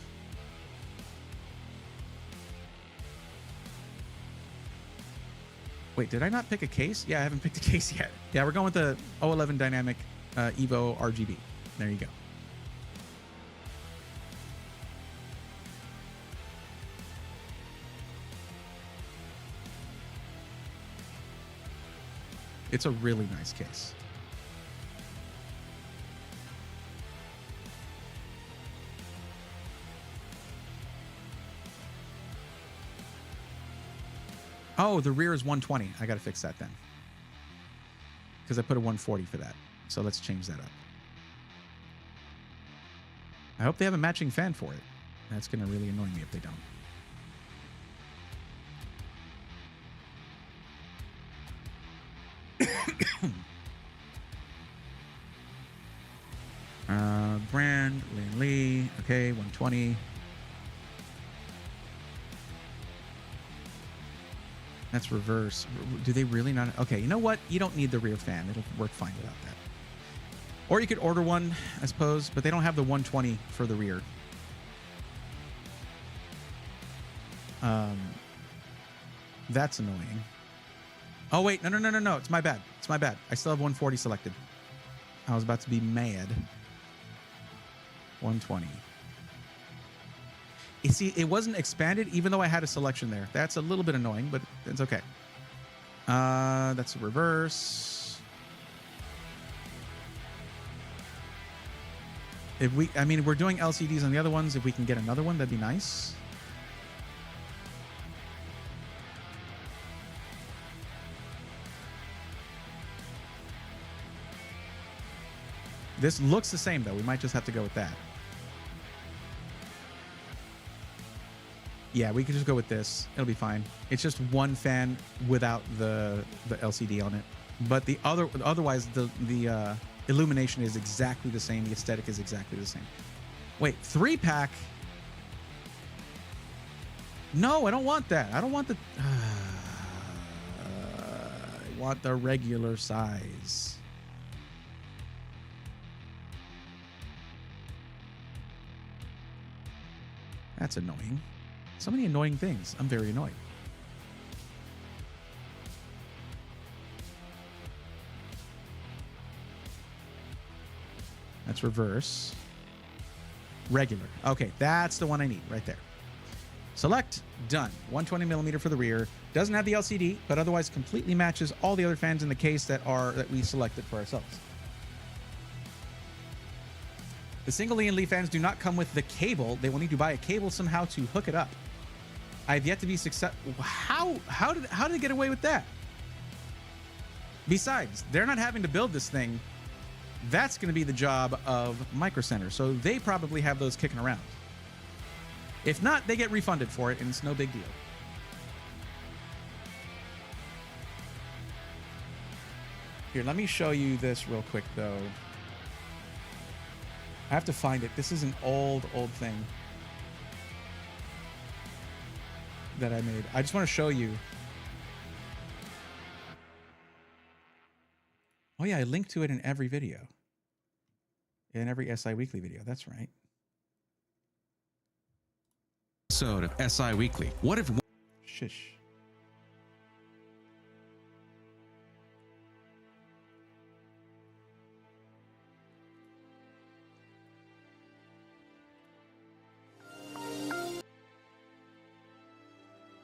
Wait, did I not pick a case? Yeah, I haven't picked a case yet. Yeah, we're going with the 011 Dynamic Evo RGB. There you go. It's a really nice case. Oh, the rear is 120. I got to fix that then. Because I put a 140 for that. So let's change that up. I hope they have a matching fan for it. That's going to really annoy me if they don't. Brand, Lee, okay, 120. That's reverse. Do they really not? Okay, you know what? You don't need the rear fan. It'll work fine without that. Or you could order one, I suppose, but they don't have the 120 for the rear. That's annoying. Oh, wait. No. It's my bad. It's my bad. I still have 140 selected. I was about to be mad. 120. You see, it wasn't expanded, even though I had a selection there. That's a little bit annoying, but it's okay. That's a reverse. If we, I mean, we're doing LCDs on the other ones. If we can get another one, that'd be nice. This looks the same, though. We might just have to go with that. Yeah, we could just go with this. It'll be fine. It's just one fan without the LCD on it. But the otherwise the illumination is exactly the same. The aesthetic is exactly the same. Wait, 3-pack? No, I don't want that. I don't want the... I want the regular size. That's annoying. So many annoying things. I'm very annoyed. That's reverse. Regular. Okay, that's the one I need right there. Select. Done. 120 millimeter for the rear. Doesn't have the LCD, but otherwise completely matches all the other fans in the case that we selected for ourselves. The single Lee fans do not come with the cable. They will need to buy a cable somehow to hook it up. I have yet to be successful. How did they get away with that? Besides, they're not having to build this thing. That's going to be the job of Micro Center, so they probably have those kicking around. If not, they get refunded for it, and it's no big deal. Here, let me show you this real quick, though. I have to find it. This is an old thing that I made. I just want to show you. Oh yeah, I link to it in every video. In every SI Weekly video. That's right. Episode of SI Weekly. What if... Shish.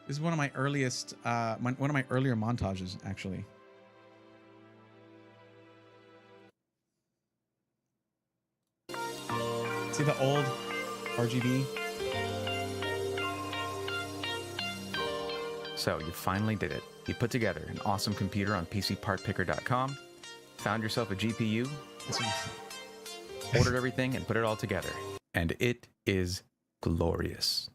This is one of my earliest, one of my earlier montages, actually. See the old RGB? So you finally did it. You put together an awesome computer on PCPartPicker.com, found yourself a GPU, ordered everything, and put it all together. And it is glorious.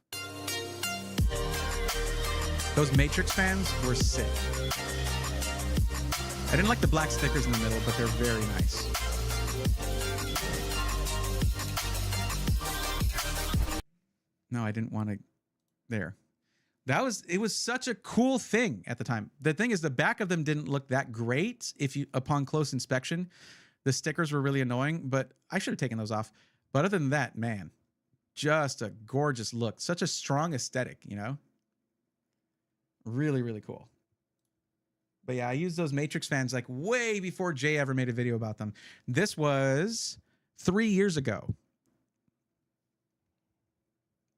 Those Matrix fans were sick. I didn't like the black stickers in the middle, but they're very nice. No, I didn't want to. There. It was such a cool thing at the time. The thing is, the back of them didn't look that great upon close inspection. The stickers were really annoying, but I should have taken those off. But other than that, man, just a gorgeous look. Such a strong aesthetic, you know? Really, really cool. But yeah, I used those Matrix fans like way before Jay ever made a video about them. This was 3 years ago.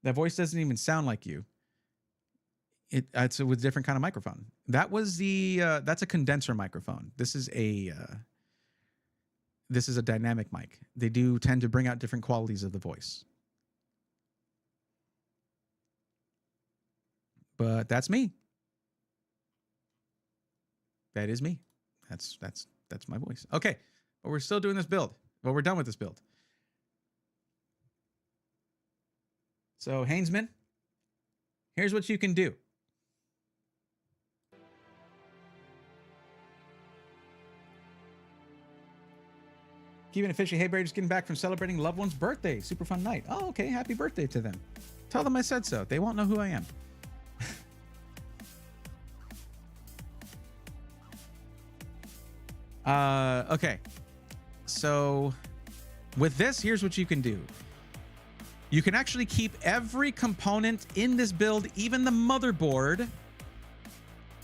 That voice doesn't even sound like you. It's with a different kind of microphone. That was that's a condenser microphone. This is a dynamic mic. They do tend to bring out different qualities of the voice. But that's me. That is me. That's my voice. Okay, but we're still doing this build. Well, we're done with this build. So, Hainsman, here's what you can do. Keeping it fishy. Hey, Barry, just getting back from celebrating loved one's birthday. Super fun night. Oh, okay. Happy birthday to them. Tell them I said so. They won't know who I am. Okay. So with this, here's what you can do. You can actually keep every component in this build, even the motherboard.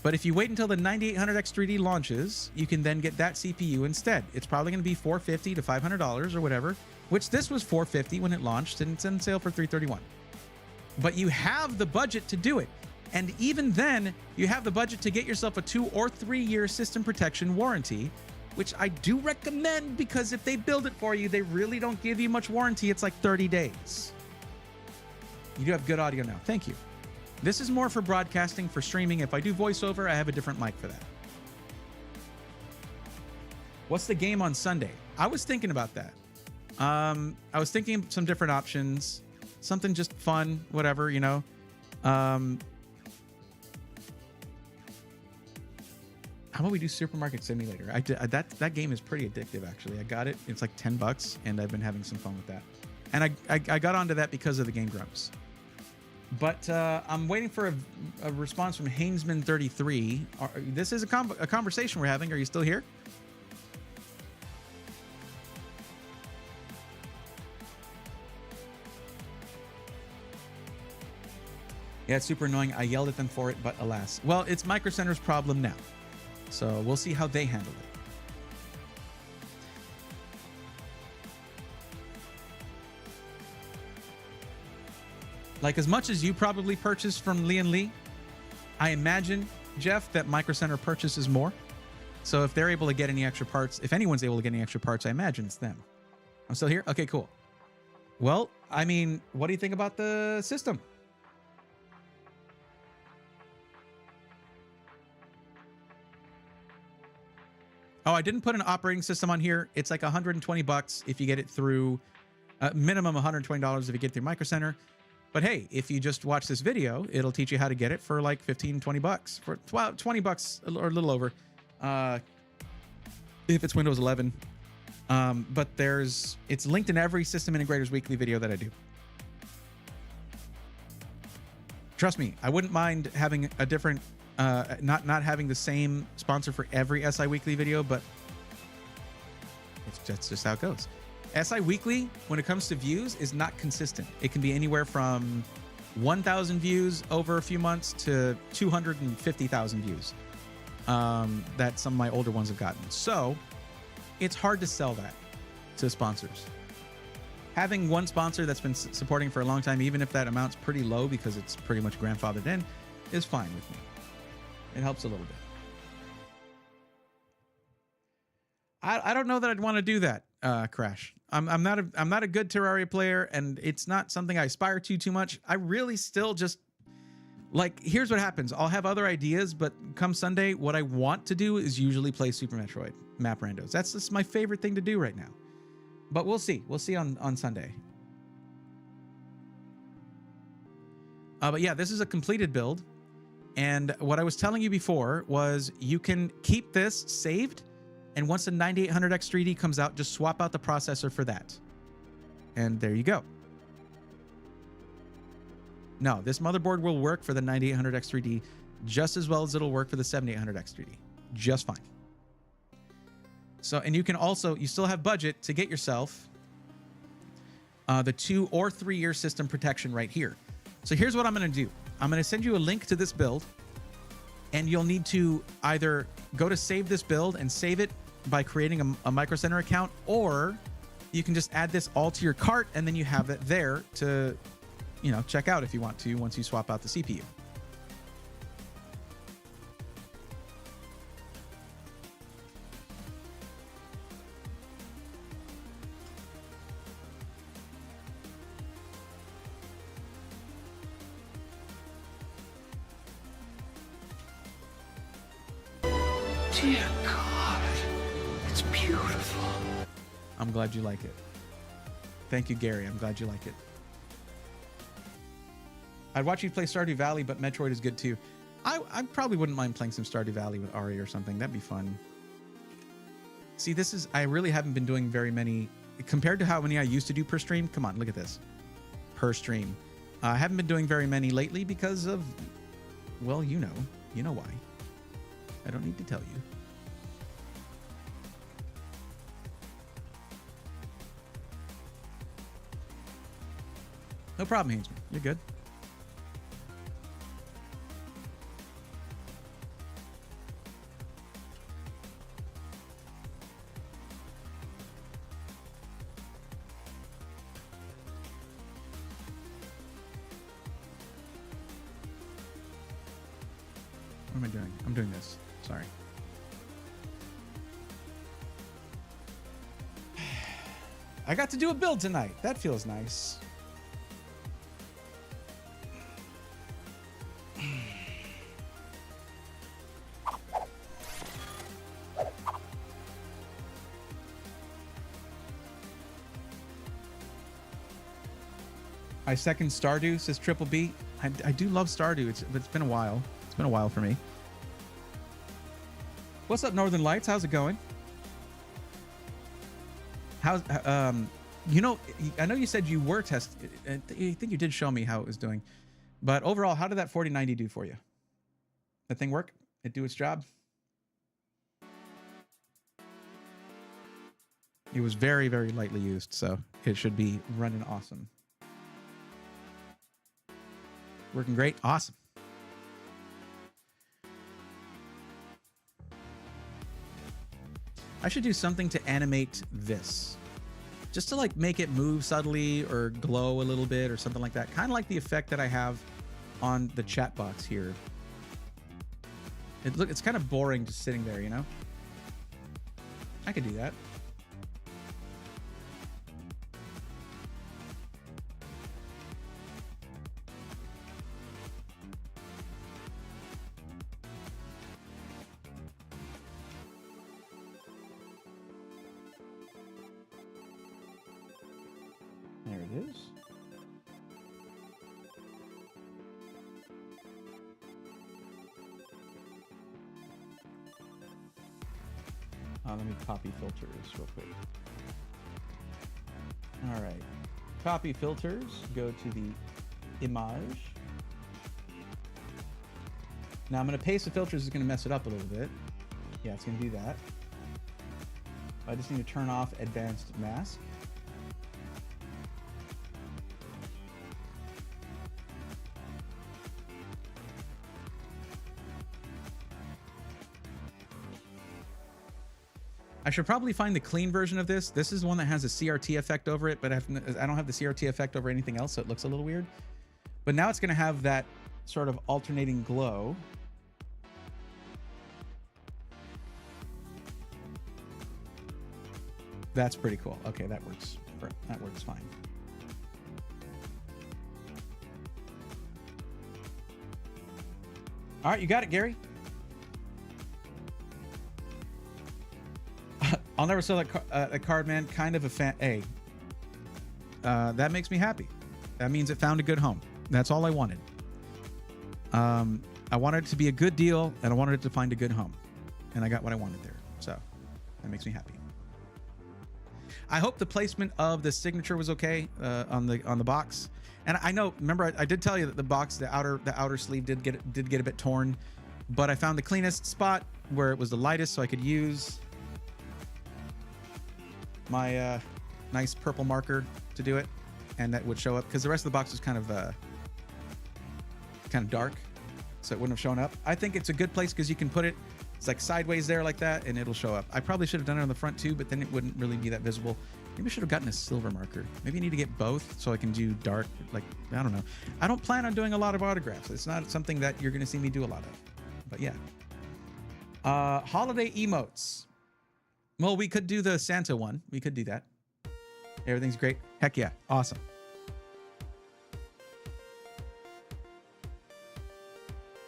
But if you wait until the 9800X3D launches, you can then get that CPU instead. It's probably going to be $450 to $500 or whatever, which this was $450 when it launched, and it's on sale for $331. But you have the budget to do it. And even then, you have the budget to get yourself a 2 or 3 year system protection warranty, which I do recommend, because if they build it for you, they really don't give you much warranty. It's like 30 days. You do have good audio now. Thank you. This is more for broadcasting, for streaming. If I do voiceover, I have a different mic for that. What's the game on Sunday? I was thinking about that. I was thinking of some different options. Something just fun, whatever, you know. How about we do Supermarket Simulator? That game is pretty addictive, actually. I got it. It's like $10, and I've been having some fun with that. And I got onto that because of the Game Grumps. But I'm waiting for a response from Hainsman33. This is a conversation we're having. Are you still here? Yeah, it's super annoying. I yelled at them for it, but alas. Well, it's Micro Center's problem now. So we'll see how they handle it. Like, as much as you probably purchase from Lee & Lee, I imagine, Jeff, that Micro Center purchases more. So if they're able to get any extra parts, if anyone's able to get any extra parts, I imagine it's them. I'm still here? Okay, cool. Well, I mean, what do you think about the system? Oh, I didn't put an operating system on here. It's like $120 if you get it through, minimum $120 if you get it through Micro Center. But hey, if you just watch this video, it'll teach you how to get it for like $15-20 for, well, $20 or a little over, if it's Windows 11. But it's linked in every System Integrators Weekly video that I do. Trust me, I wouldn't mind having a different, not having the same sponsor for every SI Weekly video, but it's just how it goes. SI Weekly, when it comes to views, is not consistent. It can be anywhere from 1,000 views over a few months to 250,000 views that some of my older ones have gotten. So it's hard to sell that to sponsors. Having one sponsor that's been supporting for a long time, even if that amount's pretty low because it's pretty much grandfathered in, is fine with me. It helps a little bit. I don't know that I'd want to do that, Crash. I'm not a good Terraria player, and it's not something I aspire to too much. I really still just like, here's what happens. I'll have other ideas, but come Sunday, what I want to do is usually play Super Metroid map randos. That's just my favorite thing to do right now. But we'll see. We'll see on Sunday. But yeah, this is a completed build. And what I was telling you before was you can keep this saved. And once the 9800X3D comes out, just swap out the processor for that. And there you go. No, this motherboard will work for the 9800X3D just as well as it'll work for the 7800X3D. Just fine. So, and you can also, you still have budget to get yourself the 2 or 3 year system protection right here. So here's what I'm going to do. I'm going to send you a link to this build, and you'll need to either go to save this build and save it by creating a Micro Center account, or you can just add this all to your cart and then you have it there to, you know, check out if you want to once you swap out the CPU. Dear God, it's beautiful. I'm glad you like it. Thank you, Gary. I'm glad you like it. I'd watch you play Stardew Valley, but Metroid is good too. I probably wouldn't mind playing some Stardew Valley with Ari or something. That'd be fun. See, this is, I really haven't been doing very many, compared to how many I used to do per stream. Come on, look at this. Per stream. I haven't been doing very many lately because of, well, you know why. I don't need to tell you. No problem, Hainsman. You're good. What am I doing? I'm doing this. Sorry. I got to do a build tonight. That feels nice. I second Stardew, says Triple B. I do love Stardew. It's been a while. It's been a while for me. What's up, Northern Lights? How's it going? How's you know, I know you said you were testing. I think you did show me how it was doing, but overall, how did that 4090 do for you? That thing work? It do its job? It was very, very lightly used, so it should be running awesome. Working great. Awesome. I should do something to animate this. Just to like make it move subtly or glow a little bit or something like that. Kind of like the effect that I have on the chat box here. It's kind of boring just sitting there, you know? I could do that. There it is. Let me copy filters real quick. All right. Copy filters. Go to the image. Now I'm going to paste the filters. Is going to mess it up a little bit. Yeah, it's going to do that. I just need to turn off advanced mask. I should probably find the clean version of this. This is one that has a CRT effect over it, but I don't have the CRT effect over anything else, so it looks a little weird. But now it's going to have that sort of alternating glow. That's pretty cool. Okay, that works. That works fine. All right, you got it, Gary. I'll never sell that card, man. Kind of a fan. Hey, that makes me happy. That means it found a good home. That's all I wanted. I wanted it to be a good deal, and I wanted it to find a good home, and I got what I wanted there. So that makes me happy. I hope the placement of the signature was okay on the box. And I know, remember, I did tell you that the box, the outer sleeve did get a bit torn, but I found the cleanest spot where it was the lightest, so I could use my nice purple marker to do it, and that would show up because the rest of the box was kind of dark, so it wouldn't have shown up. I think it's a good place because you can put it, it's like sideways there like that, and it'll show up. I probably should have done it on the front too, but then it wouldn't really be that visible. Maybe I should have gotten a silver marker. Maybe I need to get both so I can do dark, like, I don't know. I don't plan on doing a lot of autographs. It's not something that you're going to see me do a lot of, but yeah. Holiday emotes. Well, we could do the Santa one. We could do that. Everything's great. Heck yeah. Awesome.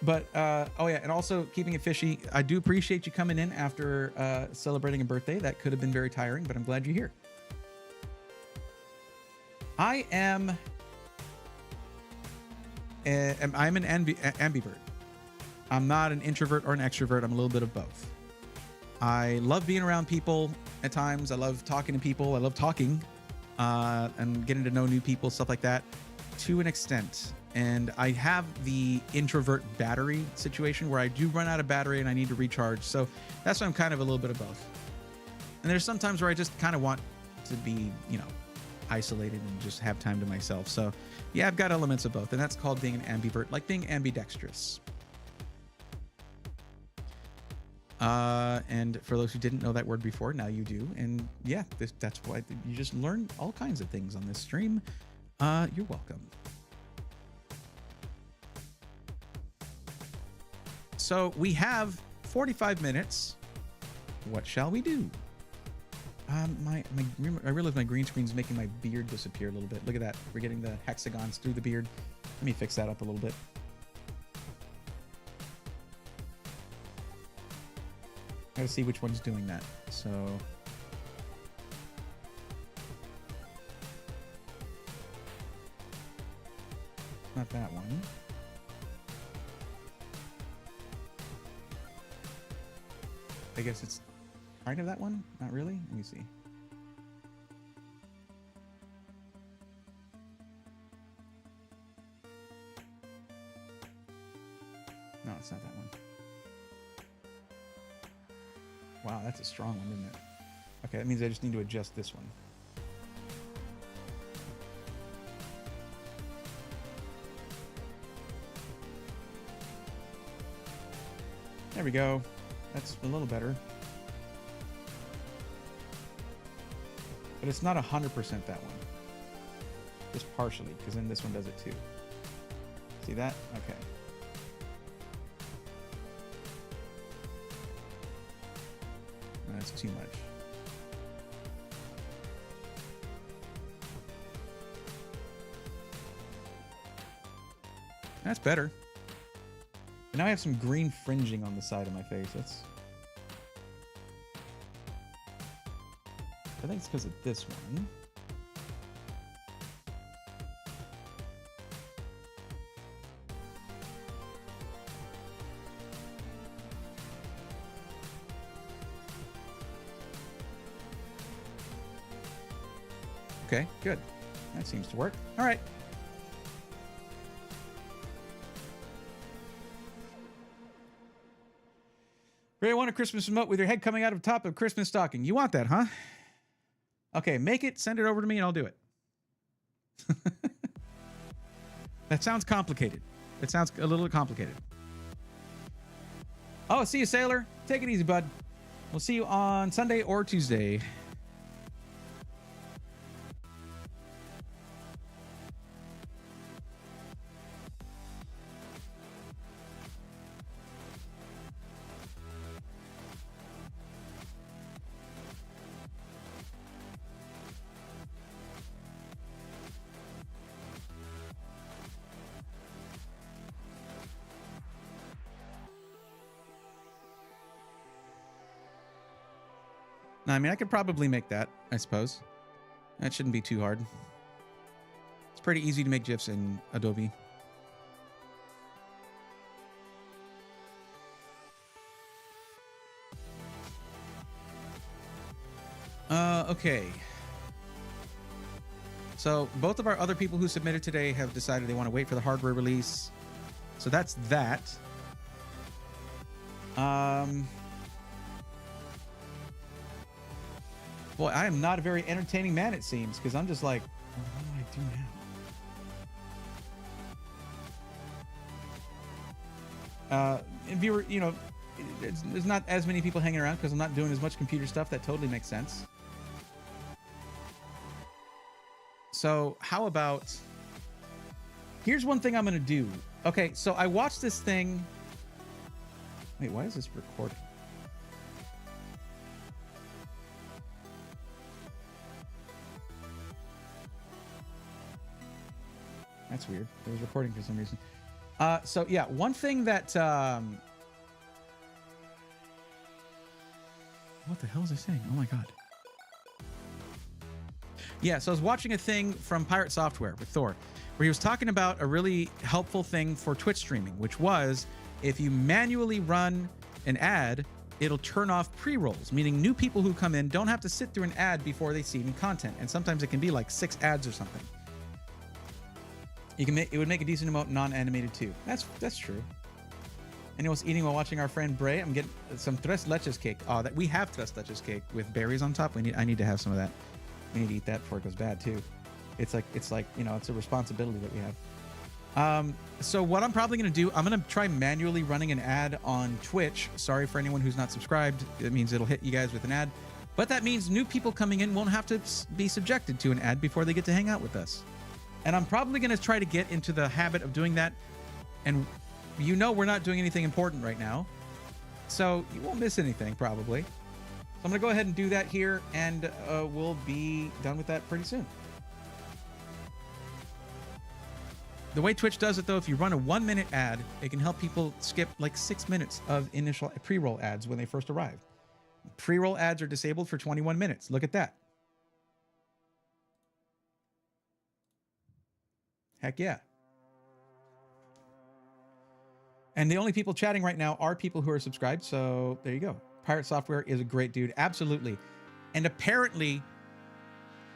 But, oh yeah, and also keeping it fishy. I do appreciate you coming in after celebrating a birthday. That could have been very tiring, but I'm glad you're here. I'm an ambivert. I'm not an introvert or an extrovert. I'm a little bit of both. I love being around people at times. I love talking to people. I love talking and getting to know new people, stuff like that, to an extent. And I have the introvert battery situation where I do run out of battery and I need to recharge. So that's why I'm kind of a little bit of both. And there's some times where I just kind of want to be, you know, isolated and just have time to myself. So yeah, I've got elements of both, and that's called being an ambivert, like being ambidextrous. And for those who didn't know that word before, now you do. And yeah, that's why you just learn all kinds of things on this stream. You're welcome. So we have 45 minutes. What shall we do? I realize my green screen is making my beard disappear a little bit. Look at that. We're getting the hexagons through the beard. Let me fix that up a little bit. I gotta see which one's doing that. So not that one. I guess it's kind of that one. Not really. Let me see. No, it's not that one. Wow, that's a strong one, isn't it? Okay, that means I just need to adjust this one. There we go. That's a little better. But it's not 100% that one. Just partially, because then this one does it too. See that? Okay. That's too much. That's better. And now I have some green fringing on the side of my face. That's... I think it's because of this one. Okay, good. That seems to work. All right. Ray, I want a Christmas emote with your head coming out of top of Christmas stocking. You want that, huh? Okay, make it, send it over to me, and I'll do it. That sounds complicated. It sounds a little complicated. Oh, see you, Sailor. Take it easy, bud. We'll see you on Sunday or Tuesday. No, I mean, I could probably make that, I suppose. That shouldn't be too hard. It's pretty easy to make GIFs in Adobe. Okay. So both of our other people who submitted today have decided they want to wait for the hardware release. So that's that. Boy, I am not a very entertaining man, it seems, because I'm just like, what do I do now? And viewer, you know, there's not as many people hanging around because I'm not doing as much computer stuff. That totally makes sense. So how about, here's one thing I'm going to do. Okay, so I watched this thing. Wait, why is this recording? That's weird. It was recording for some reason. So yeah, one thing that, what the hell is I saying? Oh my God. Yeah, so I was watching a thing from Pirate Software with Thor, where he was talking about a really helpful thing for Twitch streaming, which was if you manually run an ad, it'll turn off pre-rolls, meaning new people who come in don't have to sit through an ad before they see any content. And sometimes it can be like 6 ads or something. You can it would make a decent amount non-animated too. That's true. And I was eating while watching our friend Bray. I'm getting some tres leches cake. Oh, that we have tres leches cake with berries on top. I need to have some of that. We need to eat that before it goes bad too. It's like you know, it's a responsibility that we have. So what I'm probably gonna do, I'm gonna try manually running an ad on Twitch. Sorry for anyone who's not subscribed. It means it'll hit you guys with an ad, but that means new people coming in won't have to be subjected to an ad before they get to hang out with us. And I'm probably gonna try to get into the habit of doing that. And you know, we're not doing anything important right now, so you won't miss anything probably. So I'm gonna go ahead and do that here, and we'll be done with that pretty soon. The way Twitch does it though, if you run a 1-minute ad, it can help people skip like 6 minutes of initial pre-roll ads when they first arrive. Pre-roll ads are disabled for 21 minutes. Look at that. Heck yeah. And the only people chatting right now are people who are subscribed. So there you go. Pirate Software is a great dude. Absolutely. And apparently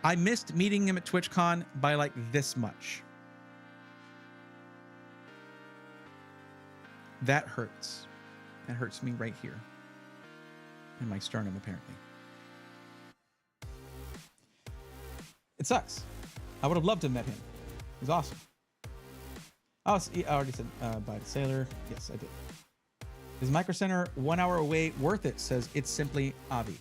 I missed meeting him at TwitchCon by like this much. That hurts. That hurts me right here. In my sternum, apparently. It sucks. I would have loved to have met him. He's awesome. Oh, I already said bye to Sailor. Yes, I did. Is Micro Center 1 hour away worth it? Says it's simply Avi.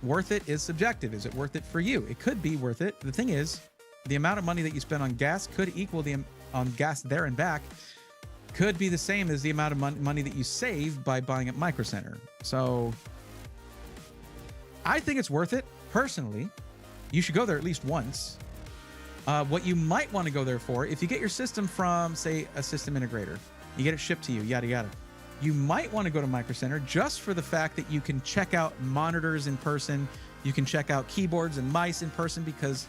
Worth it is subjective. Is it worth it for you? It could be worth it. The thing is, the amount of money that you spend on gas could equal the on gas there and back. Could be the same as the amount of money that you save by buying at Micro Center. So I think it's worth it personally. You should go there at least once. What you might want to go there for, if you get your system from, say, a system integrator, you get it shipped to you, yada, yada. You might want to go to Micro Center just for the fact that you can check out monitors in person. You can check out keyboards and mice in person because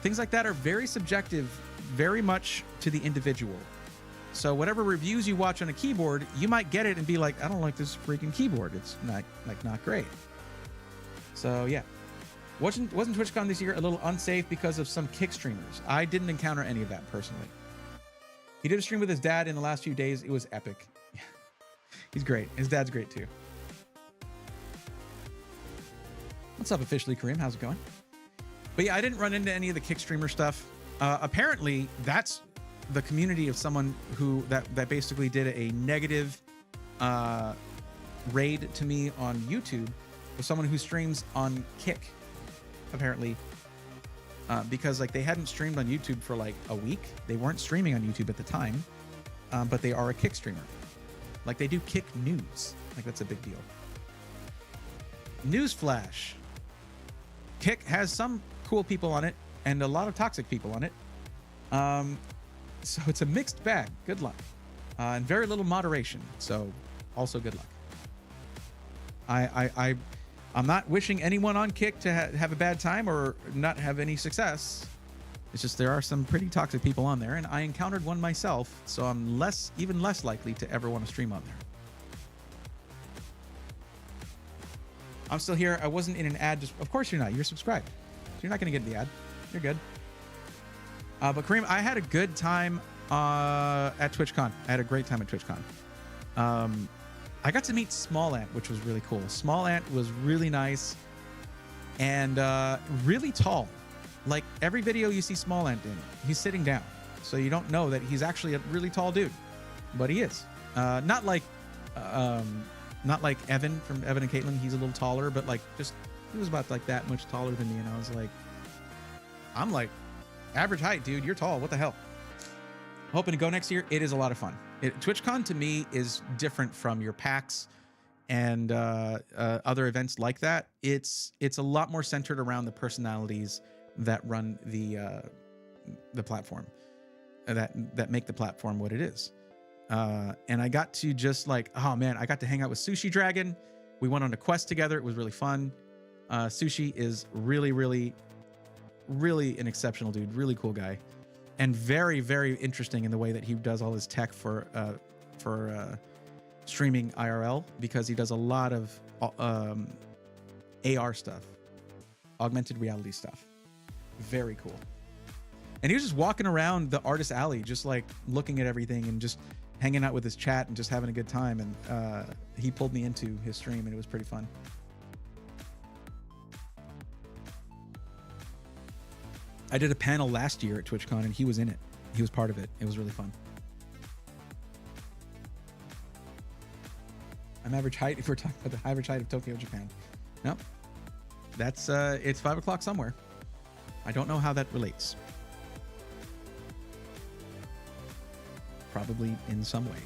things like that are very subjective, very much to the individual. So whatever reviews you watch on a keyboard, you might get it and be like, I don't like this freaking keyboard. It's not great. So yeah. Wasn't TwitchCon this year a little unsafe because of some kick streamers? I didn't encounter any of that personally. He did a stream with his dad in the last few days. It was epic. He's great. His dad's great too. What's up officially, Kareem? How's it going? But yeah, I didn't run into any of the kick streamer stuff. Apparently that's the community of someone who that basically did a negative raid to me on YouTube with someone who streams on Kick, apparently, because like they hadn't streamed on YouTube for like a week. They weren't streaming on YouTube at the time, but they are a Kick streamer. Like they do Kick news. Like that's a big deal. Newsflash. Kick has some cool people on it and a lot of toxic people on it. So it's a mixed bag. Good luck. And very little moderation. So also good luck. I'm not wishing anyone on Kick to have a bad time or not have any success. It's just there are some pretty toxic people on there, and I encountered one myself, so I'm even less likely to ever want to stream on there. I'm still here. I wasn't in an ad. Of course you're not. You're subscribed. So you're not going to get the ad. You're good. But Kareem, I had a good time at TwitchCon. I had a great time at TwitchCon. I got to meet Small Ant, which was really cool. Small Ant was really nice and really tall. Like every video you see Small Ant in, he's sitting down. So you don't know that he's actually a really tall dude, but he is. Not like Evan from Evan and Caitlin. He's a little taller, but like just, he was about like that much taller than me. And I was like, I'm like average height, dude. You're tall. What the hell? Hoping to go next year. It is a lot of fun. TwitchCon to me is different from your PAX and other events like that. It's a lot more centered around the personalities that run the platform, that make the platform what it is. And I got to just like, oh man, I got to hang out with Sushi Dragon. We went on a quest together. It was really fun. Sushi is really, really, really an exceptional dude. Really cool guy. And very, very interesting in the way that he does all his tech for streaming IRL, because he does a lot of AR stuff, augmented reality stuff. Very cool. And he was just walking around the artist alley, just like looking at everything and just hanging out with his chat and just having a good time. And he pulled me into his stream, and it was pretty fun. I did a panel last year at TwitchCon, and he was in it. He was part of it. It was really fun. I'm average height if we're talking about the average height of Tokyo, Japan. No, that's it's 5 o'clock somewhere. I don't know how that relates. Probably in some way.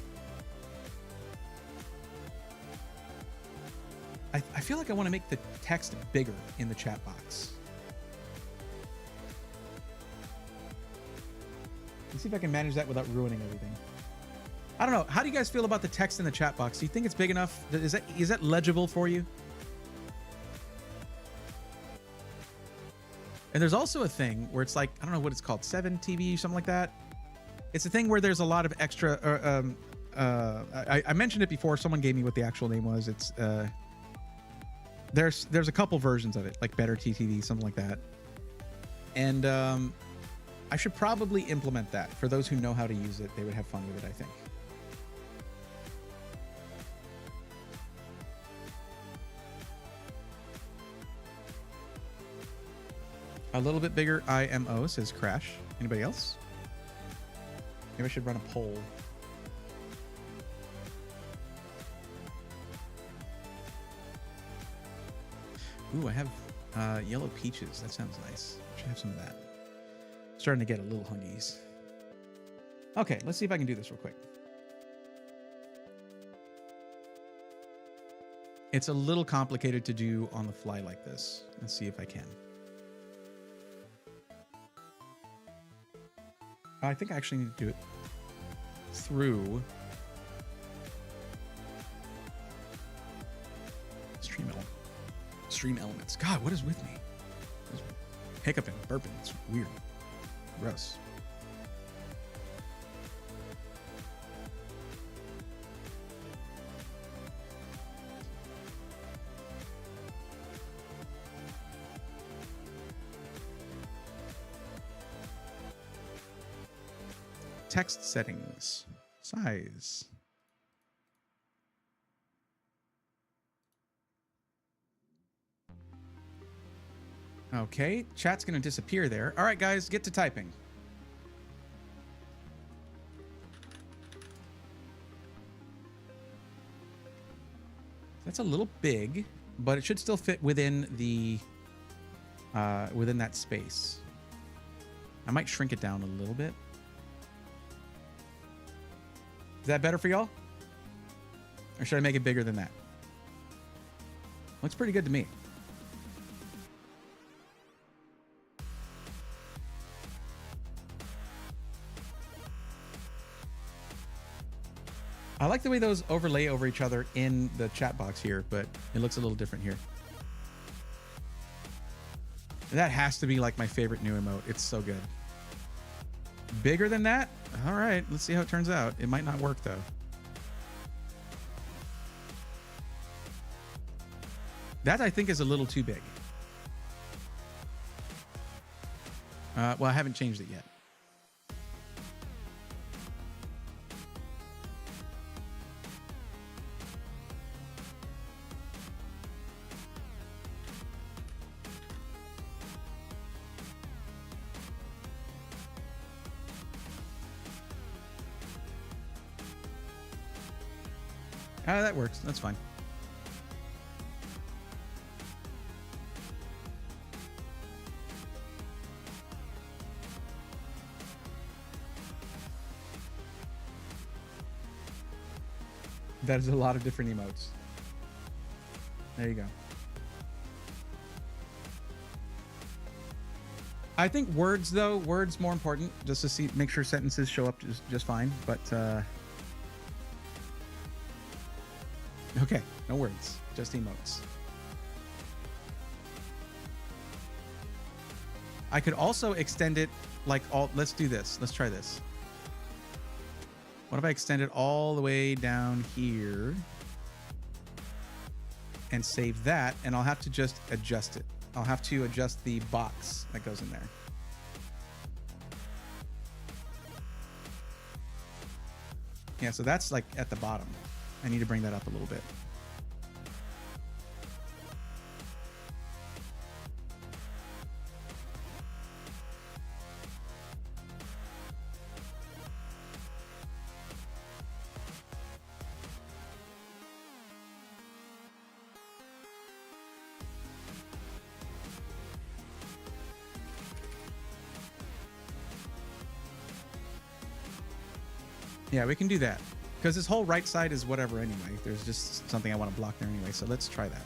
I feel like I want to make the text bigger in the chat box. Let's see if I can manage that without ruining everything. I don't know. How do you guys feel about the text in the chat box? Do you think it's big enough? Is that legible for you? And there's also a thing where it's like, I don't know what it's called, 7 TV, something like that. It's a thing where there's a lot of extra. I mentioned it before. Someone gave me what the actual name was. It's there's a couple versions of it, like Better TTV, something like that. And I should probably implement that. For those who know how to use it, they would have fun with it, I think. A little bit bigger IMO, says Crash. Anybody else? Maybe I should run a poll. Ooh, I have yellow peaches. That sounds nice. I should have some of that. Starting to get a little hungies. Okay, let's see if I can do this real quick. It's a little complicated to do on the fly like this. Let's see if I can. I think I actually need to do it through Stream Elements. God, what is with me? Hiccuping, burping. It's weird. Gross. Text settings. Size. Okay, chat's gonna disappear there. All right, guys, get to typing. That's a little big, but it should still fit within the within that space. I might shrink it down a little bit. Is that better for y'all? Or should I make it bigger than that? Looks pretty good to me. I like the way those overlay over each other in the chat box here, but it looks a little different here. That has to be like my favorite new emote. It's so good. Bigger than that? All right, let's see how it turns out. It might not work though. That I think is a little too big. Well, I haven't changed it yet. That works. That's fine. That is a lot of different emotes. There you go. I think words, though, words more important, just to see, make sure sentences show up just fine. But okay, no words, just emotes. I could also extend it like all. Let's do this. Let's try this. What if I extend it all the way down here and save that? And I'll have to just adjust it. I'll have to adjust the box that goes in there. Yeah, so that's like at the bottom. I need to bring that up a little bit. Yeah, we can do that. Because this whole right side is whatever anyway. There's just something I want to block there anyway. So let's try that.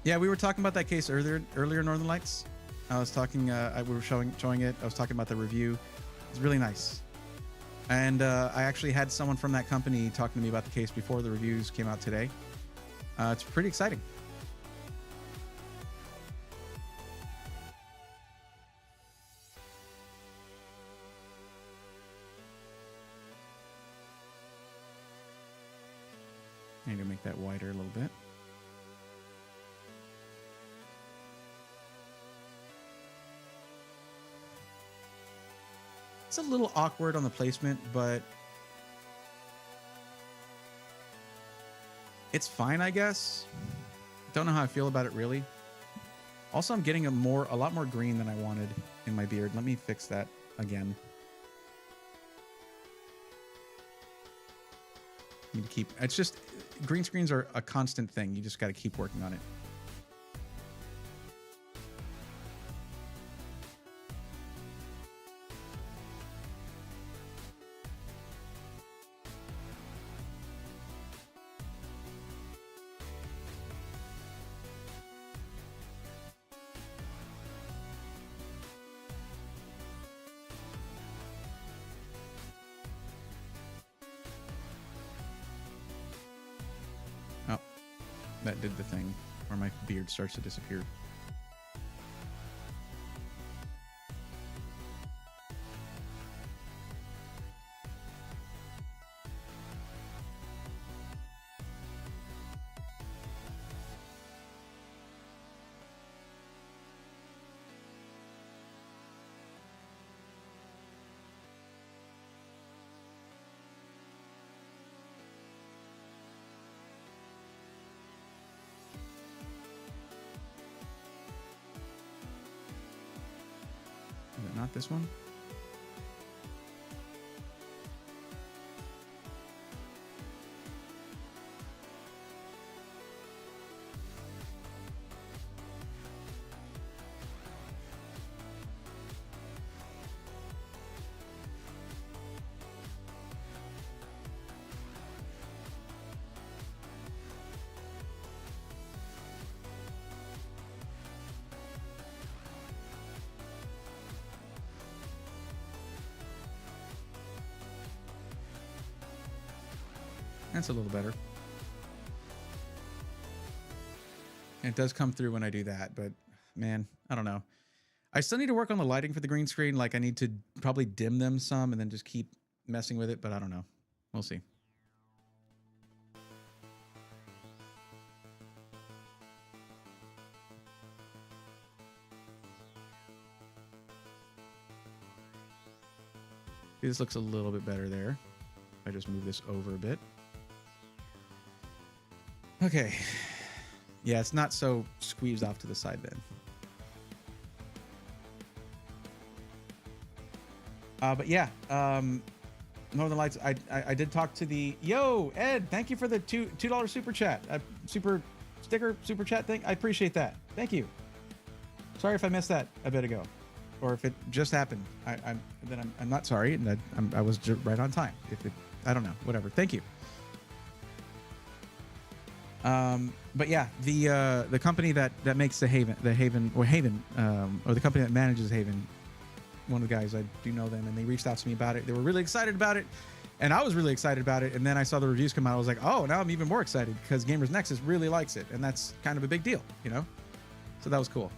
Yeah, we were talking about that case earlier, Northern Lights. I was talking, we were showing it. I was talking about the review. It's really nice. And I actually had someone from that company talking to me about the case before the reviews came out today. It's pretty exciting. I need to make that wider a little bit. It's a little awkward on the placement, but it's fine, I guess. Don't know how I feel about it really. Also, I'm getting a lot more green than I wanted in my beard. Let me fix that again. I need to keep. It's just green screens are a constant thing. You just got to keep working on it. that did the thing where my beard starts to disappear. Is it not this one? That's a little better. And it does come through when I do that, but man, I don't know. I still need to work on the lighting for the green screen. Like I need to probably dim them some and then just keep messing with it, but I don't know. We'll see. This looks a little bit better there. I just move this over a bit. Okay. Yeah, it's not so squeezed off to the side then. But yeah, Northern Lights, I did talk to the... Yo, Ed, thank you for the $2 super chat. Super sticker, super chat thing. I appreciate that. Thank you. Sorry if I missed that a bit ago. Or if it just happened. I'm not sorry. And I was right on time. If it, I don't know. Whatever. Thank you. But yeah, the company that makes the Haven, or the company that manages Haven, one of the guys, I do know them, and they reached out to me about it. They were really excited about it, and I was really excited about it. And then I saw the reviews come out. I was like, oh, now I'm even more excited because Gamers Nexus really likes it, and that's kind of a big deal, you know? So that was cool.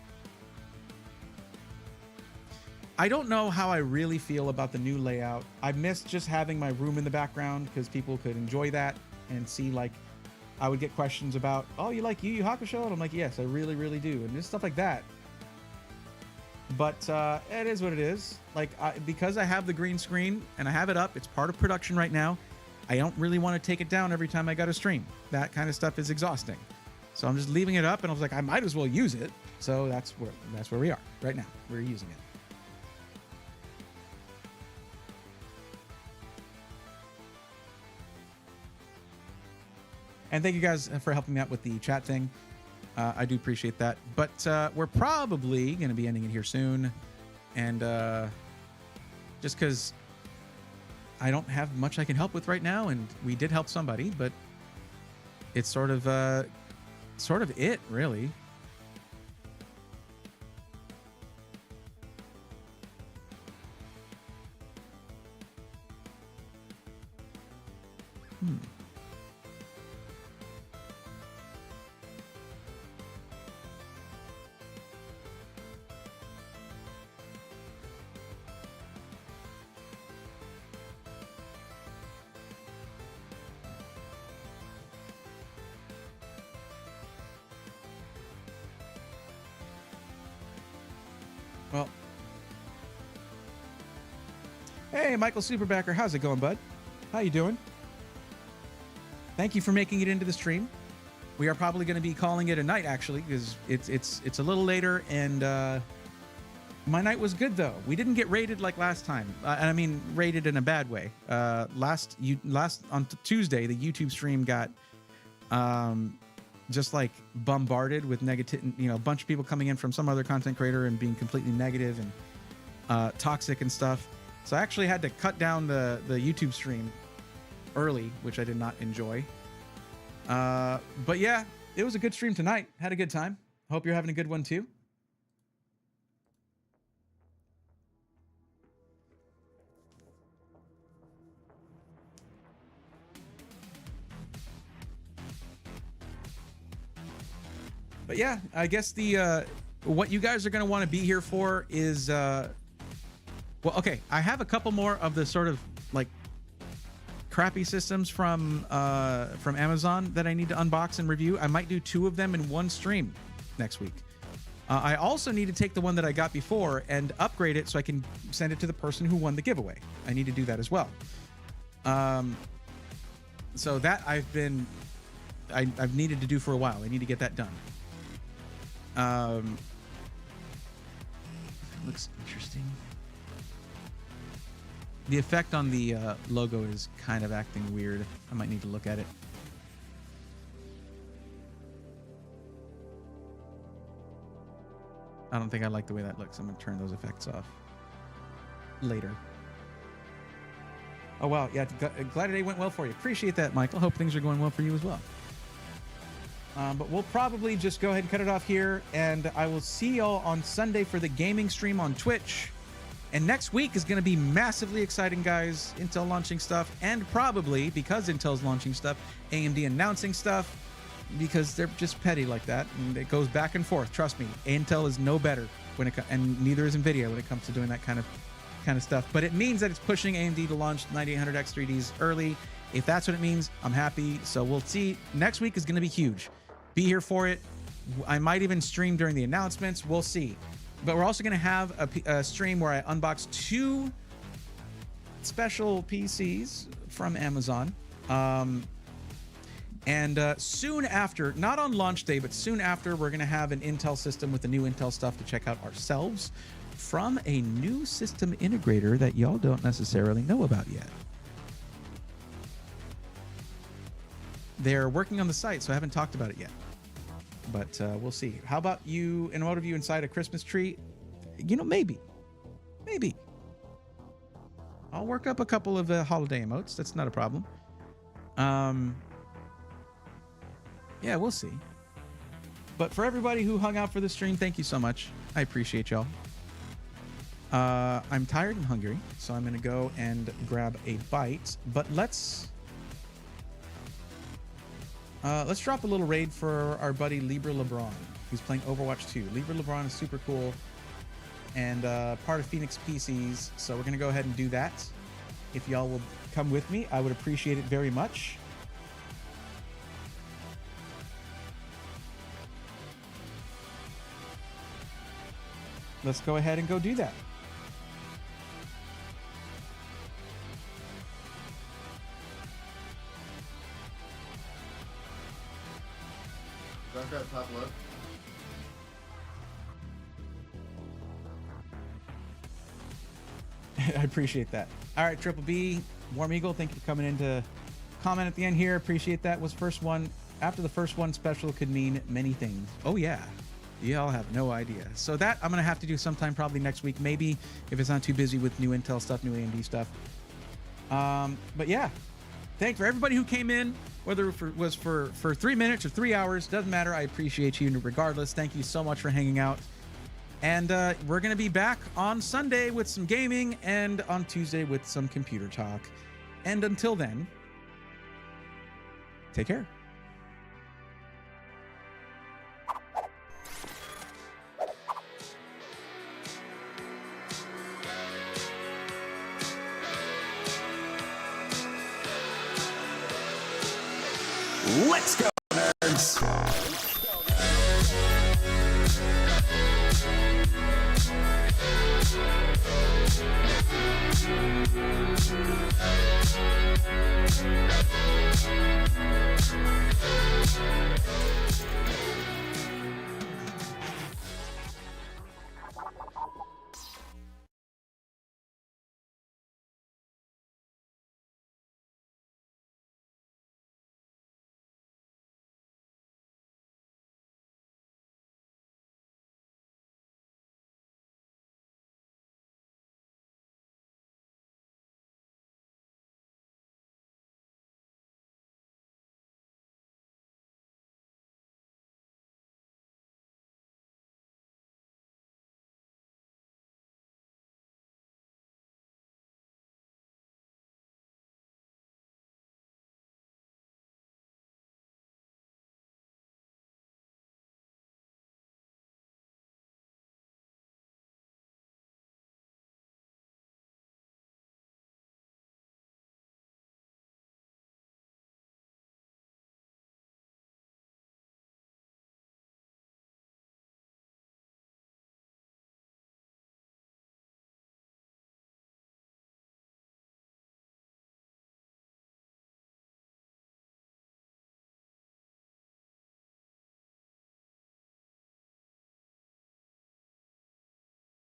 I don't know how I really feel about the new layout. I miss just having my room in the background because people could enjoy that and see, like, I would get questions about, oh, you like Yu Yu Hakusho? And I'm like, yes, I really, really do. And just stuff like that. But it is what it is. Like, because I have the green screen and I have it up, it's part of production right now. I don't really want to take it down every time I got to stream. That kind of stuff is exhausting. So I'm just leaving it up, and I was like, I might as well use it. So that's where we are right now. We're using it. And thank you guys for helping me out with the chat thing. I do appreciate that. But we're probably going to be ending it here soon. And just because I don't have much I can help with right now, and we did help somebody, but it's sort of it, really. Well, hey, Michael Superbacker, how's it going, bud? How you doing? Thank you for making it into the stream. We are probably going to be calling it a night, actually, because it's a little later, and my night was good though. We didn't get raided like last time, and I mean raided in a bad way. Last on Tuesday, the YouTube stream got just like bombarded with negative, you know, a bunch of people coming in from some other content creator and being completely negative and toxic and stuff. So I actually had to cut down the YouTube stream early, which I did not enjoy. But yeah, it was a good stream tonight. Had a good time. Hope you're having a good one too. But yeah, I guess the what you guys are going to want to be here for is well, okay, I have a couple more of the sort of like crappy systems from Amazon that I need to unbox and review. I might do 2 of them in one stream next week. I also need to take the one that I got before and upgrade it so I can send it to the person who won the giveaway. I need to do that as well. So that I've needed to do for a while. I need to get that done. Looks interesting. The effect on the logo is kind of acting weird. I might need to look at it. I don't think I like the way that looks. I'm going to turn those effects off later. Oh, wow. Yeah, glad today went well for you. Appreciate that, Michael. Hope things are going well for you as well. But we'll probably just go ahead and cut it off here, and I will see y'all on Sunday for the gaming stream on Twitch. And next week is going to be massively exciting, guys. Intel launching stuff, and probably, because Intel's launching stuff, AMD announcing stuff, because they're just petty like that, and it goes back and forth. Trust me, Intel is no better when it and neither is Nvidia when it comes to doing that kind of stuff. But it means that it's pushing AMD to launch 9800X 3Ds early. If that's what it means, I'm happy. So we'll see. Next week is going to be huge. Be here for it. I might even stream during the announcements. We'll see. But we're also going to have a stream where I unbox 2 special PCs from Amazon. And soon after, not on launch day, but soon after, we're going to have an Intel system with the new Intel stuff to check out ourselves from a new system integrator that y'all don't necessarily know about yet. They're working on the site, so I haven't talked about it yet. But we'll see. How about you, an emote of you inside a Christmas tree? You know, maybe. Maybe. I'll work up a couple of holiday emotes. That's not a problem. Yeah, we'll see. But for everybody who hung out for the stream, thank you so much. I appreciate y'all. I'm tired and hungry, so I'm going to go and grab a bite. But let's drop a little raid for our buddy Libra LeBron, who's playing Overwatch 2. Libra LeBron is super cool and part of Phoenix PCs, so we're going to go ahead and do that. If y'all will come with me, I would appreciate it very much. Let's go ahead and go do that. Top left. I appreciate that. All right, Triple B, Warm Eagle, thank you for coming in to comment at the end here. Appreciate that. Was first one. After the first one, special could mean many things. Oh, yeah. Y'all have no idea. So that I'm going to have to do sometime probably next week, maybe, if it's not too busy with new Intel stuff, new AMD stuff. But yeah, thank for everybody who came in, whether it was for 3 minutes or 3 hours, doesn't matter. I appreciate you regardless. Thank you so much for hanging out. And we're going to be back on Sunday with some gaming and on Tuesday with some computer talk. And until then, take care. Let's go!